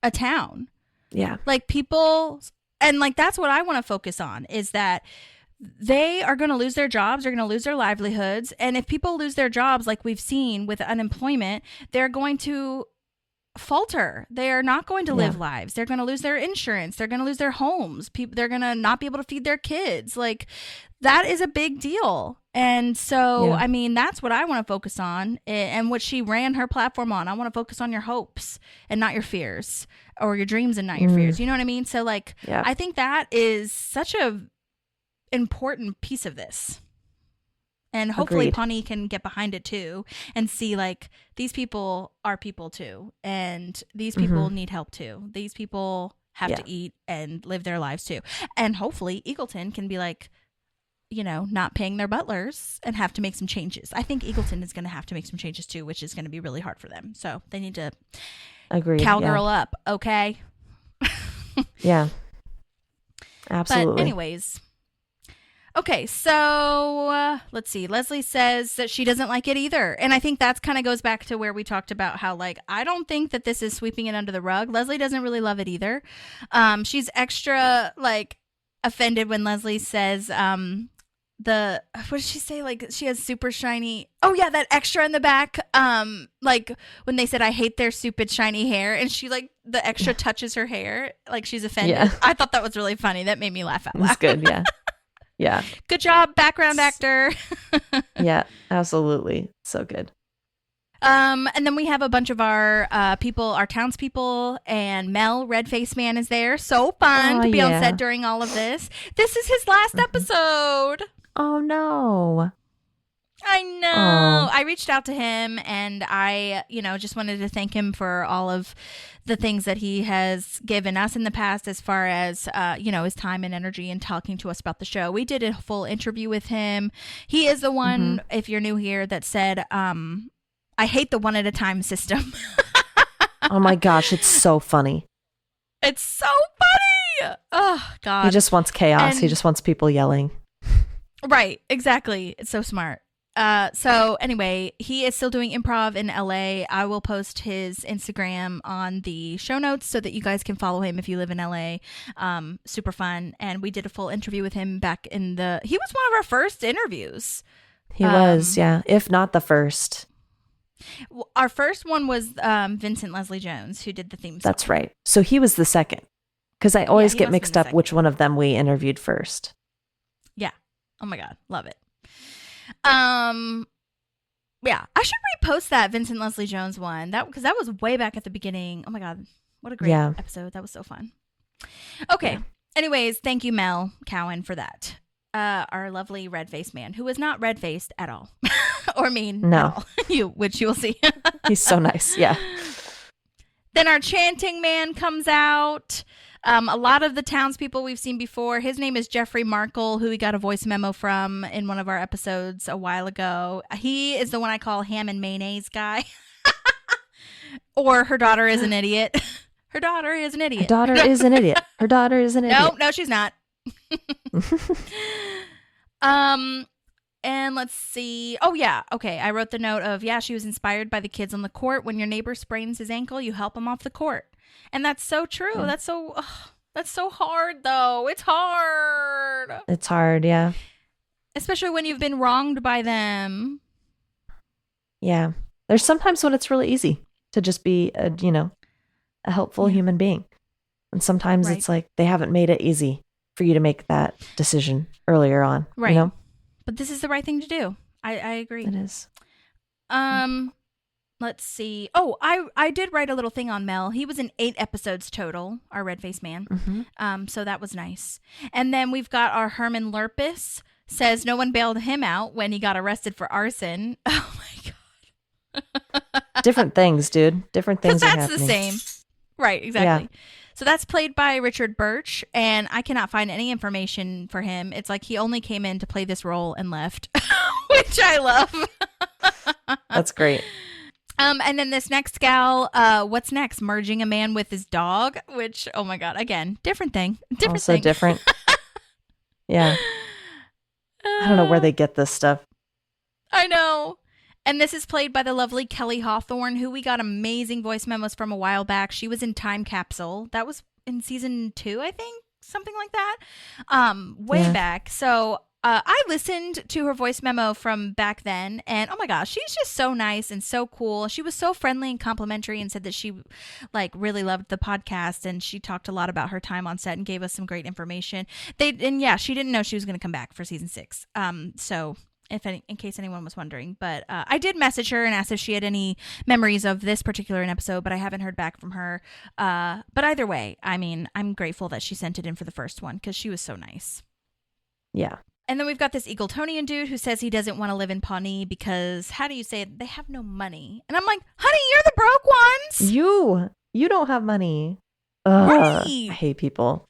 a town. Yeah. Like, people, and like, that's what I want to focus on, is that they are going to lose their jobs, they're going to lose their livelihoods. And if people lose their jobs, like we've seen with unemployment, they're going to falter. They are not going to live lives. They're going to lose their insurance. They're going to lose their homes. They're going to not be able to feed their kids. Like, that is a big deal. And so, I mean, that's what I want to focus on, and what she ran her platform on. I want to focus on your hopes and not your fears, or your dreams and not your fears. You know what I mean? So, like, I think that is such a important piece of this. And hopefully Pawnee can get behind it too, and see, like, these people are people too, and these people need help too. These people have to eat and live their lives too. And hopefully Eagleton can be like, not paying their butlers and have to make some changes. I think Eagleton is going to have to make some changes too, which is going to be really hard for them. So they need to cowgirl up. Okay. Yeah, absolutely. But anyways, okay, so let's see. Leslie says that she doesn't like it either. And I think that kind of goes back to where we talked about how, like, I don't think that this is sweeping it under the rug. Leslie doesn't really love it either. She's extra, like, offended when Leslie says what did she say? Like, she has super shiny. Oh, yeah, that extra in the back. Like, when they said, I hate their stupid shiny hair. And she, like, the extra touches her hair. Like, she's offended. Yeah. I thought that was really funny. That made me laugh out loud. That's good, yeah. Yeah. Good job, background actor. Yeah, absolutely. So good. And then we have a bunch of our people, our townspeople, and Mel, Red Face Man, is there. So fun to be on set during all of this. This is his last episode. Oh, no. I know. I reached out to him, and I, just wanted to thank him for all of the things that he has given us in the past, as far as, his time and energy and talking to us about the show. We did a full interview with him. He is the one, if you're new here, that said, I hate the one at a time system. Oh my gosh, it's so funny. It's so funny. Oh, God. He just wants chaos. He just wants people yelling. Right, exactly. It's so smart. So anyway, he is still doing improv in LA. I will post his Instagram on the show notes so that you guys can follow him if you live in LA. Super fun. And we did a full interview with him back he was one of our first interviews. He was, yeah. If not the first. Our first one was Vincent Leslie Jones, who did the theme song. That's right. So he was the second. Because I always get mixed up which one of them we interviewed first. Yeah. Oh my God. Love it. Yeah, I should repost that Vincent Leslie Jones one, because that was way back at the beginning. Oh my God, what a great episode. That was so fun. Okay. Anyways, thank you, Mel Cowan, for that. Our lovely red-faced man, who was not red-faced at all. Or mean at all. Which you will see. He's so nice. Yeah. Then our chanting man comes out. A lot of the townspeople we've seen before. His name is Jeffrey Markle, who we got a voice memo from in one of our episodes a while ago. He is the one I call ham and mayonnaise guy. Or her daughter is an idiot. Her daughter is an idiot. Her daughter is an idiot. Her daughter is an idiot. No, she's not. And let's see. Oh, yeah. Okay. I wrote the note of, she was inspired by the kids on the court. When your neighbor sprains his ankle, you help him off the court. And that's so true. Yeah. That's so hard, though. It's hard. It's hard, yeah. Especially when you've been wronged by them. Yeah. There's sometimes when it's really easy to just be a helpful human being. And sometimes it's like they haven't made it easy for you to make that decision earlier on. Right. But this is the right thing to do. I agree. It is. Let's see. Oh, I did write a little thing on Mel. He was in 8 episodes total, our red-faced man. Mm-hmm. So that was nice. And then we've got our Herman Lurpus, says no one bailed him out when he got arrested for arson. Oh my God. Different things, dude. Different things are happening. That's the same. Right, exactly. So that's played by Richard Birch, and I cannot find any information for him. It's like he only came in to play this role and left, which I love. That's great. And then this next gal, what's next? Merging a man with his dog, which, oh my God, again, different thing. Also different. Yeah. I don't know where they get this stuff. I know. And this is played by the lovely Kelly Hawthorne, who we got amazing voice memos from a while back. She was in Time Capsule. That was in season 2, I think, something like that. Way back. So I listened to her voice memo from back then, and oh my gosh, she's just so nice and so cool. She was so friendly and complimentary and said that she like really loved the podcast, and she talked a lot about her time on set and gave us some great information. She didn't know she was going to come back for season 6. So in case anyone was wondering, but I did message her and asked if she had any memories of this particular episode, but I haven't heard back from her. But either way, I mean, I'm grateful that she sent it in for the first one because she was so nice. Yeah. And then we've got this Eagletonian dude who says he doesn't want to live in Pawnee because, how do you say it? They have no money. And I'm like, honey, you're the broke ones. You don't have money. Ugh, right. I hate people.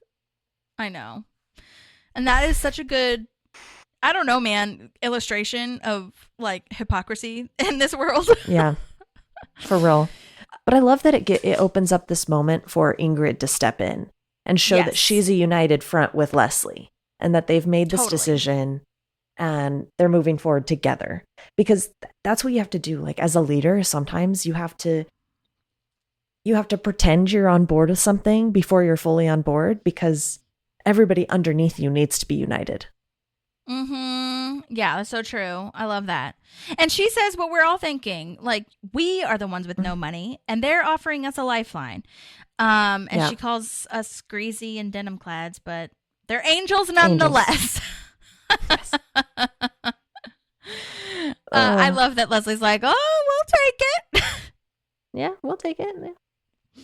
I know. And that is such a good, I don't know, man, illustration of like hypocrisy in this world. Yeah, for real. But I love that it opens up this moment for Ingrid to step in and show that she's a united front with Leslie. And that they've made this decision and they're moving forward together. Because that's what you have to do. Like as a leader, sometimes you have to pretend you're on board with something before you're fully on board because everybody underneath you needs to be united. Mm-hmm. Yeah, that's so true. I love that. And she says what we're all thinking. Like, we are the ones with no money and they're offering us a lifeline. And she calls us greasy and denim clads, but they're angels nonetheless. Yes. I love that Leslie's like, oh, we'll take it. Yeah, we'll take it.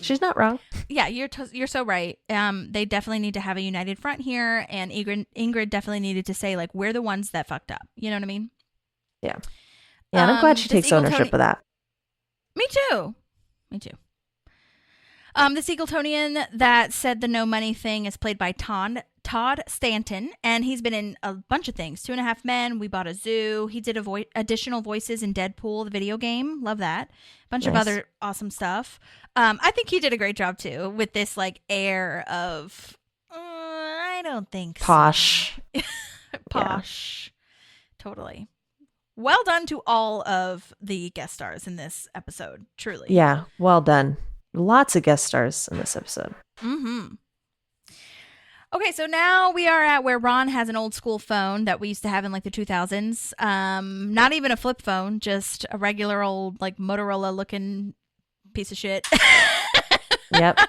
She's not wrong. Yeah, you're so right. They definitely need to have a united front here, and Ingrid definitely needed to say, like, we're the ones that fucked up. You know what I mean? Yeah. Yeah, and I'm glad she takes ownership of that. Me too. This Eagletonian that said the no money thing is played by Todd Stanton, and he's been in a bunch of things. 2.5 Men, We Bought a Zoo. He did additional voices in Deadpool, the video game. Love that. A bunch of other awesome stuff. I think he did a great job, too, with this, like, air of, I don't think Posh. So. Posh. Yeah. Totally. Well done to all of the guest stars in this episode, truly. Yeah, well done. Lots of guest stars in this episode. Mm-hmm. Okay, so now we are at where Ron has an old school phone that we used to have in like the 2000s. Not even a flip phone, just a regular old like Motorola looking piece of shit. Yep.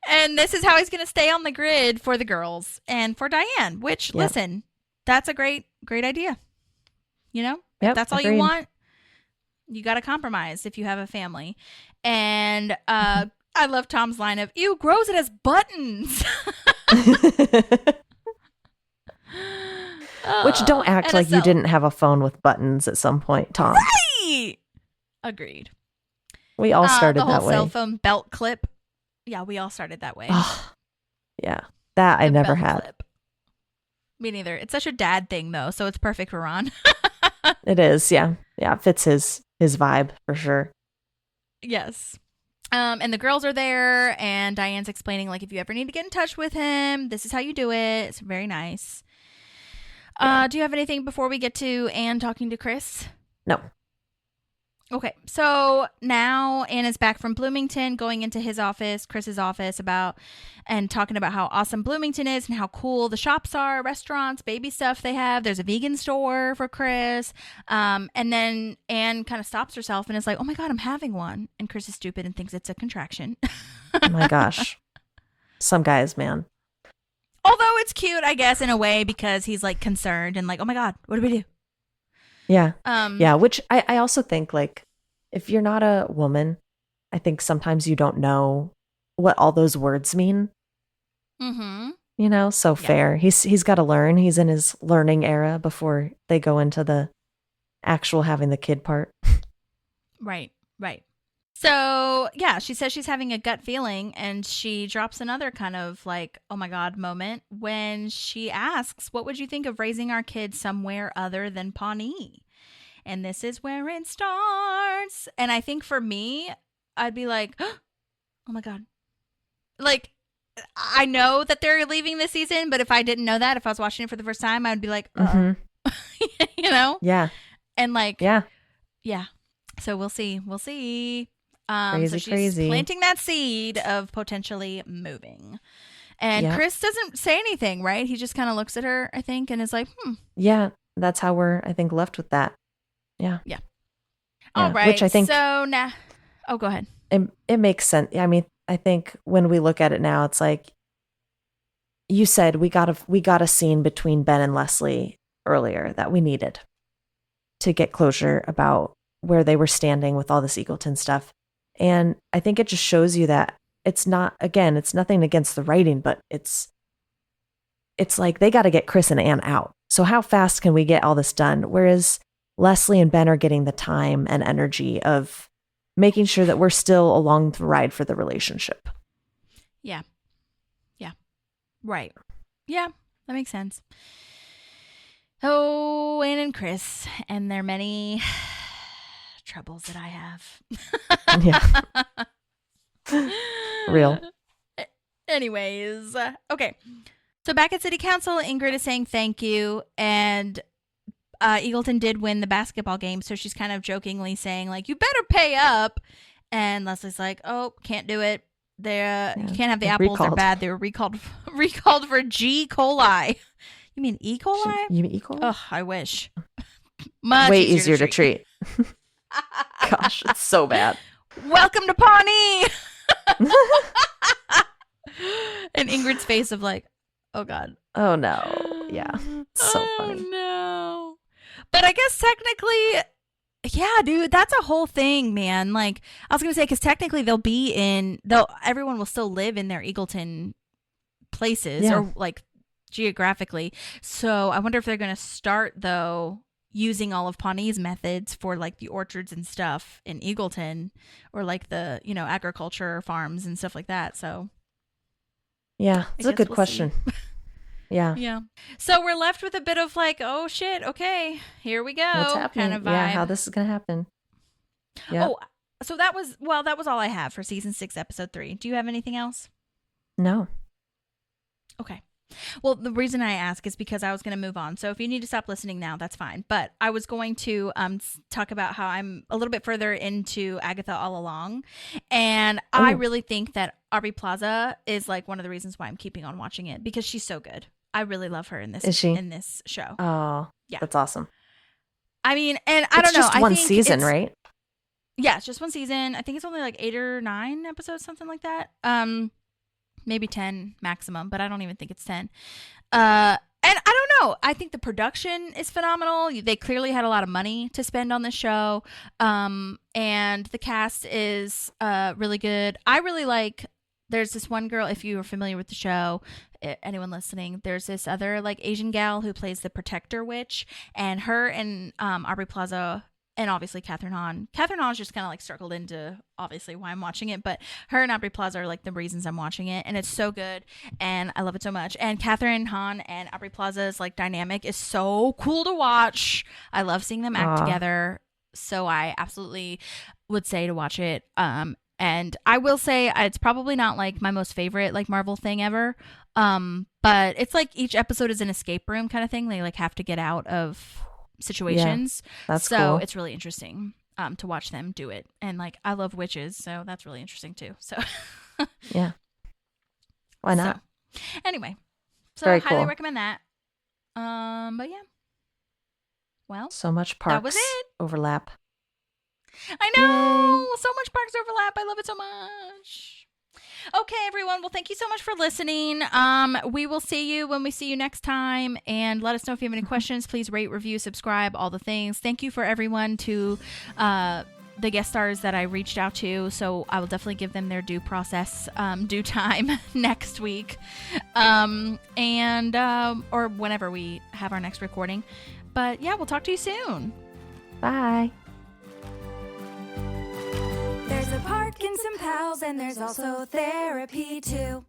And this is how he's going to stay on the grid for the girls and for Diane, which, listen, that's a great idea. You know, if that's all you want, you got to compromise if you have a family. And I love Tom's line of, ew, grows it as buttons. Which don't act like you didn't have a phone with buttons at some point, Tom. Right. Agreed. We all started the whole that way. Cell phone belt clip. Yeah, we all started that way. Yeah, that I never had. Clip. Me neither. It's such a dad thing, though, so it's perfect for Ron. It is, yeah. Yeah, it fits his vibe for sure. Yes. And the girls are there, and Diane's explaining, like, if you ever need to get in touch with him, this is how you do it. It's very nice. Do you have anything before we get to Anne talking to Chris? No. Okay, so now Anne is back from Bloomington, going into his office, Chris's office, and talking about how awesome Bloomington is and how cool the shops are, restaurants, baby stuff they have. There's a vegan store for Chris. And then Anne kind of stops herself and is like, oh my God, I'm having one. And Chris is stupid and thinks it's a contraction. Oh my gosh. Some guys, man. Although it's cute, I guess, in a way, because he's like concerned and like, oh my God, what do we do? Yeah. Yeah. Which I also think, like, if you're not a woman, I think sometimes you don't know what all those words mean. Mm-hmm. You know, so fair. He's got to learn. He's in his learning era before they go into the actual having the kid part. Right. So, yeah, she says she's having a gut feeling, and she drops another kind of like, oh my God moment when she asks, what would you think of raising our kids somewhere other than Pawnee? And this is where it starts. And I think for me, I'd be like, oh my God. Like, I know that they're leaving this season, but if I didn't know that, if I was watching it for the first time, I would be like, you know? Yeah. And like, Yeah. yeah. So we'll see. We'll see. Crazy, so she's crazy. planting that seed of potentially moving. And Yep. Chris doesn't say anything, right? He just kind of looks at her, I think, and is like, Yeah. That's how we're, I think, left with that. Yeah. all right. Which I think So now, oh, go ahead. it makes sense. I mean, I think when we look at it now, it's like you said, we got a scene between Ben and Leslie earlier that we needed to get closure about where they were standing with all this Eagleton stuff. And I think it just shows you that it's not, again, it's nothing against the writing, but it's like they got to get Chris and Anne out. So how fast can we get all this done? Whereas Leslie and Ben are getting the time and energy of making sure that we're still along the ride for the relationship. Yeah. Right. Yeah, that makes sense. Oh, Anne and Chris and their many troubles that I have. Yeah. Real. Anyways, okay. So back at City Council, Ingrid is saying thank you, and Eagleton did win the basketball game, so she's kind of jokingly saying, like, you better pay up. And Leslie's like, oh, can't do it. You can't have the apples. They're bad. They were recalled for G. coli. You mean E. coli? You mean E. coli? Oh, I wish. Much Way easier to treat. Gosh, it's so bad. Welcome to Pawnee. And Ingrid's face of like, oh God. Oh no. Yeah. It's so funny. No. But I guess technically, yeah, dude, that's a whole thing, man. Like, I was gonna say, because technically everyone will still live in their Eagleton places or like geographically. So I wonder if they're gonna start though using all of Pawnee's methods for like the orchards and stuff in Eagleton, or like the, agriculture farms and stuff like that. So yeah, it's a good question. Yeah. Yeah. So we're left with a bit of like, oh shit, okay, here we go. What's happening? Kind of vibe. Yeah, how this is gonna happen. Yeah. Oh, so that was all I have for season 6, episode 3. Do you have anything else? No. Okay. Well, the reason I ask is because I was going to move on. So if you need to stop listening now, that's fine. But I was going to talk about how I'm a little bit further into Agatha all along. And I really think that Aubrey Plaza is like one of the reasons why I'm keeping on watching it, because she's so good. I really love her in this. Is she? In this show? Oh, yeah. That's awesome. I mean, and I don't know. It's just one season, right? Yeah, it's just one season. I think it's only like 8 or 9 episodes, something like that. Maybe 10 maximum, but I don't even think it's 10. And I don't know. I think the production is phenomenal. They clearly had a lot of money to spend on this show. And the cast is really good. I really like, there's this one girl, if you are familiar with the show, anyone listening, there's this other like Asian gal who plays the protector witch, and her and Aubrey Plaza, and obviously Catherine Hahn. Catherine Hahn's just kind of like circled into obviously why I'm watching it, but her and Aubrey Plaza are like the reasons I'm watching it, and it's so good, and I love it so much. And Catherine Hahn and Aubrey Plaza's like dynamic is so cool to watch. I love seeing them act together, so I absolutely would say to watch it. And I will say it's probably not like my most favorite like Marvel thing ever, but it's like each episode is an escape room kind of thing. They like have to get out of situations. Yeah, that's so cool. It's really interesting to watch them do it, and like I love witches, so that's really interesting too. So yeah, why not? So, anyway, so very I highly cool. recommend that. But yeah, well, so much parks that was it. Overlap. I know. Yay. So much parks overlap. I love it so much. Okay, everyone. Well, thank you so much for listening. We will see you when we see you next time. And let us know if you have any questions. Please rate, review, subscribe, all the things. Thank you for everyone to the guest stars that I reached out to. So I will definitely give them their due time next week. Or whenever we have our next recording. But yeah, we'll talk to you soon. Bye. There's a Rick and some pals, and there's also therapy too.